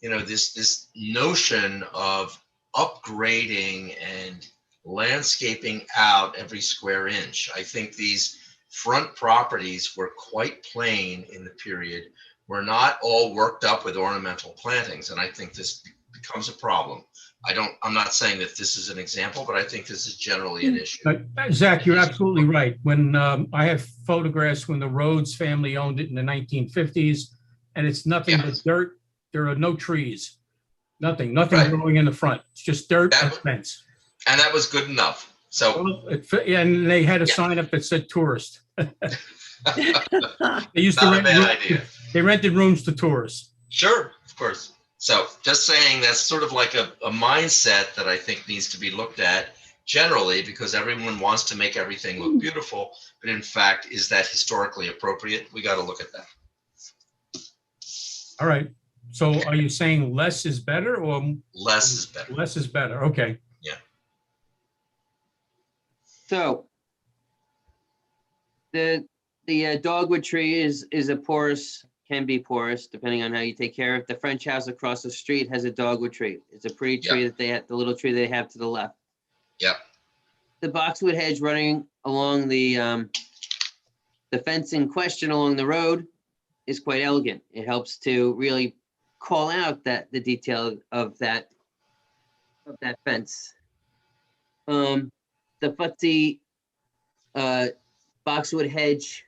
you know, this notion of upgrading and landscaping out every square inch. I think these front properties were quite plain in the period, were not all worked up with ornamental plantings, and I think this becomes a problem. I'm not saying that this is an example, but I think this is generally an issue. Zach, you're absolutely right. When I have photographs when the Rhodes family owned it in the 1950s, and it's nothing but dirt. There are no trees, nothing growing in the front. It's just dirt and fence. And that was good enough. So, and they had a sign up that said tourist. They used not to a bad idea. They rented rooms to tourists. Sure, of course. So just saying that's sort of like a mindset that I think needs to be looked at generally, because everyone wants to make everything look beautiful. But in fact, is that historically appropriate? We got to look at that. All right. So are you saying less is better or less is better? Less is better. Okay. Yeah. So the dogwood tree is a porous, can be porous depending on how you take care of it. The French house across the street has a dogwood tree. It's a pretty tree that they have, the little tree they have to the left. Yep. The boxwood hedge running along the fence in question along the road is quite elegant. It helps to really call out the detail of that fence. The futzy boxwood hedge,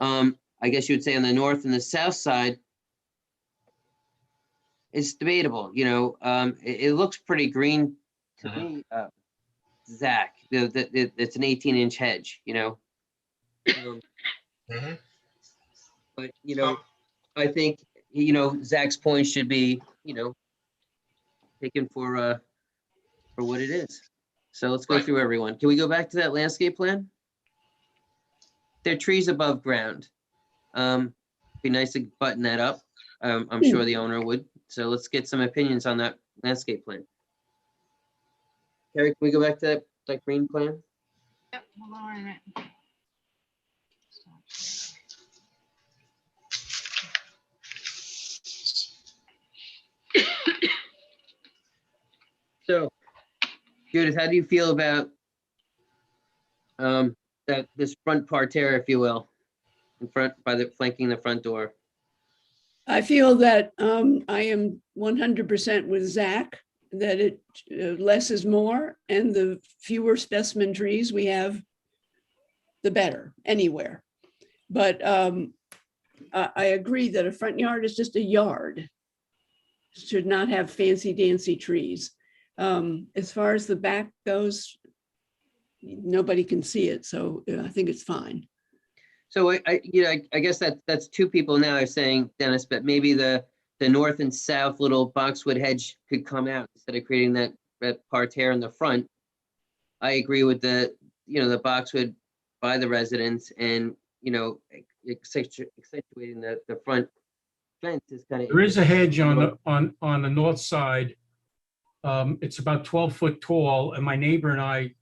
I guess you would say on the north and the south side, it's debatable. You know, it looks pretty green to me, Zach. It's an 18-inch hedge, you know. But, you know, I think, you know, Zach's point should be, you know, taken for what it is. So let's go Right. through everyone. Can we go back to that landscape plan? There are trees above ground. Be nice to button that up. I'm sure the owner would. So let's get some opinions on that landscape plan. Carrie, can we go back to that green plan? Yep, hold on a minute. So, Judith, how do you feel about that this front parterre, if you will, in front flanking the front door? I feel that I am 100% with Zach, that less is more, and the fewer specimen trees we have, the better anywhere. But I agree that a front yard is just a yard. Should not have fancy dancy trees. As far as the back goes, nobody can see it, so I think it's fine. So I guess that's two people now are saying, Dennis, but maybe the north and south little boxwood hedge could come out instead of creating that parterre in the front. I agree with the boxwood by the residents, and accentuating the front fence is kind of. There is a hedge on the north side. It's about 12 foot tall, and my neighbor and I,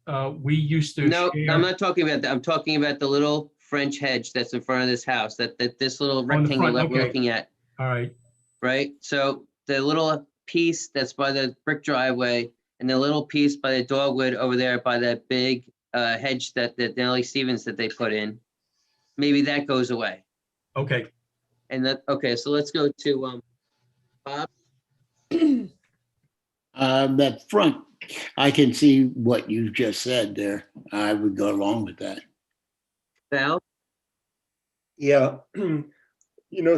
we used to. No, share- I'm not talking about that. I'm talking about the little French hedge that's in front of this house, that this little On the rectangle front, that we're okay. looking at. All right. Right? So the little piece that's by the brick driveway and the little piece by the dogwood over there by that big hedge that Nellie Stevens that they put in, maybe that goes away. Okay. And okay, so let's go to Bob. That front, I can see what you just said there. I would go along with that. Val? Yeah,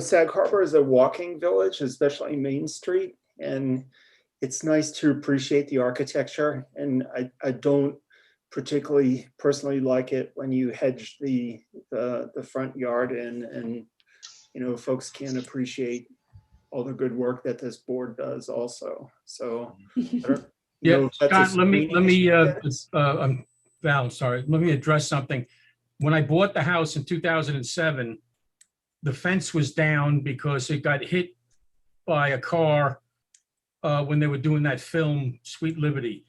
Sag Harbor is a walking village, especially Main Street, and it's nice to appreciate the architecture. And I don't particularly personally like it when you hedge the front yard and folks can't appreciate all the good work that this board does also. So I don't know Yeah, if that's a Scott, let me, screening issue, Dennis. Val, sorry, let me address something. When I bought the house in 2007, the fence was down because it got hit by a car when they were doing that film, Sweet Liberty.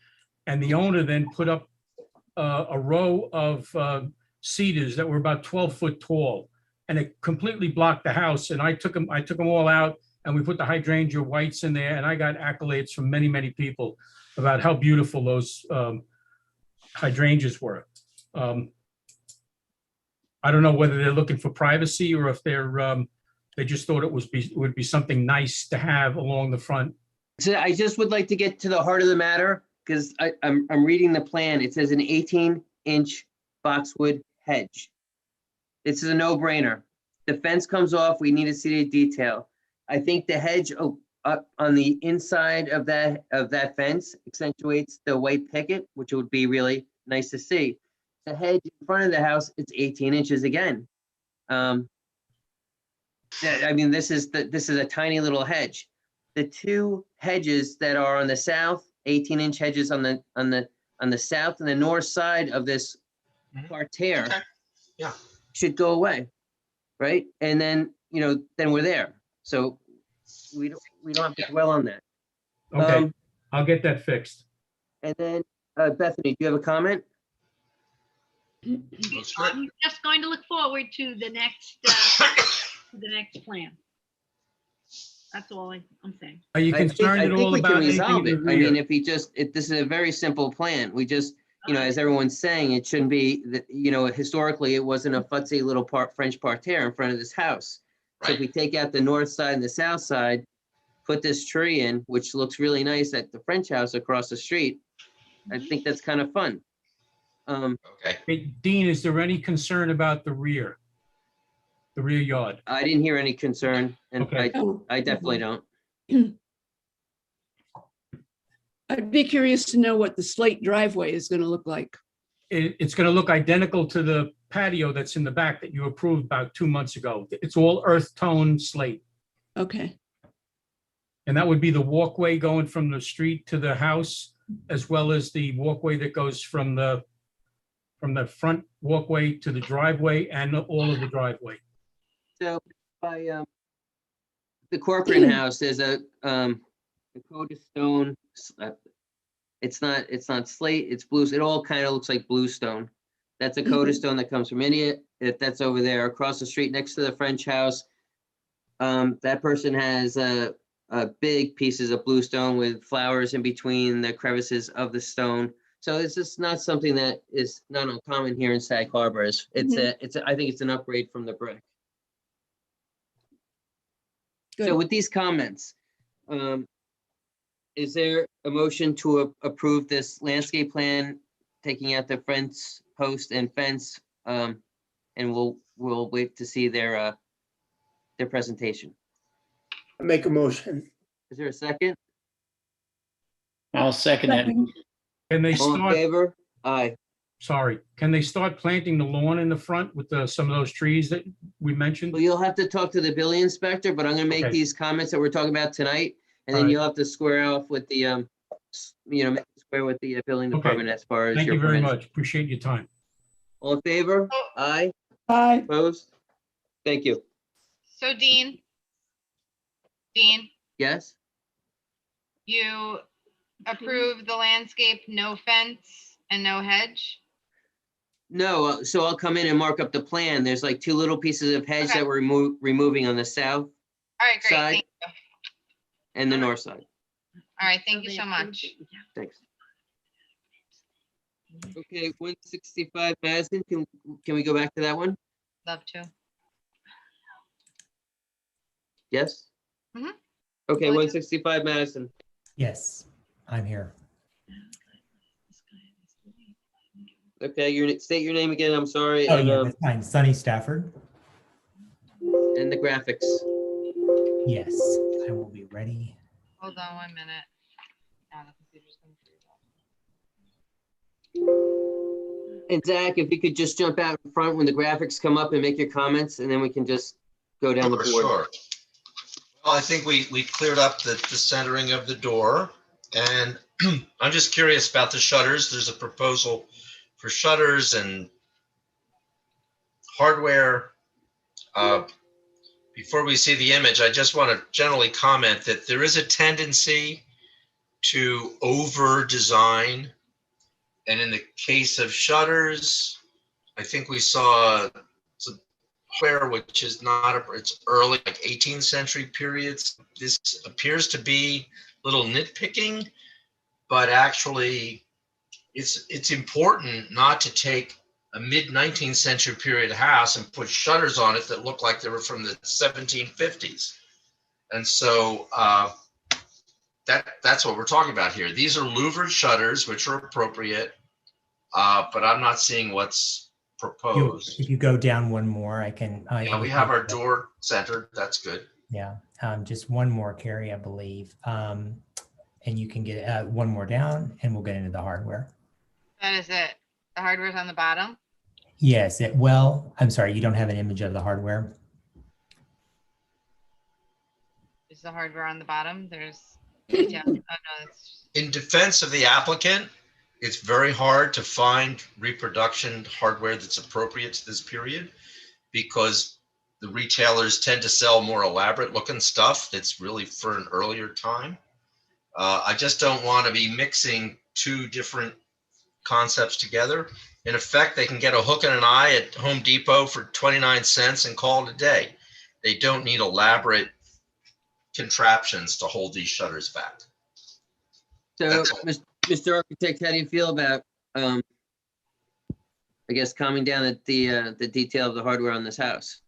And the owner then put up a row of cedars that were about 12 foot tall, and it completely blocked the house. And I took them all out, and we put the hydrangea whites in there, and I got accolades from many, many people about how beautiful those hydrangeas were. I don't know whether they're looking for privacy or if they just thought it would be something nice to have along the front. So I just would like to get to the heart of the matter, because I'm reading the plan. It says an 18-inch boxwood hedge. This is a no-brainer. The fence comes off, we need to see the detail. I think the hedge up on the inside of that fence accentuates the white picket, which would be really nice to see. The hedge in front of the house, it's 18 inches again. I mean, this is a tiny little hedge. The two hedges that are on the south, 18-inch hedges on the south and the north side of this parterre, Okay. Yeah. should go away, right? And then then we're there. So we don't have to dwell on that. Okay, I'll get that fixed. And then Bethany, do you have a comment? I'm just going to look forward to the next plan. That's all I'm saying. Are you concerned I at think all we can about resolve anything in it. the I mean, rear? if this is a very simple plan. We just, as everyone's saying, it shouldn't be that, historically it wasn't a futzy little French parterre in front of this house. So if we take out the north side and the south side, put this tree in, which looks really nice at the French house across the street, I think that's kind of fun. Okay. Hey, Dean, is there any concern about the rear yard? I didn't hear any concern, and Okay. I definitely don't. I'd be curious to know what the slate driveway is going to look like. It's going to look identical to the patio that's in the back that you approved about 2 months ago. It's all earth tone slate. Okay. And that would be the walkway going from the street to the house, as well as the walkway that goes from the front walkway to the driveway and all of the driveway. So by the Corcoran house, there's a coated stone. It's not slate, it's blue. It all kind of looks like bluestone. That's a coated stone that comes from India. If that's over there across the street next to the French house. That person has big pieces of bluestone with flowers in between the crevices of the stone. So it's just not something that is not uncommon here in Sag Harbor. I think it's an upgrade from the brick. So with these comments, is there a motion to approve this landscape plan, taking out the fence post and fence? And we'll wait to see their presentation. I make a motion. Is there a second? I'll second that. Can they All in start, favor? Aye. sorry, can they start planting the lawn in the front with some of those trees that we mentioned? Well, you'll have to talk to the building inspector, but I'm gonna make Okay. these comments that we're talking about tonight. And then All right. you'll have to square off with the, make it square with the building Okay. department as far as Thank your you very permits. much. Appreciate your time. All in favor? Aye. Aye. Opposed? Thank you. So Dean, Yes? you approve the landscape, no fence and no hedge? No, so I'll come in and mark up the plan. There's like two little pieces of hedge Okay. that we're removing on the south All right, great, Side. thank you. and the north side. All right, thank you so much. Thanks. Okay, 165 Madison, can we go back to that one? Love to. Yes? Mhm. Okay, Will you? 165 Madison. Yes, I'm here. Okay, state your name again, I'm sorry, Oh, and, yeah, that's fine. Sunny Stafford. and the graphics. Yes, I will be ready. Hold on 1 minute. Now the computer's gonna freeze up. And Zach, if you could just jump out in front when the graphics come up and make your comments, and then we can just go down the board. Sure. Well, I think we cleared up the centering of the door, and I'm just curious about the shutters. There's a proposal for shutters and hardware. Before we see the image, I just want to generally comment that there is a tendency to over-design. And in the case of shutters, I think we saw some hardware which is not, it's early, like 18th century periods. This appears to be a little nitpicking, but actually it's important not to take a mid-19th century period house and put shutters on it that look like they were from the 1750s. And so that's what we're talking about here. These are louvered shutters, which are appropriate, but I'm not seeing what's proposed. If you go down one more, I can. Yeah, we have our door centered. That's good. Yeah, just one more, Carrie, I believe. And you can get one more down and we'll get into the hardware. That is it. The hardware's on the bottom. Yes, well, I'm sorry, you don't have an image of the hardware? Is the hardware on the bottom? There's detail. Oh, no, it's In defense of the applicant, it's very hard to find reproduction hardware that's appropriate to this period because the retailers tend to sell more elaborate looking stuff that's really for an earlier time. I just don't want to be mixing two different concepts together. In effect, they can get a hook and an eye at Home Depot for 29 cents and call it a day. They don't need elaborate contraptions to hold these shutters back. So, Mr. Architect, how do you feel about, I guess, calming down at the detail of the hardware on this house?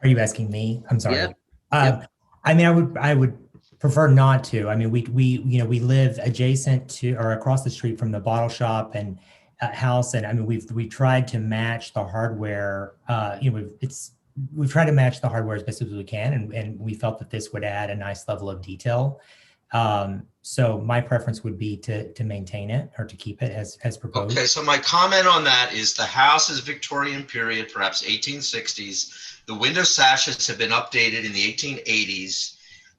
Are you asking me? I'm sorry. Yep. I mean, I would prefer not to. I mean, we live adjacent to or across the street from the bottle shop and house, and I mean, we tried to match the hardware. We've tried to match the hardware as best as we can, and we felt that this would add a nice level of detail. So my preference would be to maintain it or to keep it as proposed. Okay, so my comment on that is the house is Victorian period, perhaps 1860s. The window sashes have been updated in the 1880s.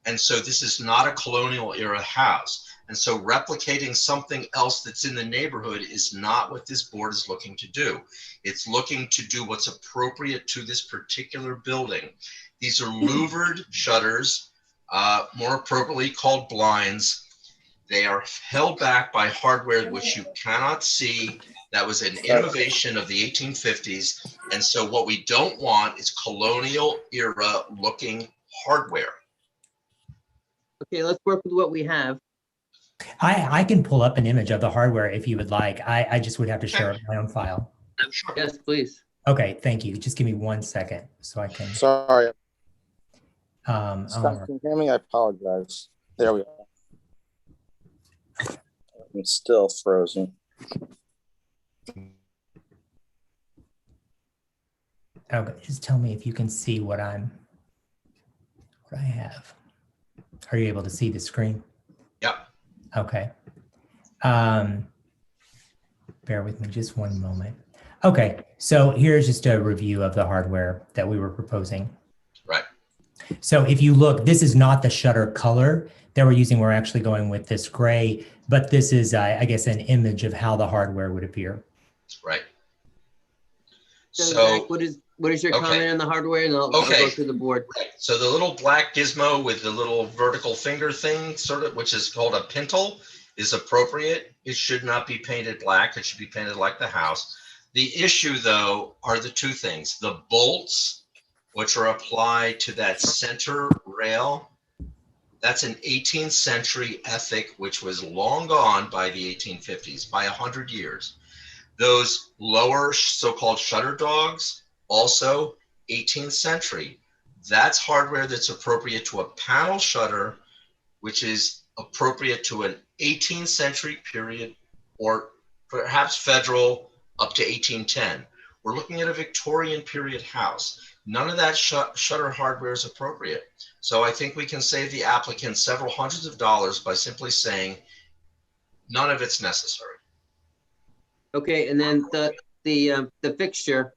And so this is not a colonial era house. And so replicating something else that's in the neighborhood is not what this board is looking to do. It's looking to do what's appropriate to this particular building. These are louvered shutters, more appropriately called blinds. They are held back by hardware which you cannot see. That was an innovation of the 1850s. And so what we don't want is colonial era looking hardware. Okay, let's work with what we have. I can pull up an image of the hardware if you would like. I just would have to share my own file. Yes, please. Okay, thank you. Just give me 1 second so I can. Sorry. I'll- Can you hear me? I apologize. There we are. I'm still frozen. Okay, just tell me if you can see what I have. Are you able to see the screen? Yep. Okay. Bear with me just one moment. Okay, so here's just a review of the hardware that we were proposing. Right. So if you look, this is not the shutter color that we're using. We're actually going with this gray, but this is, I guess, an image of how the hardware would appear. Right. So, So Zach, what is your okay. comment on the hardware? And I'll go through the board. Right. So the little black gizmo with the little vertical finger thing, sort of, which is called a pintle, is appropriate. It should not be painted black. It should be painted like the house. The issue, though, are the two things: the bolts, which are applied to that center rail. That's an 18th century ethic, which was long gone by the 1850s, by 100 years. Those lower so-called shutter dogs, also 18th century. That's hardware that's appropriate to a panel shutter, which is appropriate to an 18th century period, or perhaps federal up to 1810. We're looking at a Victorian period house. None of that shutter hardware is appropriate. So I think we can save the applicant several hundreds of dollars by simply saying none of it's necessary. Okay, and then the fixture.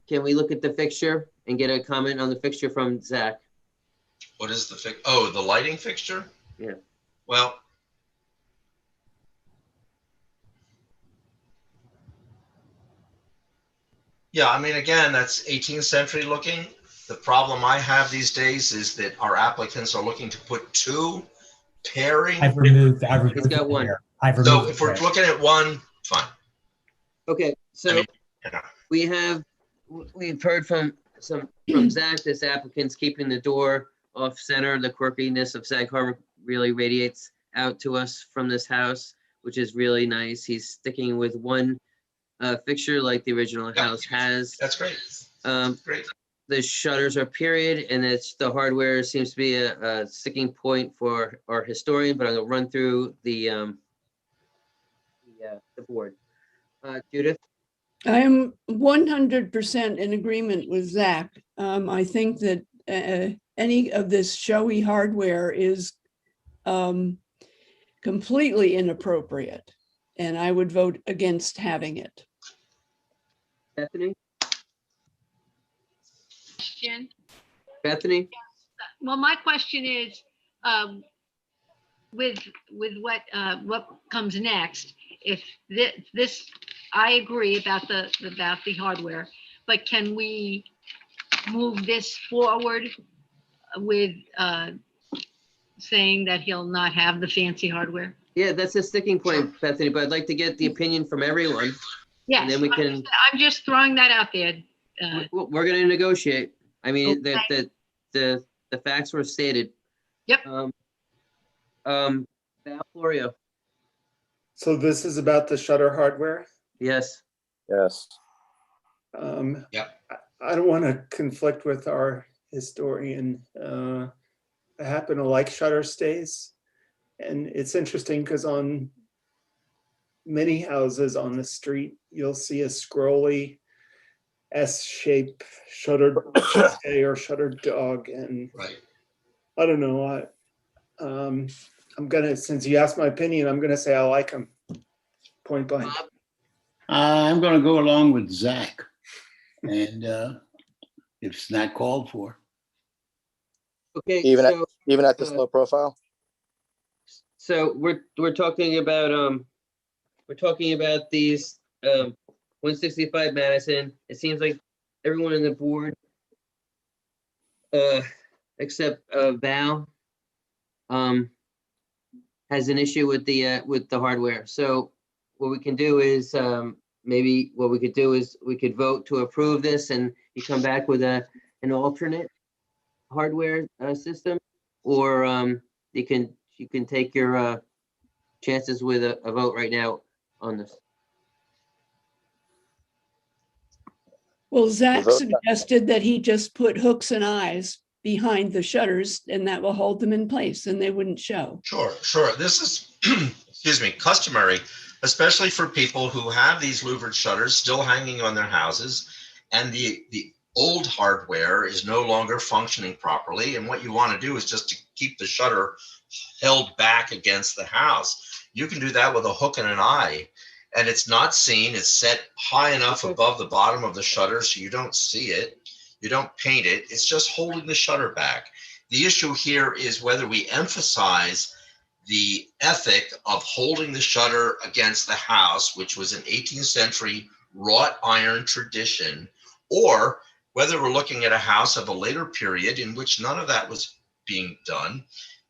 Can we look at the fixture and get a comment on the fixture from Zach? What is the lighting fixture? Yeah. Well, yeah, I mean, again, that's 18th century looking. The problem I have these days is that our applicants are looking to put two pairing. I've removed He's got one. there. So if we're looking at one, fine. Okay, so we've heard from Zach, this applicant's keeping the door off center. The quirkiness of Sag Harbor really radiates out to us from this house, which is really nice. He's sticking with one fixture like the original house has. That's great. Great. The shutters are period, and the hardware seems to be a sticking point for our historian, but I'm gonna run through the board. Judith? I am 100% in agreement with Zach. I think that any of this showy hardware is completely inappropriate, and I would vote against having it. Bethany? Question. Bethany? Well, my question is, with what comes next, if this, I agree about the hardware, but can we move this forward with saying that he'll not have the fancy hardware? Yeah, that's a sticking point, Bethany, but I'd like to get the opinion from everyone. Yes, And then we can, I'm just throwing that out there. we're gonna negotiate. I mean, Okay. the facts were stated. Yep. Val Florio. So this is about the shutter hardware? Yes. Yes. Yep. I don't want to conflict with our historian. I happen to like shutter stays. And it's interesting because on many houses on the street, you'll see a scrolly S-shaped shuttered stay or shuttered dog. And I don't know, I'm gonna, since you asked my opinion, I'm gonna say I like them, point blank. I'm going to go along with Zach, and if it's not called for. Okay, even so, at this low profile? so we're talking about these 165 Madison. It seems like everyone on the board, except Val, has an issue with the hardware. So what we can do is maybe what we could do is we could vote to approve this, and you come back with an alternate hardware system, or you can take your chances with a vote right now on this. Well, Zach vote- suggested that he just put hooks and eyes behind the shutters, and that will hold them in place and they wouldn't show. Sure. This is, excuse me, customary, especially for people who have these louvered shutters still hanging on their houses, and the old hardware is no longer functioning properly. And what you want to do is just to keep the shutter held back against the house. You can do that with a hook and an eye, and it's not seen. It's set high enough above the bottom of the shutter so you don't see it. You don't paint it. It's just holding the shutter back. The issue here is whether we emphasize the ethic of holding the shutter against the house, which was an 18th century wrought iron tradition, or whether we're looking at a house of a later period in which none of that was being done,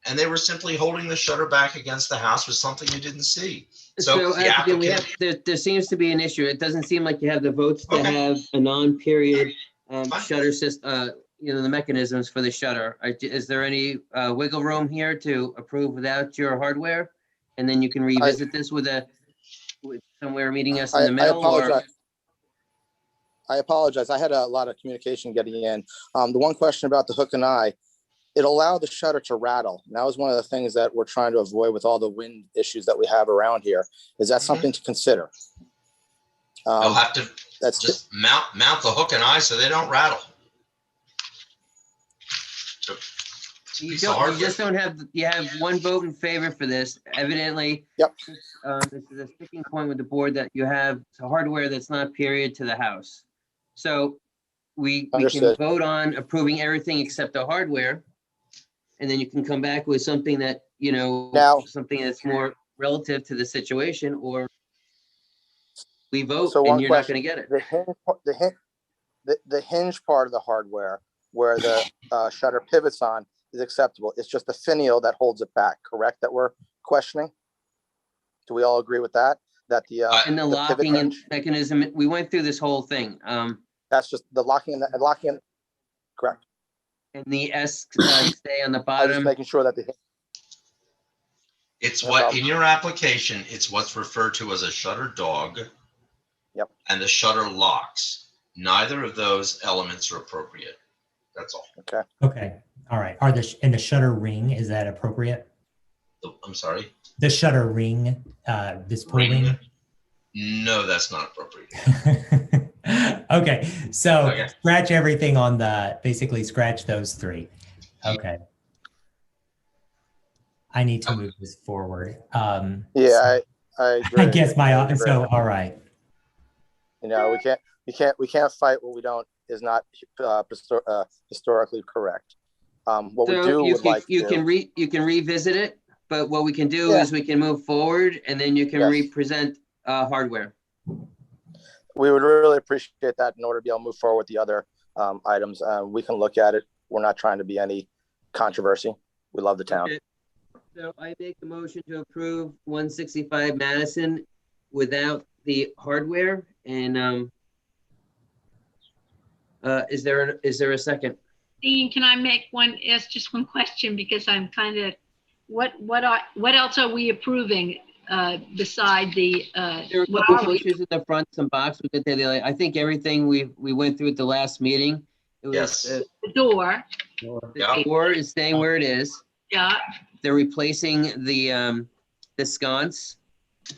and they were simply holding the shutter back against the house with something you didn't see. So the applicant, applicant, there seems to be an issue. It doesn't seem like you have the votes to have a non-period shutter system, the mechanisms for the shutter. Is there any wiggle room here to approve without your hardware? And then you can revisit this with somewhere meeting us in the middle? I apologize. I had a lot of communication getting in. The one question about the hook and eye, it allowed the shutter to rattle. And that was one of the things that we're trying to avoid with all the wind issues that we have around here. Is that something to consider? they'll have to just mount the hook and eye so they don't rattle. You just don't have, you have one vote in favor for this. Evidently, yep. This is a sticking point with the board that you have hardware that's not period to the house. So we can vote on approving everything except the hardware. And then you can come back with something that, something that's more relative to the situation, or we vote and you're not going to get it. The hinge part of the hardware where the shutter pivots on is acceptable. It's just the finial that holds it back, correct? That we're questioning. Do we all agree with that? That and the locking mechanism, we went through this whole thing. That's just the locking and correct. And the S stay on the bottom. Just making sure that it's what in your application, it's what's referred to as a shutter dog. Yep. And the shutter locks. Neither of those elements are appropriate. That's all. Okay. Okay. All right. And the shutter ring, is that appropriate? I'm sorry? The shutter ring, this pull ring? No, that's not appropriate. Okay. So scratch everything on basically scratch those three. Okay. I need to move this forward. I agree. I guess all right. We can't fight what we don't is not historically correct. What we do you can revisit it, but what we can do is we can move forward, and then you can represent hardware. We would really appreciate that in order to be able to move forward with the other items. We can look at it. We're not trying to be any controversy. We love the town. Okay. So I make a motion to approve 165 Madison without the hardware. And is there a second? Dean, can I ask just one question, because I'm kind of, what else are we approving beside the? There are a couple pushes in the front, some box. I think everything we went through at the last meeting. It was the door. The door is staying where it is. Yeah. They're replacing the sconce.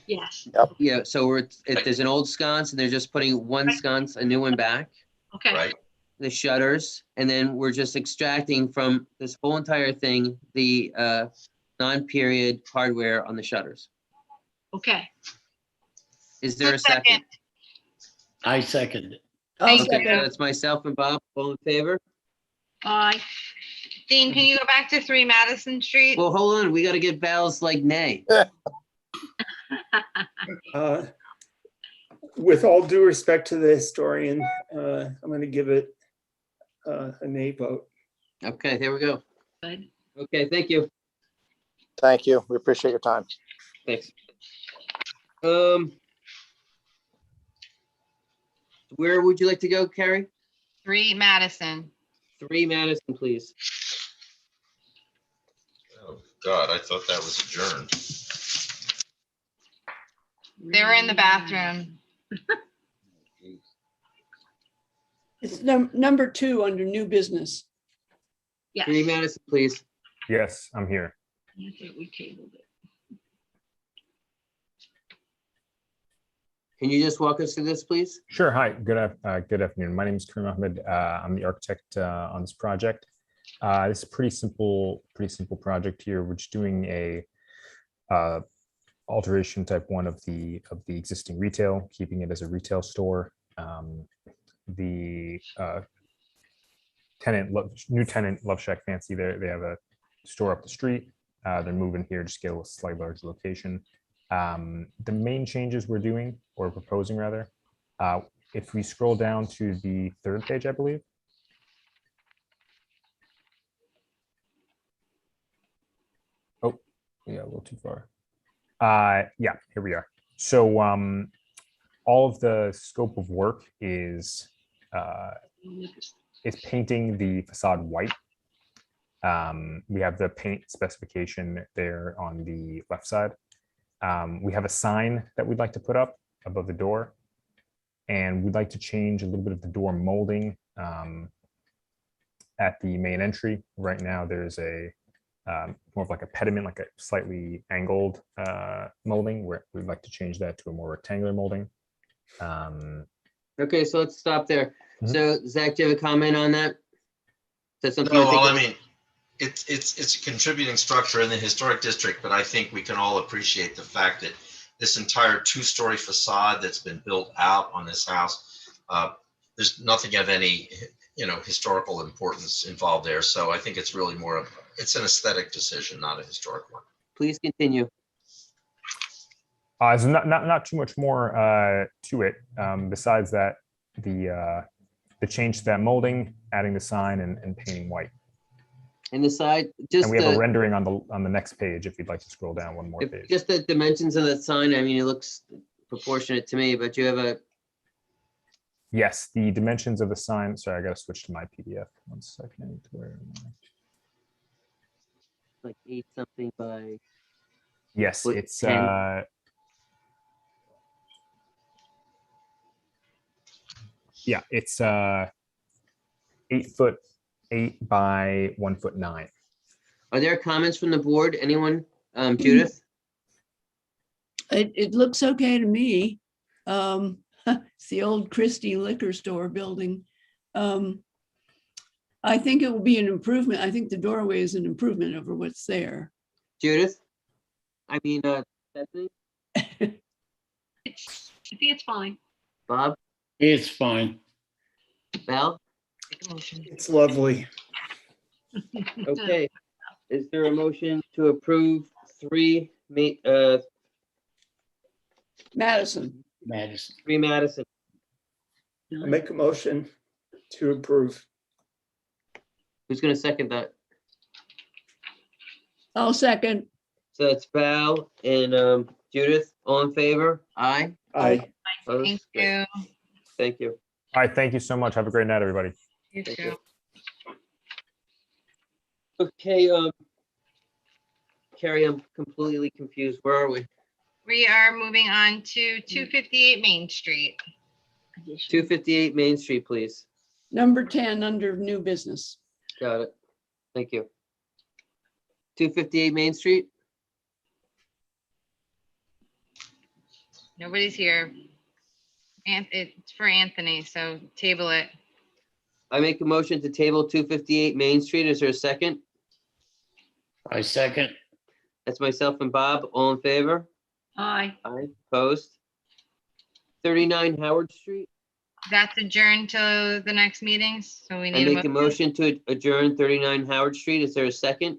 Yes. Yep. Yeah. So there's an old sconce, and they're just putting one sconce, a new one back. Okay. Right. The shutters, and then we're just extracting from this whole entire thing the non-period hardware on the shutters. Okay. Is there a second? I second it. Okay, so that's myself and Bob. All in favor? Aye. Dean, can you go back to 3 Madison Street? Well, hold on, we gotta get Val's like nay. With all due respect to the historian, I'm going to give it a nay vote. Okay, there we go. Good. Okay, thank you. Thank you. We appreciate your time. Thanks. Where would you like to go, Carrie? 3 Madison. 3 Madison, please. Oh, God, I thought that was adjourned. They were in the bathroom. It's number 2 under new business. Yes. 3 Madison, please. Yes, I'm here. I thought we tabled it. Can you just walk us through this, please? Sure. Hi. Good afternoon. My name is Kareem Ahmed. I'm the architect on this project. This is a pretty simple project here. We're just doing a alteration type 1 of the existing retail, keeping it as a retail store. The new tenant, Love Shack Fancy, they have a store up the street. They're moving here, just get a slightly larger location. The main changes we're doing, or proposing rather, if we scroll down to the 3rd page, I believe. Oh, yeah, a little too far. Yeah, here we are. So all of the scope of work is painting the facade white. We have the paint specification there on the left side. We have a sign that we'd like to put up above the door, and we'd like to change a little bit of the door molding at the main entry. Right now, there's a more of like a pediment, like a slightly angled molding, where we'd like to change that to a more rectangular molding. Okay, so let's stop there. So Zach, do you have a comment on that? That's something No, you think well, of? I mean, it's a contributing structure in the historic district, but I think we can all appreciate the fact that this entire 2-story facade that's been built out on this house, there's nothing of any, historical importance involved there. So I think it's really more of, it's an aesthetic decision, not a historic one. Please continue. So not too much more to it, besides that the change to that molding, adding the sign, and painting white. And the side, just and we have a rendering on the next page if you'd like to scroll down one more page. Just the dimensions of the sign. I mean, it looks proportionate to me, but you have a. Yes, the dimensions of the sign. Sorry, I got to switch to my PDF. 1 second. Where am I? Like 8 something by. Yes, it's 10. Yeah, it's 8'8" by 1'9". Are there comments from the board? Anyone? Judith? It looks okay to me. It's the old Christie liquor store building. I think it will be an improvement. I think the doorway is an improvement over what's there. Judith? I mean, Stephanie? I think it's fine. Bob? It's fine. Val? It's lovely. Okay. Is there a motion to approve 3 Madison? 3 Madison? I'll make a motion to approve. Who's going to second that? I'll second. So it's Val and Judith. All in favor? Aye. Aye. Opposed? Thank you. Thank you. All right, thank you so much. Have a great night, everybody. You too. Okay, Carrie, I'm completely confused. Where are we? We are moving on to 258 Main Street. 258 Main Street, please. Number 10 under new business. Got it. Thank you. 258 Main Street? Nobody's here. And it's for Anthony, so table it. I make a motion to table 258 Main Street. Is there a second? I second. That's myself and Bob. All in favor? Aye. Aye. Opposed? 39 Howard Street? That's adjourned to the next meeting, so we I need a make a motion. motion to adjourn 39 Howard Street. Is there a second?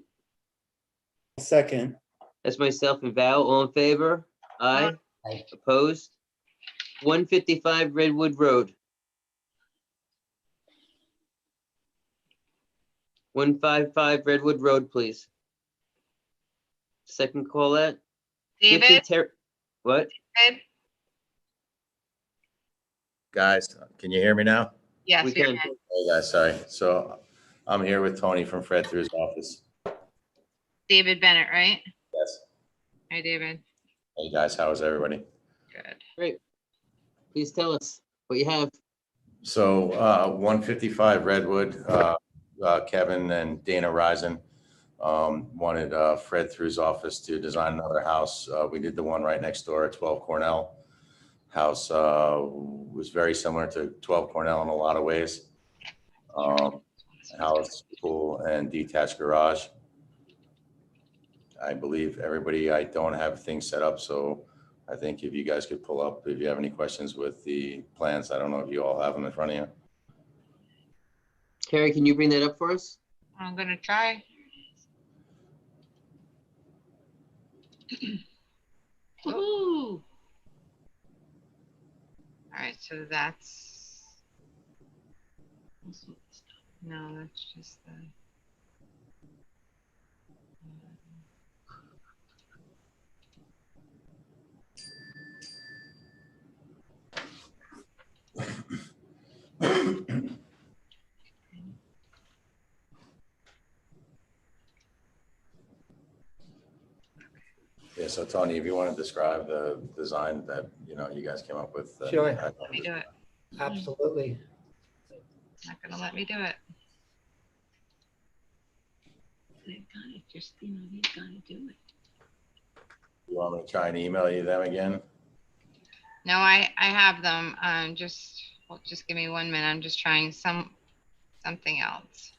Second. That's myself and Val. All in favor? Aye. Opposed? 155 Redwood Road. 155 Redwood Road, please. Second call that. 50 David? What? David? Guys, can you hear me now? Yes, We we can. can. Hey guys, sorry. So I'm here with Tony from Fred Thru's office. David Bennett, right? Yes. Hi, David. Hey guys, how is everybody? Good. Great. Please tell us what you have. So 155 Redwood, Kevin and Dana Risen wanted Fred Thru's office to design another house. We did the one right next door at 12 Cornell. House was very similar to 12 Cornell in a lot of ways. House, pool, and detached garage. I believe everybody, I don't have things set up, so I think if you guys could pull up, if you have any questions with the plans, I don't know if you all have them in front of you. Carrie, can you bring that up for us? I'm gonna try. Woohoo! All right, so that's, no, that's just the. Yeah, so Tony, if you want to describe the design that, you know, you guys came up with. Sure. Let me do it. Absolutely. Not gonna let me do it. They've got it, just, you know, they've got to do it. You want me to try and email you them again? No, I have them. Well, just give me 1 minute. I'm just trying something else.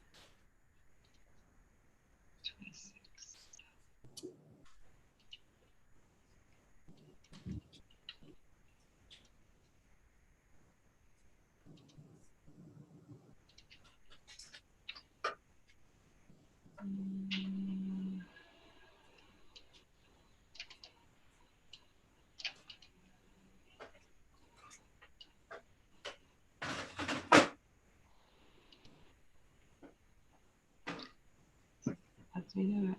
26. Let me do it.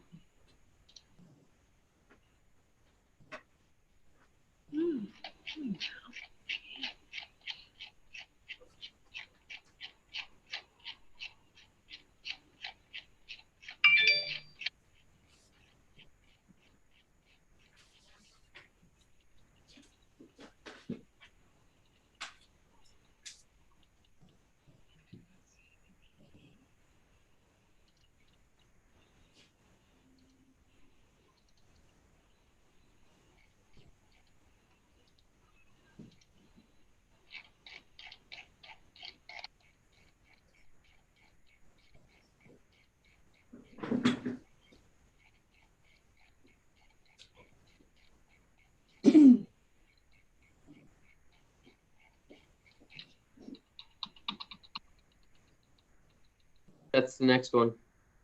That's the next one.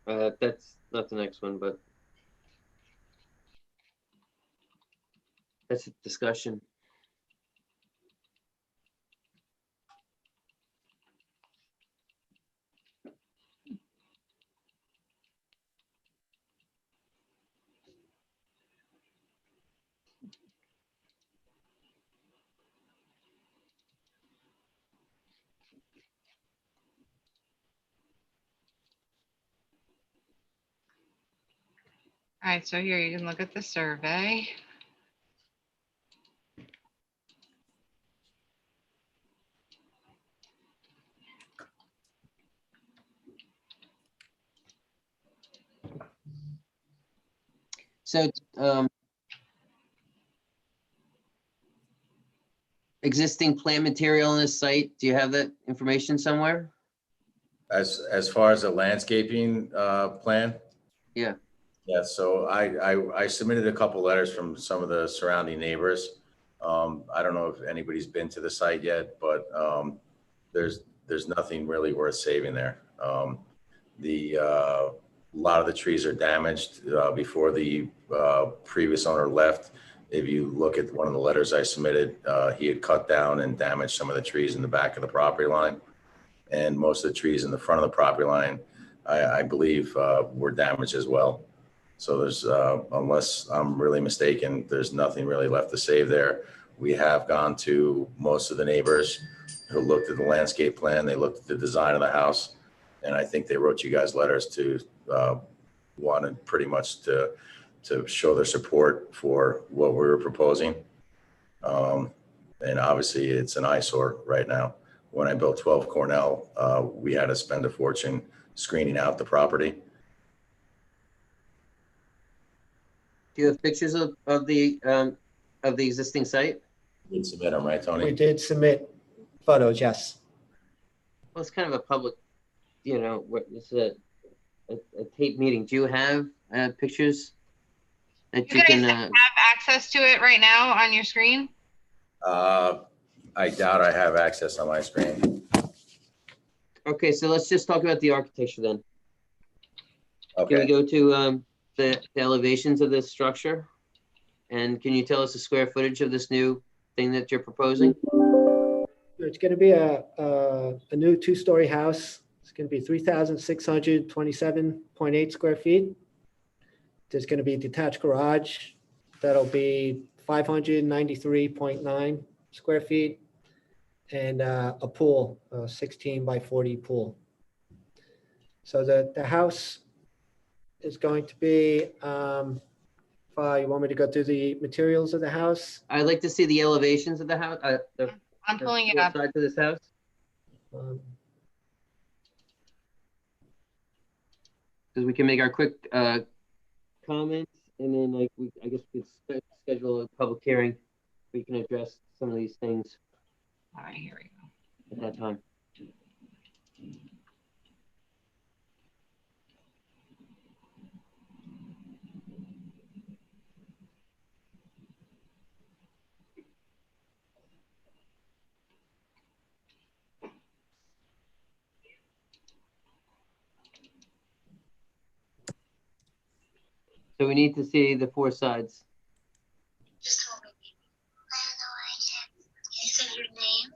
That's not the next one, but that's a discussion. All right, so here you can look at the survey. So, existing plant material on this site, do you have that information somewhere? As far as the landscaping plan? Yeah. Yeah, so I submitted a couple letters from some of the surrounding neighbors. I don't know if anybody's been to the site yet, but there's nothing really worth saving there. A lot of the trees are damaged before the previous owner left. If you look at one of the letters I submitted, he had cut down and damaged some of the trees in the back of the property line. And most of the trees in the front of the property line, I believe, were damaged as well. So there's, unless I'm really mistaken, there's nothing really left to save there. We have gone to most of the neighbors who looked at the landscape plan. They looked at the design of the house. And I think they wrote you guys letters to wanted pretty much to show their support for what we were proposing. And obviously it's an eyesore right now. When I built 12 Cornell, we had to spend a fortune screening out the property. Do you have pictures of the existing site? You did submit them, right, Tony? We did submit photos, yes. Well, it's kind of a public, it's a tape meeting. Do you have pictures that you You guys can? have access to it right now on your screen? I doubt I have access on my screen. Okay, so let's just talk about the architecture then. Okay. Can we go to the elevations of this structure? And can you tell us the square footage of this new thing that you're proposing? It's going to be a new two-story house. It's going to be 3,627.8 square feet. There's going to be a detached garage that'll be 593.9 square feet, and a pool, a 16 by 40 pool. So the house is going to be, you want me to go through the materials of the house? I'd like to see the elevations of the house. I'm pulling it up. Side to this house. Because we can make our quick comments, and then I guess we could schedule a public hearing. We can address some of these things. All right, here we go. At that time. So we need to see the four sides. Just hold me. I don't know why I can't. You said your name?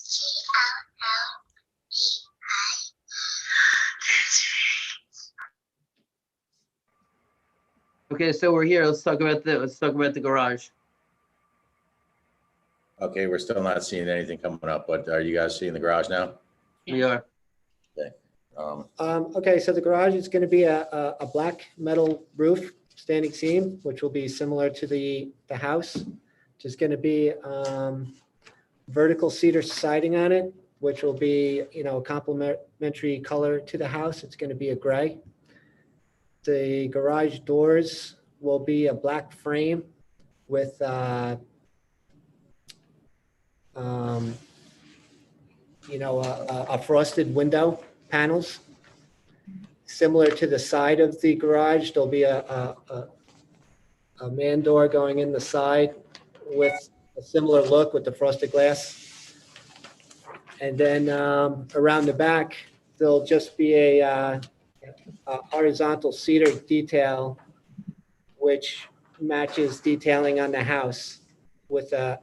G-L-L-E-I. Okay, so we're here. Let's talk about the garage. Okay, we're still not seeing anything coming up, but are you guys seeing the garage now? We are. Okay. Okay, so the garage is going to be a black metal roof, standing seam, which will be similar to the house. There's going to be vertical cedar siding on it, which will be, a complementary color to the house. It's going to be a gray. The garage doors will be a black frame with a frosted window panels. Similar to the side of the garage, there'll be a man door going in the side with a similar look with the frosted glass. And then around the back, there'll just be a horizontal cedar detail, which matches detailing on the house with a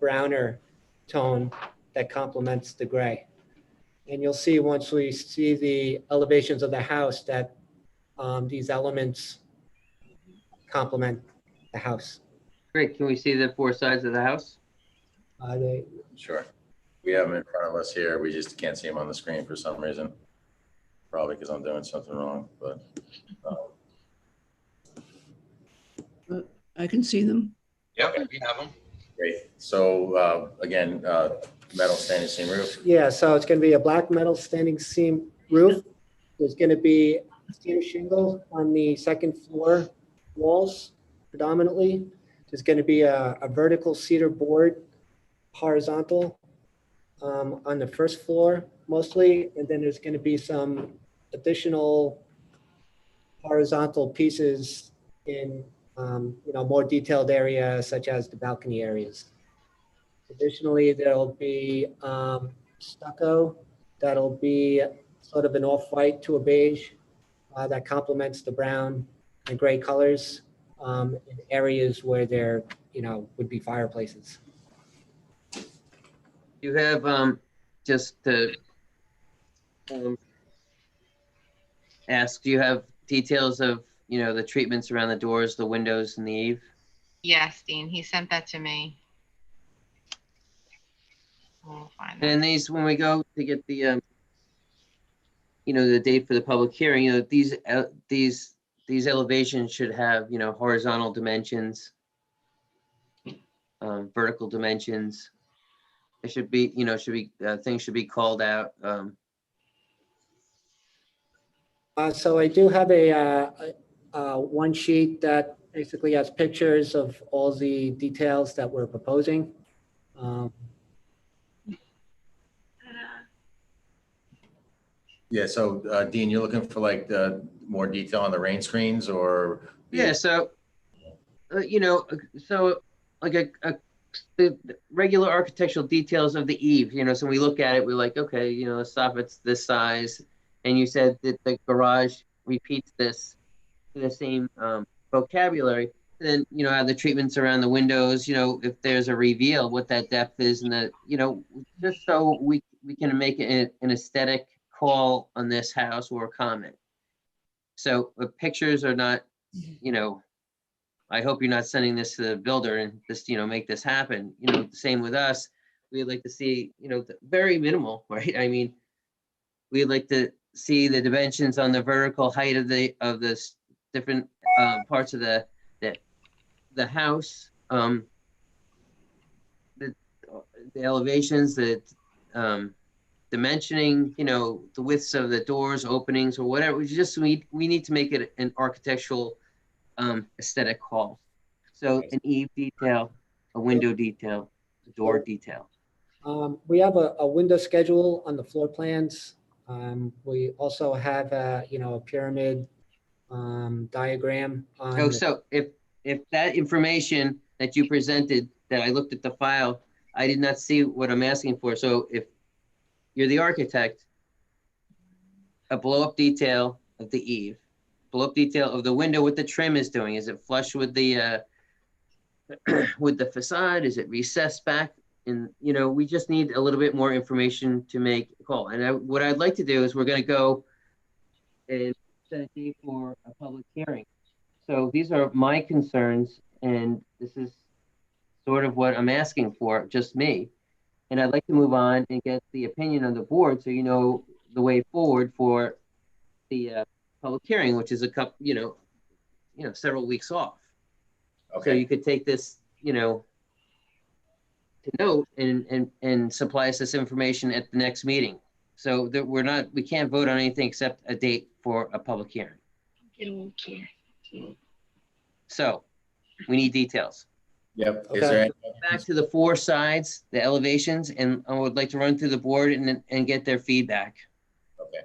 browner tone that complements the gray. And you'll see once we see the elevations of the house that these elements complement the house. Great. Can we see the four sides of the house? Sure. We have them in front of us here. We just can't see them on the screen for some reason. Probably because I'm doing something wrong, but. I can see them. Yep, we have them. Great. So again, metal standing seam roof. Yeah, so it's going to be a black metal standing seam roof. There's going to be cedar shingle on the second floor walls predominantly. There's going to be a vertical cedar board horizontal on the first floor mostly, and then there's going to be some additional horizontal pieces in more detailed areas such as the balcony areas. Additionally, there'll be stucco that'll be sort of an off-white to a beige that complements the brown and gray colors in areas where there, would be fireplaces. You have, just to ask, do you have details of, the treatments around the doors, the windows, and the eave? Yes, Dean, he sent that to me. We'll find that. And these, when we go to get the, the date for the public hearing, these elevations should have, horizontal dimensions, vertical dimensions. It should be, things should be called out. So I do have one sheet that basically has pictures of all the details that we're proposing. Yeah, so Dean, you're looking for like the more detail on the rain screens or? Yeah, so, so like the regular architectural details of the eave, so we look at it, we're like, okay, let's stop at this size. And you said that the garage repeats this, the same vocabulary. And then, have the treatments around the windows, if there's a reveal, what that depth is, and just so we can make it an aesthetic call on this house or a comment. So the pictures are not, I hope you're not sending this to the builder and just, make this happen. The same with us. We'd like to see, very minimal, right? I mean, we'd like to see the dimensions on the vertical height of the different parts of the house, the elevations, the dimensioning, the widths of the doors, openings, or whatever. We need to make it an architectural aesthetic call. So an eave detail, a window detail, a door detail. We have a window schedule on the floor plans. We also have a pyramid diagram. So if that information that you presented, that I looked at the file, I did not see what I'm asking for. So if you're the architect, a blow-up detail of the eave, blow-up detail of the window, what the trim is doing. Is it flush with the with the facade? Is it recessed back? And we just need a little bit more information to make a call. And what I'd like to do is we're going to go and set a date for a public hearing. So these are my concerns, and this is sort of what I'm asking for, just me. And I'd like to move on and get the opinion of the board, so the way forward for the public hearing, which is a couple, several weeks off. Okay. So you could take this, to note and supply us this information at the next meeting. So that we can't vote on anything except a date for a public hearing. So we need details. Yep. Okay. Is there Back to the four sides, the elevations, and I would like to run through the board and get their feedback. Okay.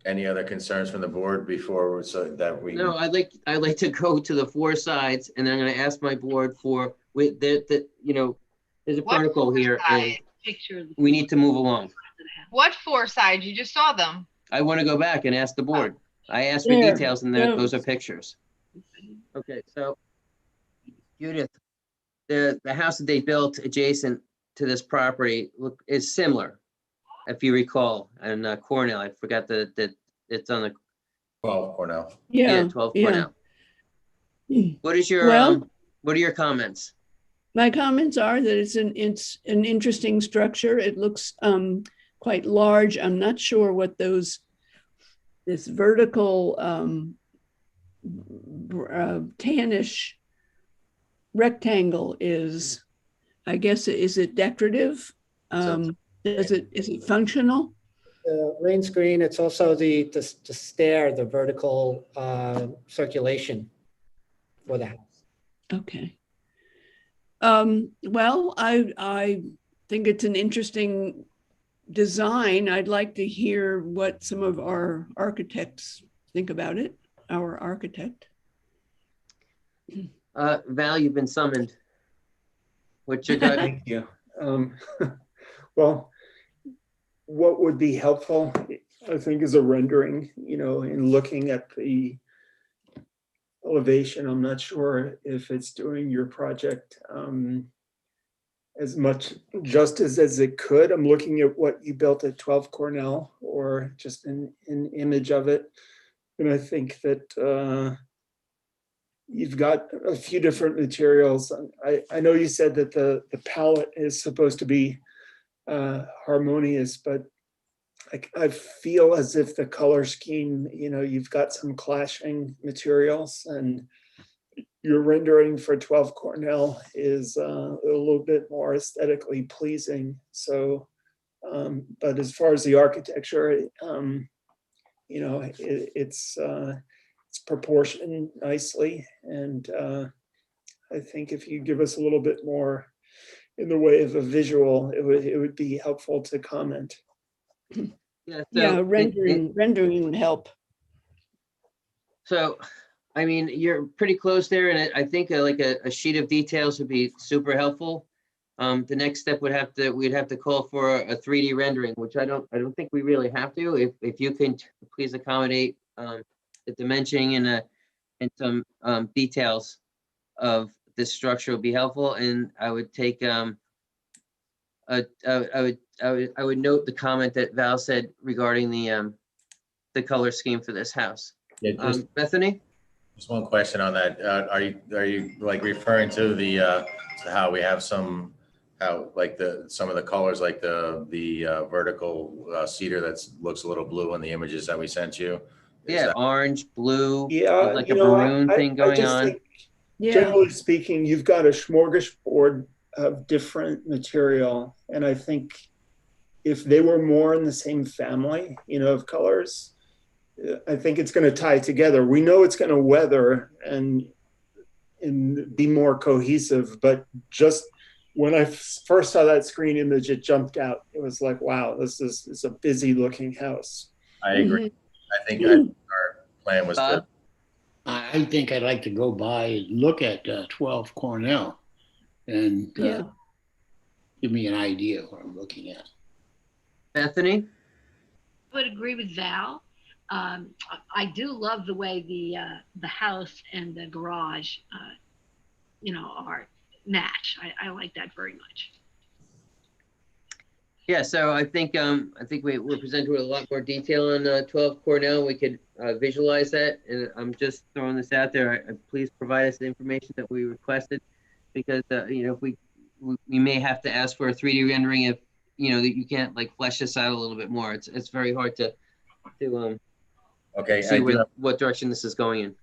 Any other concerns from the board before so that we? No, I'd like to go to the four sides, and I'm going to ask my board for there's a protocol here, and we need to move along. What four sides? You just saw them. I want to go back and ask the board. I asked for There, details, and those are pictures. Okay, so Judith, the house that they built adjacent to this property is similar, if you recall, and Cornell. I forgot that it's on the 12 Cornell. Yeah, 12 yeah. Cornell. What is your what are your comments? My comments are that it's an interesting structure. It looks quite large. I'm not sure what this vertical tannish rectangle is. I guess, is it decorative? Is it functional? The rain screen, it's also the stair, the vertical circulation for the house. Okay. Well, I think it's an interesting design. I'd like to hear what some of our architects think about it, our architect. Val, you've been summoned. What's your gut? Thank you. Well, what would be helpful, I think, is a rendering, in looking at the elevation. I'm not sure if it's doing your project as much justice as it could. I'm looking at what you built at 12 Cornell, or just an image of it. And I think that you've got a few different materials. I know you said that the palette is supposed to be harmonious, but I feel as if the color scheme, you've got some clashing materials, and your rendering for 12 Cornell is a little bit more aesthetically pleasing. So, but as far as the architecture, it's proportioned nicely. And I think if you give us a little bit more in the way of a visual, it would be helpful to comment. Yeah, rendering would help. So, I mean, you're pretty close there, and I think like a sheet of details would be super helpful. The next step we'd have to call for a 3D rendering, which I don't think we really have to. If you can please accommodate the dimensioning and some details of this structure would be helpful, and I would take I would note the comment that Val said regarding the color scheme for this house. Yeah, Bethany? Just one question on that. Are you like referring to the to how we have some of the colors, like the vertical cedar that looks a little blue in the images that we sent you? Yeah, orange, blue, Yeah, like a maroon thing going on. Think, generally speaking, you've got a smorgasbord of different material, and I think if they were more in the same family, of colors, I think it's going to tie together. We know it's going to weather and be more cohesive, but just when I first saw that screen image, it jumped out. It was like, wow, this is a busy looking house. I agree. I think our plan was to. I think I'd like to go by and look at 12 Cornell and give me an idea of what I'm looking at. Bethany? I would agree with Val. I do love the way the house and the garage, are match. I like that very much. Yeah, so I think we're presented with a lot more detail on 12 Cornell. We could visualize that, and I'm just throwing this out there. Please provide us the information that we requested, because if we may have to ask for a 3D rendering if that you can't like flesh this out a little bit more. It's very hard to okay, see what direction this is going in.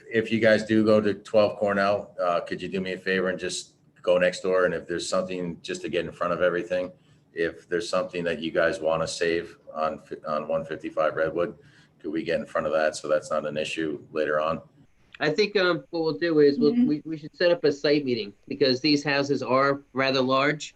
If you guys do go to 12 Cornell, could you do me a favor and just go next door? And if there's something, just to get in front of everything, if there's something that you guys want to save on 155 Redwood, could we get in front of that so that's not an issue later on? I think what we'll do is we should set up a site meeting, because these houses are rather large.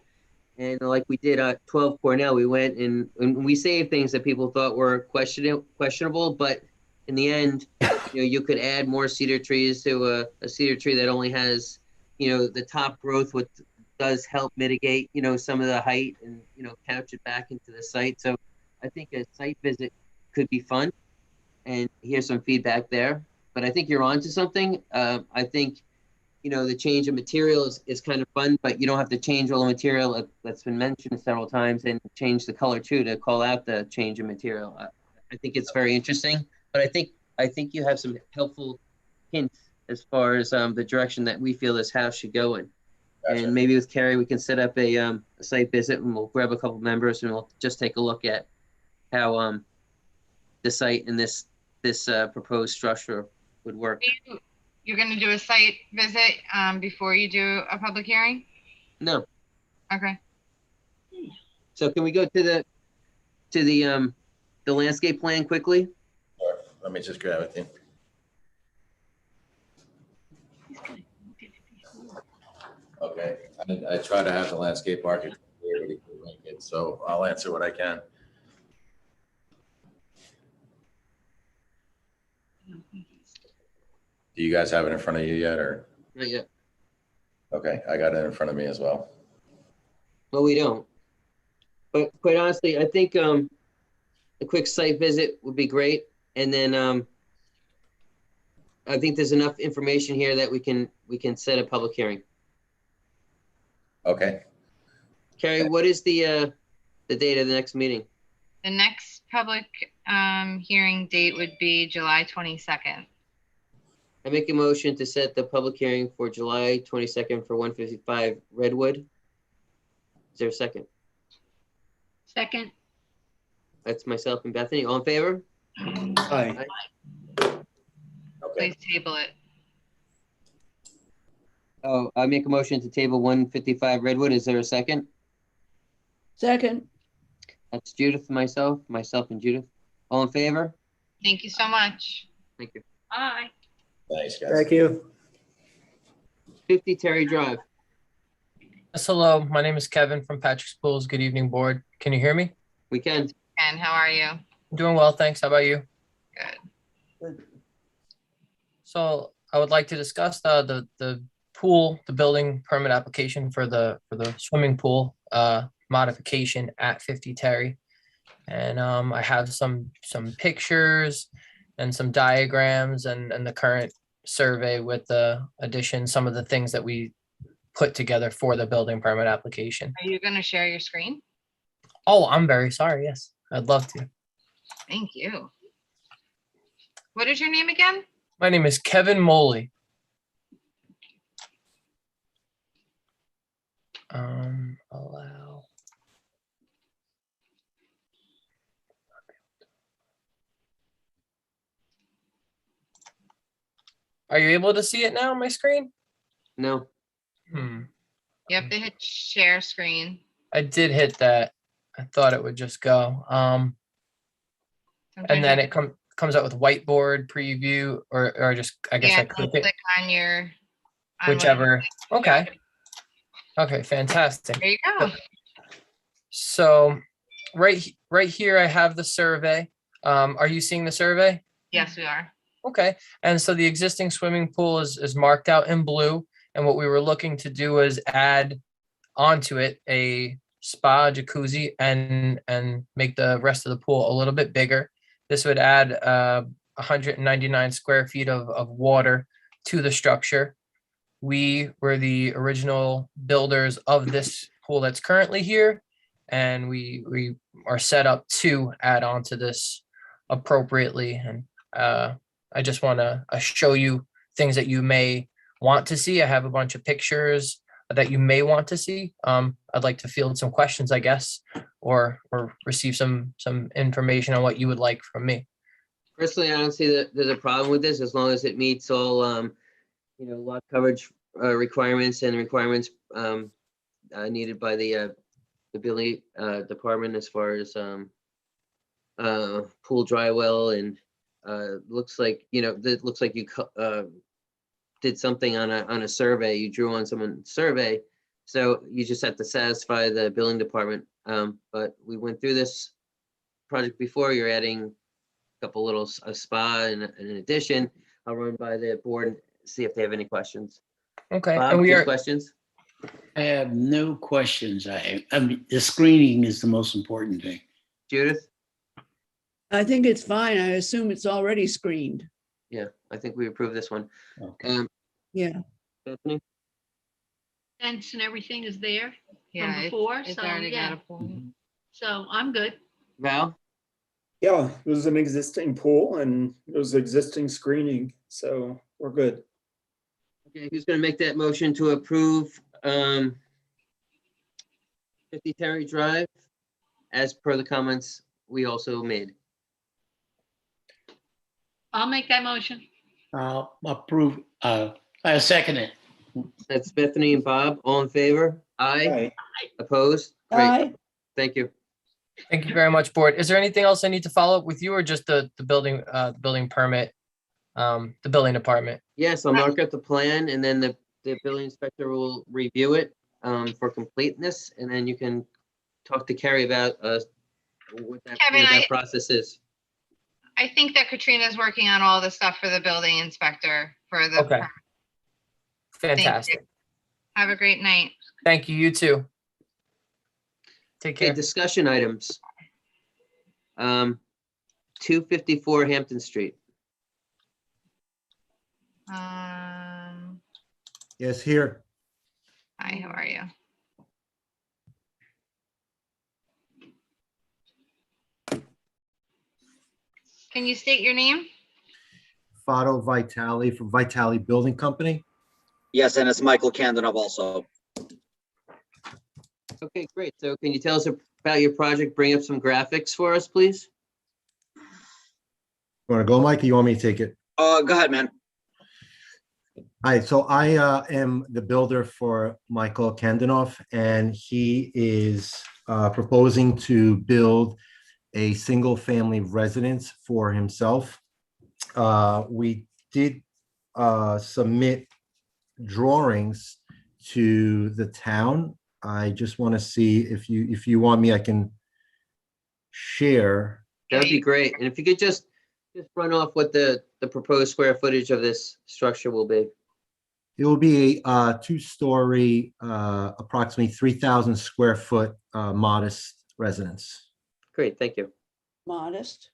And like we did at 12 Cornell, we went and we saved things that people thought were questionable, but in the end, you could add more cedar trees to a cedar tree that only has, the top growth, which does help mitigate, some of the height and, couch it back into the site. So I think a site visit could be fun and hear some feedback there. But I think you're onto something. I think, the change of material is kind of fun, but you don't have to change all the material that's been mentioned several times, and change the color too to call out the change of material. I think it's very interesting, but I think you have some helpful hints as far as the direction that we feel this house should go in. Gotcha. And maybe with Carrie, we can set up a site visit, and we'll grab a couple members and we'll just take a look at how the site and this proposed structure would work. You're going to do a site visit before you do a public hearing? No. Okay. So can we go to the landscape plan quickly? Sure. Let me just grab it. Okay. I try to have the landscape architect be able to link it, so I'll answer what I can. Do you guys have it in front of you yet, or? Not yet. Okay, I got it in front of me as well. Well, we don't. But quite honestly, I think a quick site visit would be great. And then I think there's enough information here that we can set a public hearing. Okay. Carrie, what is the date of the next meeting? The next public hearing date would be July 22nd. I make a motion to set the public hearing for July 22nd for 155 Redwood. Is there a second? Second. That's myself and Bethany. All in favor? Aye. Please table it. Oh, I make a motion to table 155 Redwood. Is there a second? Second. That's Judith, myself and Judith. All in favor? Thank you so much. Thank you. Aye. Thanks, guys. Thank you. 50 Terry Drive. Yes, hello. My name is Kevin from Patrick's Pools. Good evening, board. Can you hear me? We can. And how are you? I'm doing well, thanks. How about you? Good. So I would like to discuss the pool, the building permit application for the swimming pool modification at 50 Terry. And I have some pictures and some diagrams and the current survey with the addition, some of the things that we put together for the building permit application. Are you going to share your screen? Oh, I'm very sorry. Yes, I'd love to. Thank you. What is your name again? My name is Kevin Moley. Allow. Are you able to see it now on my screen? No. You have to hit share screen. I did hit that. I thought it would just go. And then it comes out with whiteboard preview or just, I guess I click it. Click on your. Whichever. Okay. Okay, fantastic. There you go. So right here, I have the survey. Are you seeing the survey? Yes, we are. Okay, and so the existing swimming pool is marked out in blue. And what we were looking to do is add onto it a spa, jacuzzi, and make the rest of the pool a little bit bigger. This would add 199 square feet of water to the structure. We were the original builders of this pool that's currently here, and we are set up to add on to this appropriately. And I just want to show you things that you may want to see. I have a bunch of pictures that you may want to see. I'd like to field some questions, I guess, or receive some information on what you would like from me. Personally, I don't see that there's a problem with this as long as it meets all, lot coverage requirements and requirements needed by the building department as far as pool dry well and looks like that looks like you did something on a survey. You drew on someone's survey, so you just have to satisfy the building department. But we went through this project before. You're adding a couple little spa and an addition. I'll run by the board and see if they have any questions. Okay. Bob, And we do you are have questions? I have no questions. I mean, the screening is the most important thing. Judith? I think it's fine. I assume it's already screened. Yeah, I think we approved this one. Okay. Yeah. Bethany? Fence and everything is there Yeah, from before, it's so already yeah. got a pool. So I'm good. Val? Yeah, there's an existing pool and there's existing screening, so we're good. Okay, who's gonna make that motion to approve 50 Terry Drive as per the comments we also made? I'll make that motion. I'll approve. I second it. That's Bethany and Bob. All in favor? Aye. Aye. Opposed? Great. Aye. Thank you. Thank you very much, board. Is there anything else I need to follow up with you, or just the building permit, the building department? Yes, I'll mark up the plan and then the building inspector will review it for completeness, and then you can talk to Carrie about what that Kevin, process is. I think that Katrina's working on all the stuff for the building inspector for the. Okay. Thank you. Fantastic. Have a great night. Thank you. You too. Take Okay, care. discussion items. 254 Hampton Street. Yes, here. Hi, how are you? Can you state your name? Fado Vitale from Vitale Building Company. Yes, and it's Michael Kandinov also. Okay, great. So can you tell us about your project? Bring up some graphics for us, please. You want to go, Mike, or you want me to take it? Go ahead, man. Hi, so I am the builder for Michael Kandinov, and he is proposing to build a single-family residence for himself. We did submit drawings to the town. I just want to see if you want me, I can share. That'd be great. And if you could just run off what the proposed square footage of this structure will be. It will be a two-story, approximately 3,000 square foot modest residence. Great, thank you. Modest.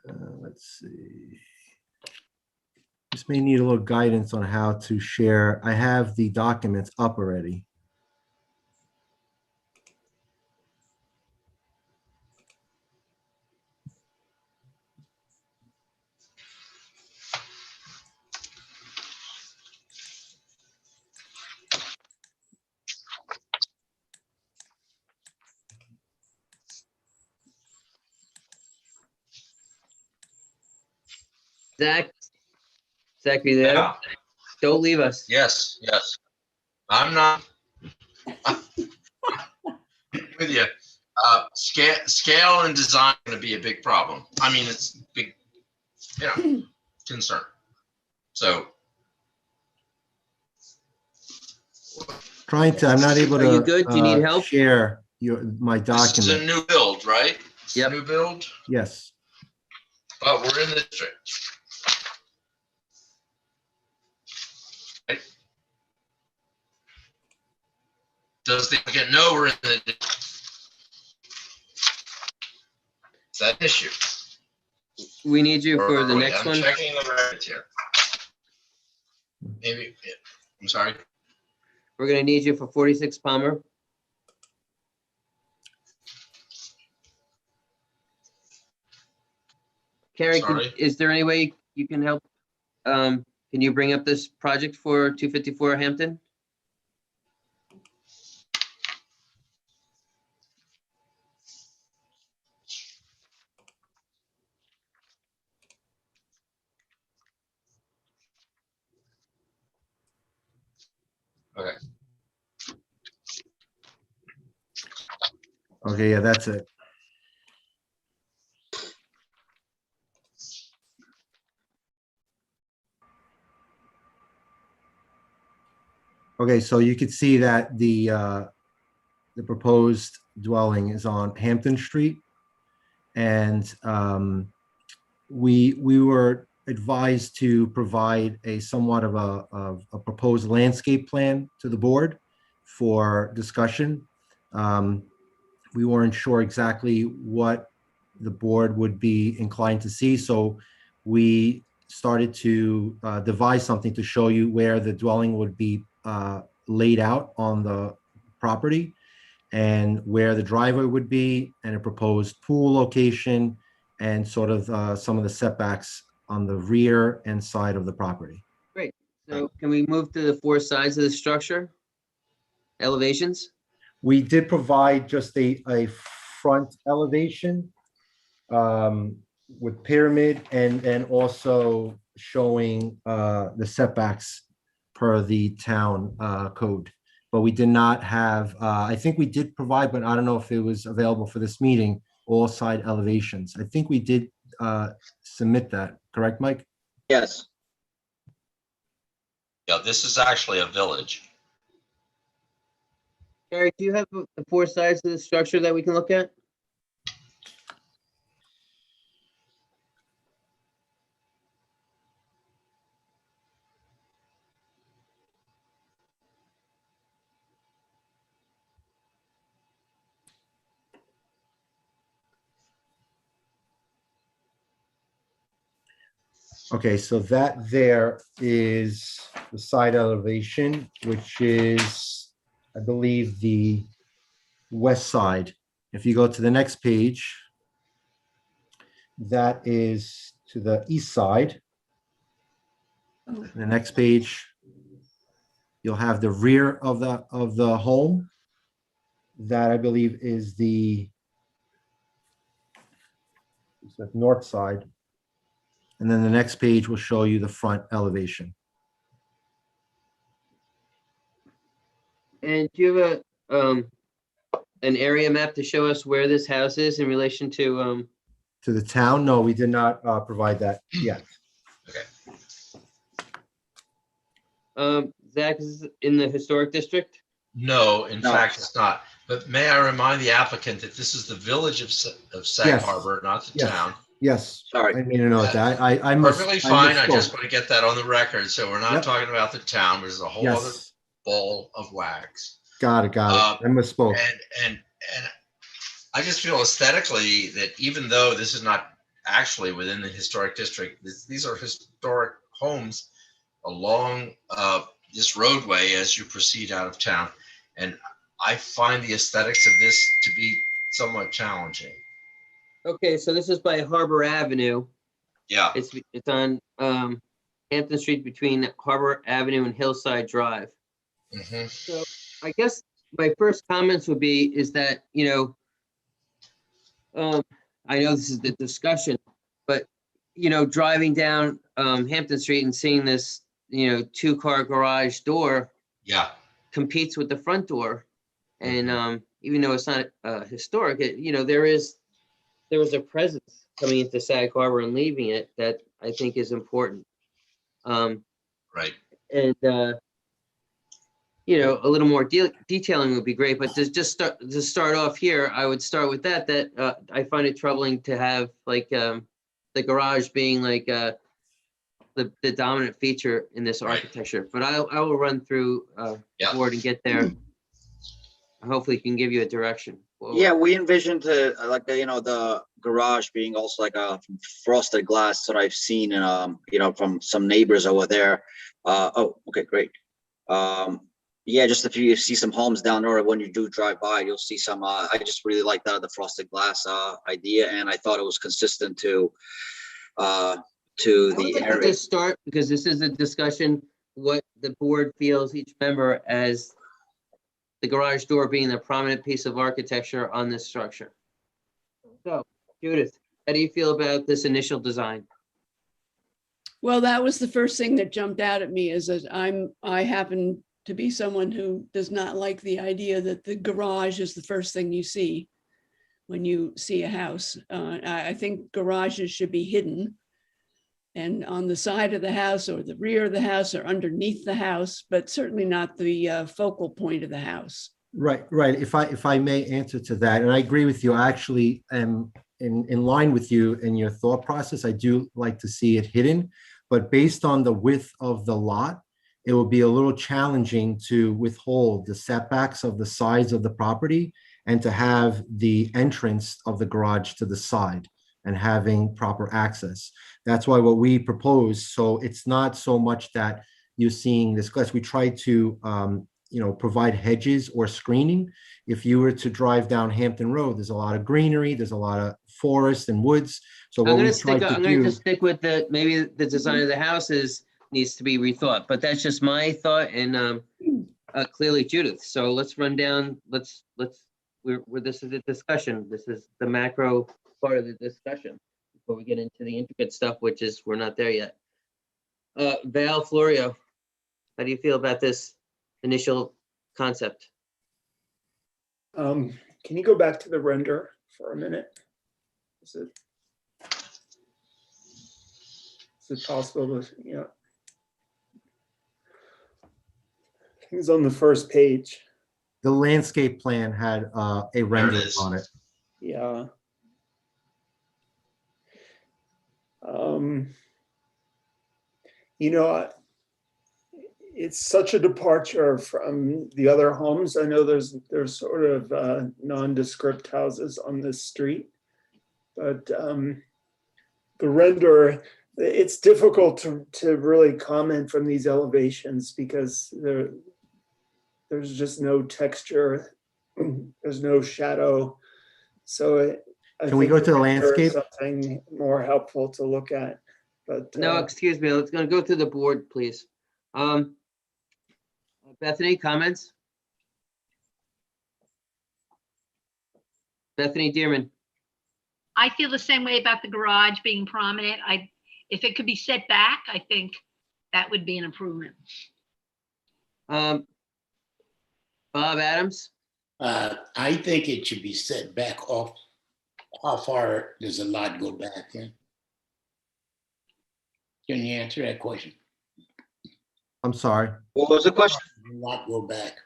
Let's see. Just may need a little guidance on how to share. I have the documents up already. Zach, are you there? Yeah. Don't leave us. Yes, yes. I'm not with you. Scale and design are going to be a big problem. I mean, it's big, concern. So. I'm not able to. Are you good? Do you need help? Share my document. This is a new build, right? Yep. New build, Yes. but we're in the district. Right? Does the applicant know we're in the district? Is that an issue? We need you for the Wait, next I'm one. checking the records here. Maybe, I'm sorry. We're gonna need you for 46 Palmer. Carrie, Sorry. is there any way you can help? Can you bring up this project for 254 Hampton? Okay. Okay, yeah, that's it. Okay, so you could see that the proposed dwelling is on Hampton Street. And we were advised to provide a somewhat of a proposed landscape plan to the board for discussion. We weren't sure exactly what the board would be inclined to see, so we started to devise something to show you where the dwelling would be laid out on the property and where the driveway would be, and a proposed pool location, and sort of some of the setbacks on the rear and side of the property. Great. So can we move to the 4 sides of the structure? Elevations? We did provide just a front elevation with pyramid and also showing the setbacks per the town code. But we did not have, I think we did provide, but I don't know if it was available for this meeting, all side elevations. I think we did submit that, correct, Mike? Yes. Yeah, this is actually a village. Carrie, do you have the 4 sides of the structure that we can look at? Okay, so that there is the side elevation, which is, I believe, the west side. If you go to the next page, that is to the east side. The next page, you'll have the rear of the home. That I believe is the north side. And then the next page will show you the front elevation. And do you have an area map to show us where this house is in relation to To the town? No, we did not provide that yet. Zach, is this in the historic district? No, in No. fact, it's not. But may I remind the applicant that this is the village of Sag Yes. Harbor, not the Yes. town. Yes. Sorry. I mean to note that. I Perfectly fine. I just misspoke. want to get that on the record. So we're not Yep. talking about the town, which is a whole other Yes. ball of wax. Got it. I misspoke. And I just feel aesthetically that even though this is not actually within the historic district, these are historic homes along this roadway as you proceed out of town. And I find the aesthetics of this to be somewhat challenging. Okay, so this is by Harbor Avenue. Yeah. It's on Hampton Street between Harbor Avenue and Hillside Drive. Mm-hmm. So I guess my first comments would be is that, I know this is the discussion, but, driving down Hampton Street and seeing this, 2-car garage door Yeah. competes with the front door. And even though it's not historic, there was a presence coming into Sag Harbor and leaving it that I think is important. Right. And a little more detailing would be great, but to start off here, I would start with that I find it troubling to have the garage being the dominant feature in this architecture. But I will run through the board and get there. Hopefully can give you a direction. Yeah, we envisioned the garage being also like a frosted glass that I've seen from some neighbors over there. Oh, okay, great. Yeah, just if you see some homes down there, when you do drive by, you'll see some. I just really like the frosted glass idea, and I thought it was consistent to I would the like to area. just start, because this is a discussion, what the board feels each member as the garage door being the prominent piece of architecture on this structure. So, Judith, how do you feel about this initial design? Well, that was the first thing that jumped out at me is that I happen to be someone who does not like the idea that the garage is the first thing you see when you see a house. I think garages should be hidden and on the side of the house or the rear of the house or underneath the house, but certainly not the focal point of the house. Right. If I may answer to that, and I agree with you, I actually am in line with you in your thought process. I do like to see it hidden, but based on the width of the lot, it will be a little challenging to withhold the setbacks of the sides of the property and to have the entrance of the garage to the side and having proper access. That's why what we propose, so it's not so much that you're seeing this glass. We try to provide hedges or screening. If you were to drive down Hampton Road, there's a lot of greenery, there's a lot of forest and woods. So what we try to I'm going to just stick with maybe the design of the houses needs to be rethought, but that's just my thought and clearly Judith. So let's run down, this is a discussion. This is the macro part of the discussion before we get into the intricate stuff, which is, we're not there yet. Val, Florio, how do you feel about this initial concept? Can you go back to the render for a minute? Is it possible to, It's on the first page. The landscape plan had a render on it. Yeah. It's such a departure from the other homes. I know there's sort of nondescript houses on this street, but the render It's difficult to really comment from these elevations because there's just no texture. There's no shadow. So I Can we think go to the there is landscape? something more helpful to look at, but No, excuse me. Let's go through the board, please. Bethany, comments? Bethany Dearman. I feel the same way about the garage being prominent. If it could be set back, I think that would be an improvement. Bob Adams. I think it should be set back off. How far does a lot go back? Yeah? Can you answer that question? I'm sorry. What was the question? A lot go back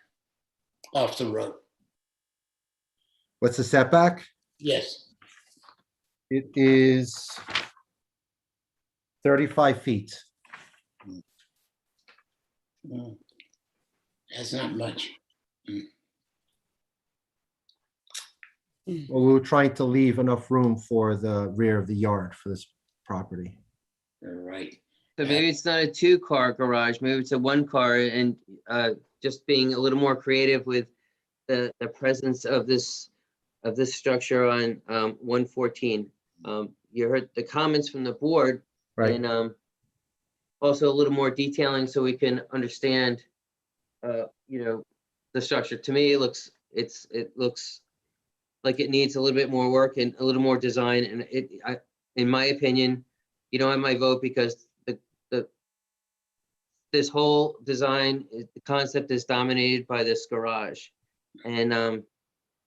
off the road. What's the setback? Yes. It is 35 feet. That's not much. Well, we were trying to leave enough room for the rear of the yard for this property. Right. So maybe it's not a 2-car garage, maybe it's a 1-car, and just being a little more creative with the presence of this structure on 114. You heard the comments from the board, Right. and also a little more detailing so we can understand, the structure. To me, it looks like it needs a little bit more work and a little more design. And in my opinion, you don't have my vote because this whole design, the concept is dominated by this garage. And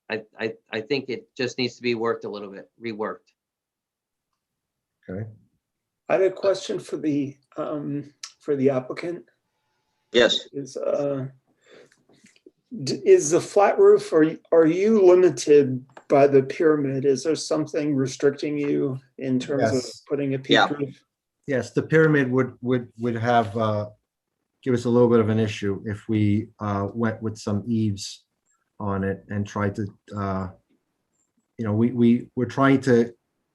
I think it just needs to be worked a little bit, reworked. Okay. I had a question for the applicant. Yes. Is the flat roof, are you limited by the pyramid? Is there something restricting you in terms of Yes. putting a peak roof? Yes, the pyramid would have give us a little bit of an issue if we went with some eaves on it and tried to we're trying to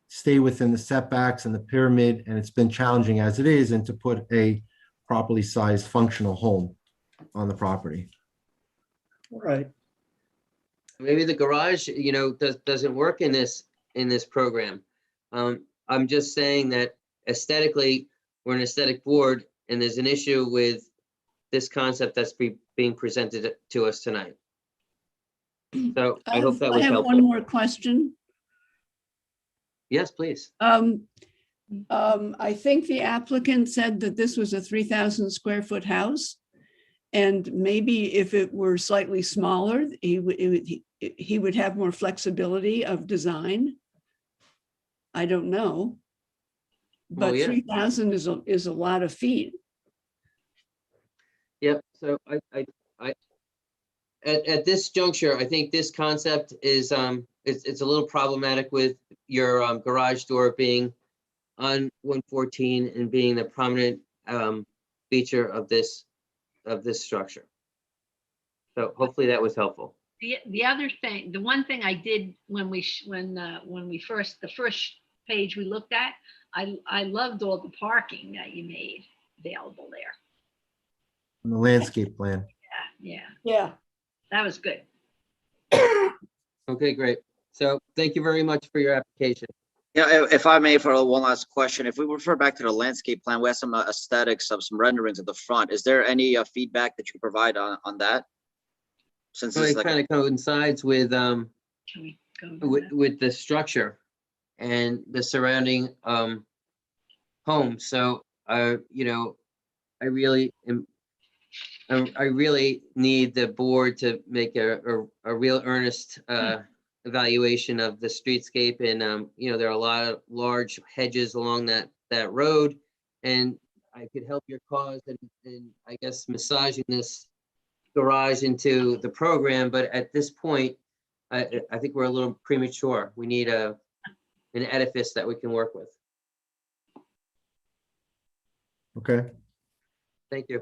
stay within the setbacks and the pyramid, and it's been challenging as it is, and to put a properly sized functional home on the property. Right. Maybe the garage, doesn't work in this program. I'm just saying that aesthetically, we're an aesthetic board, and there's an issue with this concept that's being presented to us tonight. So I hope that was I have helpful. one more question. Yes, please. I think the applicant said that this was a 3,000 square foot house. And maybe if it were slightly smaller, he would have more flexibility of design. I don't know. But Well, yeah. 3,000 is a lot of feet. Yep. So I at this juncture, I think this concept is it's a little problematic with your garage door being on 114 and being the prominent feature of this structure. So hopefully that was helpful. The other thing, the one thing I did when the first page we looked at, I loved all the parking that you made available there. On the landscape plan. Yeah. That was good. Okay, great. So thank you very much for your application. Yeah, if I may, for one last question, if we refer back to the landscape plan, we have some aesthetics of some renderings at the front. Is there any feedback that you provide on that? Since So it's it like, kind of coincides with Can we go to that? with the structure and the surrounding home. So I really need the board to make a real earnest evaluation of the streetscape, and there are a lot of large hedges along that road, and I could help your cause and I guess massaging this garage into the program, but at this point, I think we're a little premature. We need an edifice that we can work with. Okay. Thank you.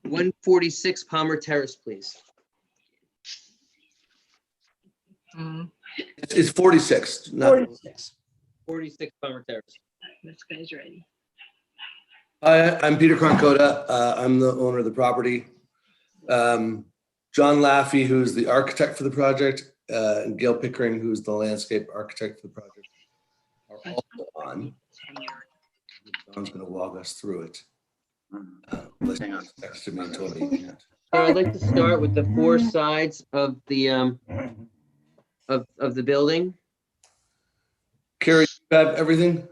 146 Palmer Terrace, please. It's 46. 46. 46 Palmer Terrace. This guy's ready. Hi, I'm Peter Cronkota. I'm the owner of the property. John Laffey, who's the architect for the project, and Gail Pickering, who's the landscape architect for the project, are also on. John's going to walk us through it. Hang on. Texted me and told me he can't. So I'd like to start with the four sides of the of the building. Carrie, you have everything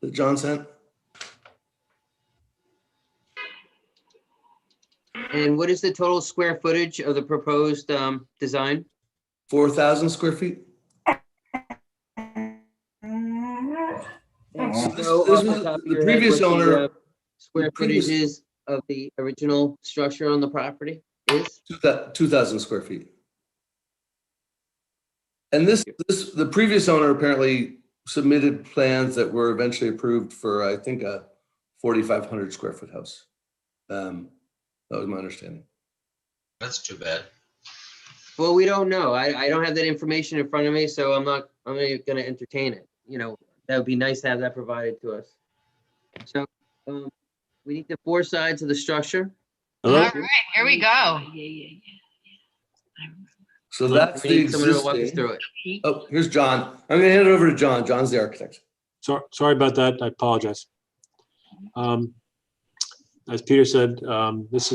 that John sent? And what is the total square footage of the proposed design? 4,000 square feet. The previous owner. Square footage is of the original structure on the property is? 2,000 square feet. And the previous owner apparently submitted plans that were eventually approved for, I think, a 4,500 square foot house. That was my understanding. That's too bad. Well, we don't know. I don't have that information in front of me, so I'm not going to entertain it. You know, that would be nice to have that provided to us. So we need the four sides of the structure. All right, here we go. So that's the someone to walk us existing. through it. Oh, here's John. I'm going to hand it over to John. John's the architect. Sorry about that. I apologize. As Peter said, these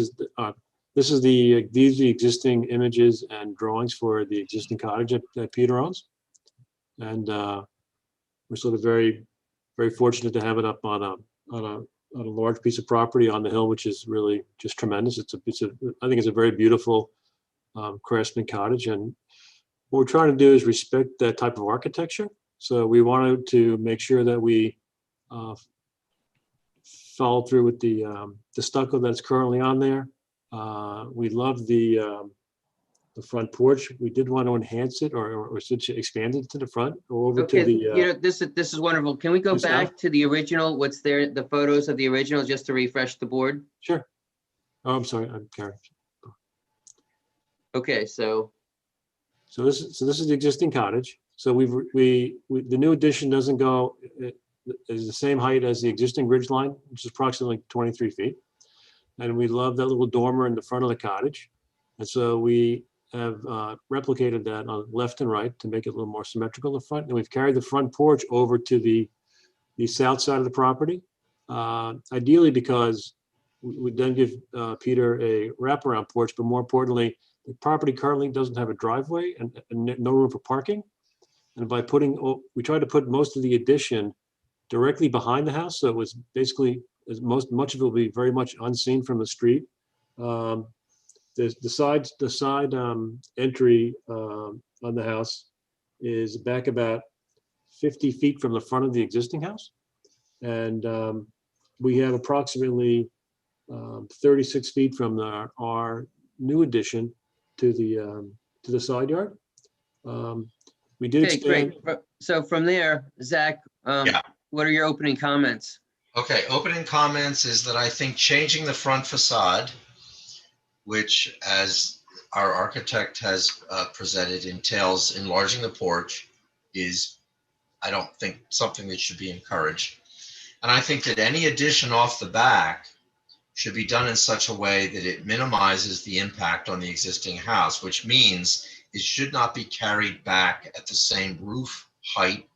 are the existing images and drawings for the existing cottage that Peter owns, and we're sort of very, very fortunate to have it up on a large piece of property on the hill, which is really just tremendous. I think it's a very beautiful craftsman cottage, and what we're trying to do is respect that type of architecture. So we wanted to make sure that we follow through with the stucco that's currently on there. We love the front porch. We did want to enhance it or expand it to the front or over to the. You know, this is wonderful. Can we go back to the original? What's there? The photos of the original, just to refresh the board. Sure. Oh, I'm sorry. I'm carrying. Okay, so this is the existing cottage. So the new addition doesn't go. Is the same height as the existing ridge line, which is approximately 23 feet. And we love that little dormer in the front of the cottage. And so we have replicated that on left and right to make it a little more symmetrical in the front. And we've carried the front porch over to the south side of the property, ideally because we then give Peter a wraparound porch, but more importantly, the property currently doesn't have a driveway and no room for parking. And by we tried to put most of the addition directly behind the house, so it was basically much of it will be very much unseen from the street. The side entry on the house is back about 50 feet from the front of the existing house, and we have approximately 36 feet from our new addition to the side yard. We did expand. Great. So from there, Zach, what are your opening comments? Okay, opening comments is that I think changing the front facade, which as our architect has presented entails enlarging the porch, is, I don't think, something that should be encouraged. And I think that any addition off the back should be done in such a way that it minimizes the impact on the existing house, which means it should not be carried back at the same roof height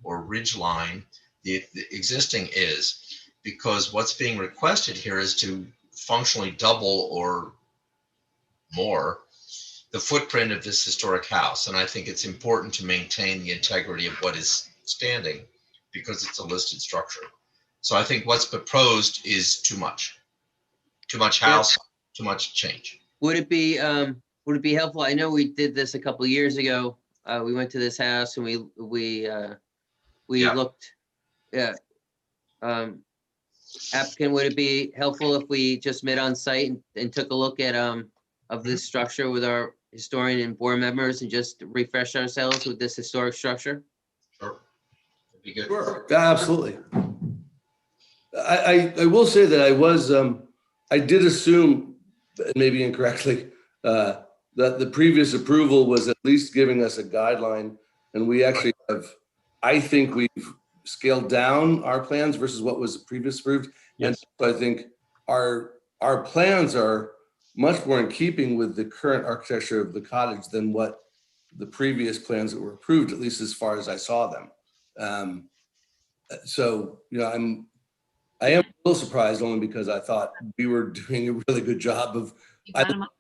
or ridge line the existing is, because what's being requested here is to functionally double or more the footprint of this historic house. And I think it's important to maintain the integrity of what is standing because it's a listed structure. So I think what's proposed is too much house, too much change. Would it be helpful? I know we did this a couple of years ago. We went to this house and we looked. Applicant, would it be helpful if we just met on site and took a look at of this structure with our historian and board members and just refresh ourselves with this historic structure? Sure. That'd be good. Sure. Absolutely. I will say that I did assume, maybe incorrectly, that the previous approval was at least giving us a guideline, and we actually have, I think we've scaled down our plans versus what was previous approved. And so I think our plans are much more in keeping with the current architecture of the cottage than what the previous plans that were approved, at least as far as I saw them. So, you know, I am a little surprised only because I thought we were doing a really good job of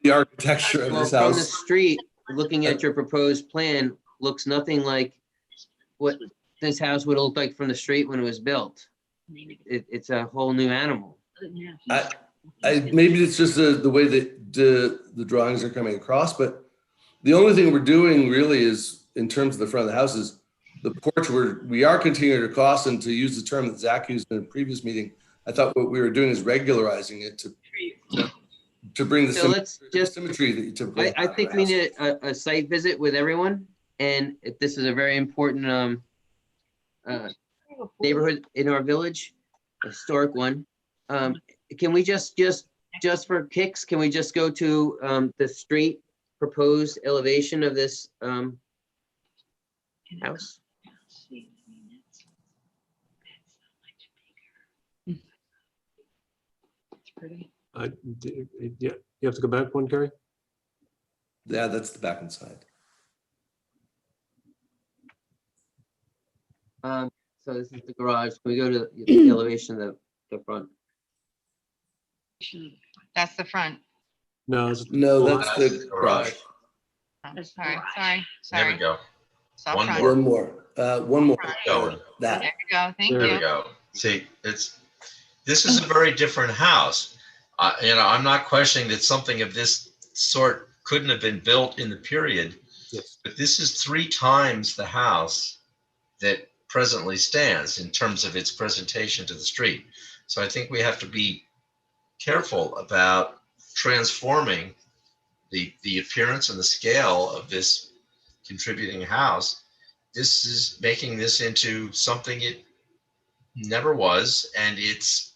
the architecture of Well, this from the house. street, looking at your proposed plan, looks nothing like what this house would look like from the street when it was built. It's a whole new animal. Maybe it's just the way that the drawings are coming across, but the only thing we're doing really is, in terms of the front of the house, is the porch. We are continuing to cross, and to use the term that Zach used in a previous meeting, I thought what we were doing is regularizing it to bring the So let's just, symmetry that you typically I think we need a site visit with everyone, and this is a very important neighborhood in our village, a historic one. Can we just for kicks, can we just go to the street proposed elevation of this house? Yeah, you have to go back one, Gary? Yeah, that's the back and side. So this is the garage. Can we go to the elevation of the front? That's the front. No, that's the garage. Oh, sorry. There we go. Saw One front. more. One more. Going. That. There we go. Thank There you. we go. See, this is a very different house. You know, I'm not questioning that something of this sort couldn't have been built in the period, but this is 3 times the house that presently stands in terms of its presentation to the street. So I think we have to be careful about transforming the appearance and the scale of this contributing house. This is making this into something it never was, and it's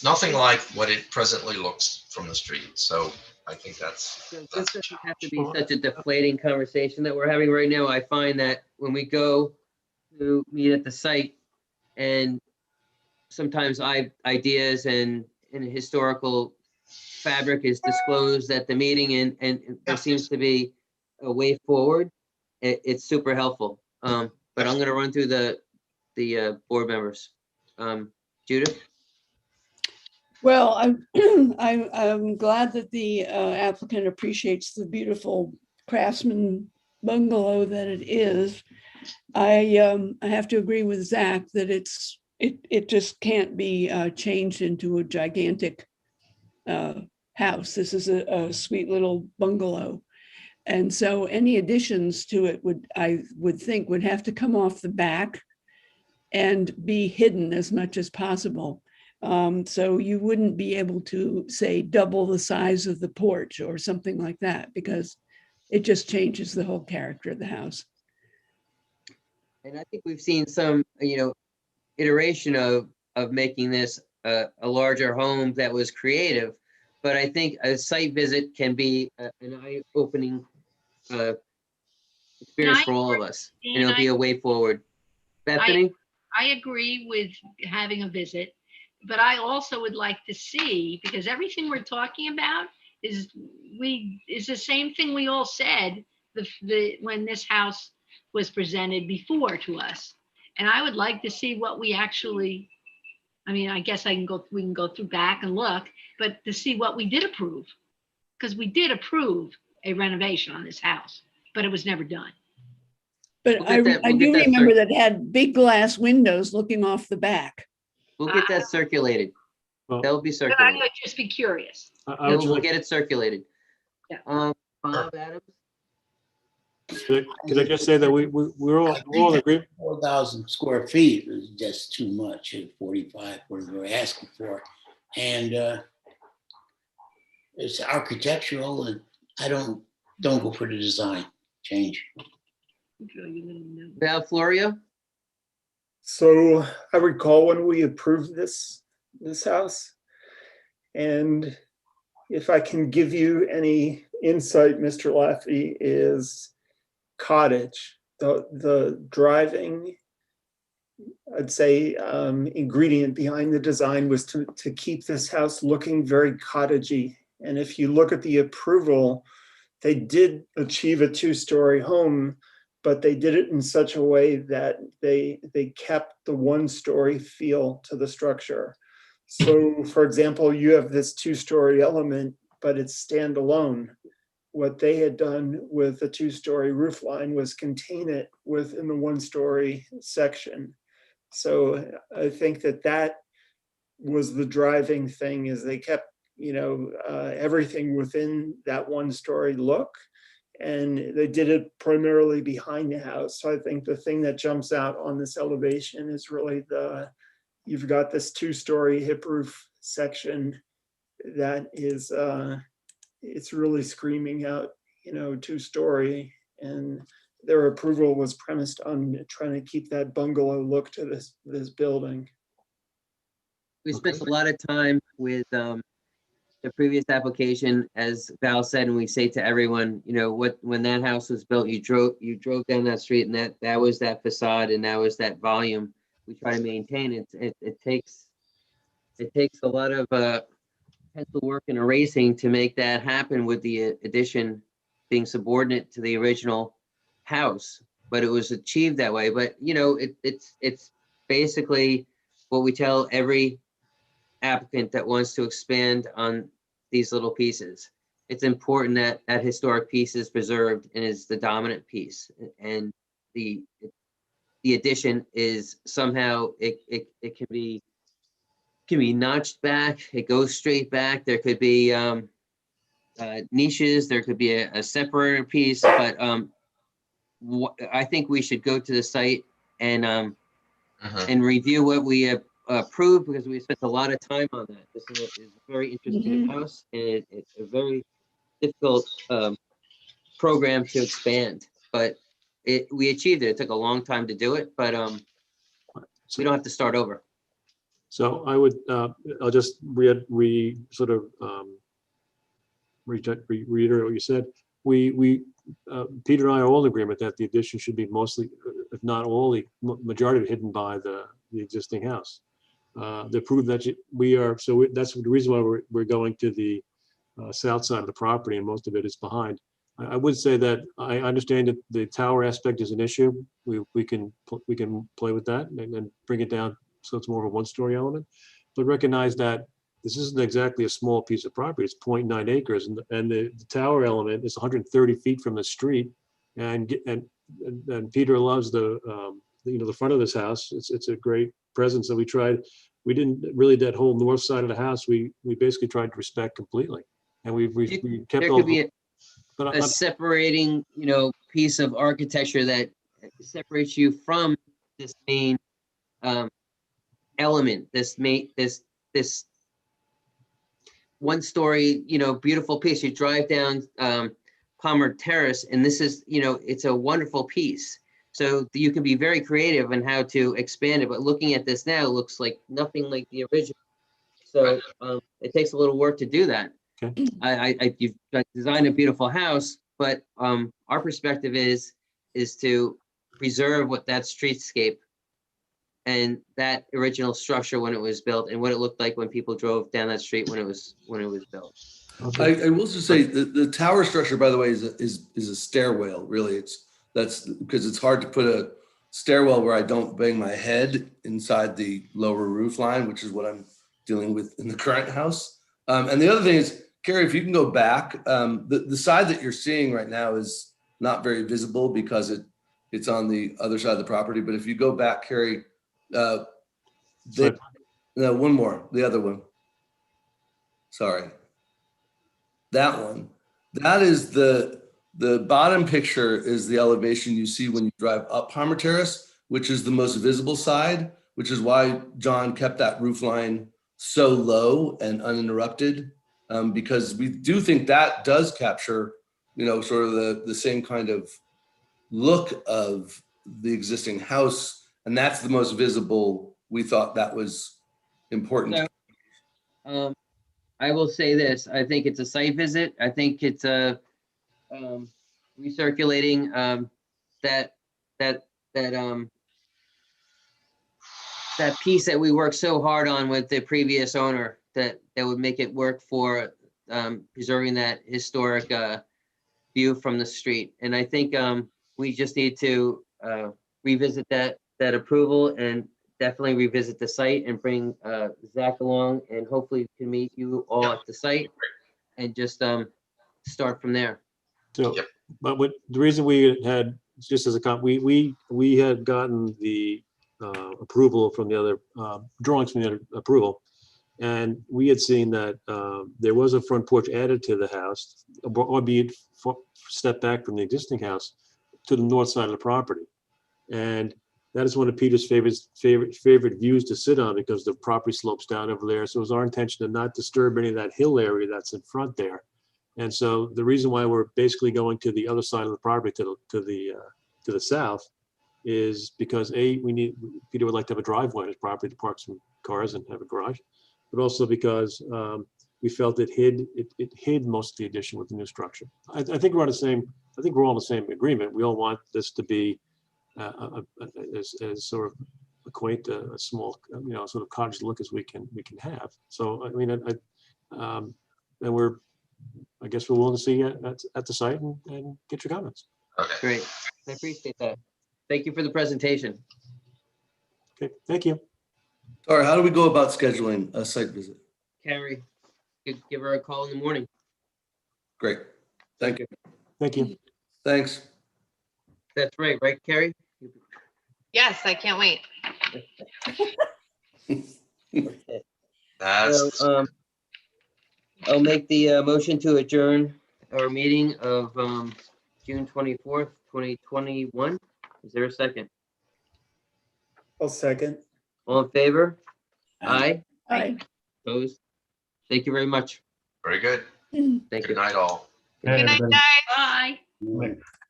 nothing like what it presently looks from the street. So I think that's This doesn't have to be such a deflating conversation that we're having right now. I find that when we go to meet at the site, and sometimes ideas and historical fabric is disclosed at the meeting, and there seems to be a way forward. It's super helpful. But I'm going to run through the board members. Judith? Well, I'm glad that the applicant appreciates the beautiful craftsman bungalow that it is. I have to agree with Zach that it just can't be changed into a gigantic house. This is a sweet little bungalow. And so any additions to it I would think would have to come off the back and be hidden as much as possible. So you wouldn't be able to say double the size of the porch or something like that, because it just changes the whole character of the house. And I think we've seen some, iteration of making this a larger home that was creative. But I think a site visit can be an eye-opening experience for all of us. And it'll be a way forward. Bethany? I agree with having a visit, but I also would like to see, because everything we're talking about is the same thing we all said when this house was presented before to us. And I would like to see what we actually, I guess we can go through back and look, but to see what we did approve, because we did approve a renovation on this house, but it was never done. But I do remember that it had big glass windows looking off the back. We'll get that circulated. That'll be But circulated. I'd just be curious. We'll get it circulated. Yeah. Bob Adams? Can I just say that we're all in agreement? 4,000 square feet is just too much at 45, what we're asking for. And it's architectural, and I don't go for the design change. Val Florio? So I recall when we approved this house, and if I can give you any insight, Mr. Laffey, is cottage. the driving, I'd say, ingredient behind the design was to keep this house looking very cottagey. And if you look at the approval, they did achieve a 2-story home, but they did it in such a way that they kept the 1-story feel to the structure. So for example, you have this 2-story element, but it's standalone. What they had done with the 2-story roof line was contain it within the 1-story section. So I think that was the driving thing, is they kept, everything within that 1-story look, and they did it primarily behind the house. So I think the thing that jumps out on this elevation is really you've got this 2-story hip roof section that is, it's really screaming out, 2-story, and their approval was premised on trying to keep that bungalow look to this building. We spent a lot of time with the previous application, as Val said, and we say to everyone, when that house was built, you drove down that street, and that was that facade, and that was that volume. We try to maintain it. It takes a lot of pencil work and erasing to make that happen, with the addition being subordinate to the original house. But it was achieved that way. But it's basically what we tell every applicant that wants to expand on these little pieces. It's important that that historic piece is preserved and is the dominant piece, and the addition is somehow it can be notched back. It goes straight back. There could be niches. There could be a separator piece. But I think we should go to the site and review what we have approved, because we spent a lot of time on that. This is a very interesting house, and it's a very difficult program to expand. But we achieved it. It took a long time to do it, but we don't have to start over. So I would, I'll just reiterate what you said. Peter and I are all in agreement that the addition should be mostly, if not all, the majority of it hidden by the existing house. They prove that we are, so that's the reason why we're going to the south side of the property, and most of it is behind. I would say that I understand that the tower aspect is an issue. We can play with that and bring it down so it's more of a 1-story element, but recognize that this isn't exactly a small piece of property. It's 0.9 acres, and the tower element is 130 feet from the street, and Peter loves the front of this house. It's a great presence that we didn't really, that whole north side of the house, we basically tried to respect completely, and we kept there all. Could be a separating, piece of architecture that separates you from this main element, this 1-story, beautiful piece. You drive down Palmer Terrace, and this is, it's a wonderful piece. So you can be very creative in how to expand it, but looking at this now, it looks like nothing like the original. So it takes a little work to do that. Okay. You've designed a beautiful house, but our perspective is to preserve what that streetscape and that original structure when it was built, and what it looked like when people drove down that street when it was built. I will just say the tower structure, by the way, is a stairwell. Really, that's because it's hard to put a stairwell where I don't bang my head inside the lower roof line, which is what I'm dealing with in the current house. And the other thing is, Carrie, if you can go back, the side that you're seeing right now is not very visible because it's on the other side of the property. But if you go back, Carrie, no, one more, the other one. Sorry. That one. That is the bottom picture is the elevation you see when you drive up Palmer Terrace, which is the most visible side, which is why John kept that roof line so low and uninterrupted, because we do think that does capture, sort of the same kind of look of the existing house. And that's the most visible. We thought that was important. So, I will say this, I think it's a site visit. I think it's a recirculating that that piece that we worked so hard on with the previous owner, that would make it work for preserving that historic view from the street. And I think we just need to revisit that approval, and definitely revisit the site, and bring Zach along, and hopefully we can meet you all at the site and just start from there. So, but the reason we had, just as a we had gotten the approval from the other drawings from the other approval, and we had seen that there was a front porch added to the house, albeit step back from the existing house to the north side of the property, and that is one of Peter's favorite views to sit on, because the property slopes down over there. So it was our intention to not disturb any of that hill area that's in front there. And so the reason why we're basically going to the other side of the property, to the south, is because Peter would like to have a driveway on his property to park some cars and have a garage, but also because we felt it hid most of the addition with the new structure. I think we're on the same. I think we're all in the same agreement. We all want this to be as sort of quaint, a small, sort of cottage look as we can have. So I mean, and I guess we're willing to see you at the site and get your comments. Okay. Great, I appreciate that. Thank you for the presentation. Okay, thank you. All right, how do we go about scheduling a site visit? Carrie, give her a call in the morning. Great, thank you. Thank you. Thanks. That's right, Carrie? Yes, I can't wait. So, I'll make the motion to adjourn our meeting of June 24th, 2021. Is there a second? I'll second. All in favor? Aye. Aye. Opposed? Thank you very much. Very good. Thank Good you. night, all. Good night, guys. Bye.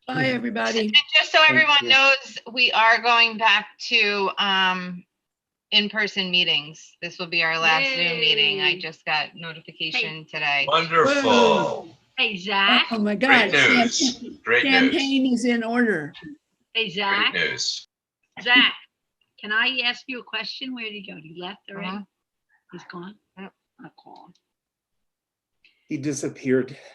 Bye, everybody. And just so everyone you. knows, we are going back to in-person meetings. This will be our last Zoom meeting. I Yay. just got notification today. Wonderful. Hey, Zach. Oh, my Great God. news. Great news. Champagne is in order. Hey, Zach. Great news. Zach, can I ask you a question? Where did he go? He left already? Uh-huh. He's gone? Yep. I'll call him. He disappeared.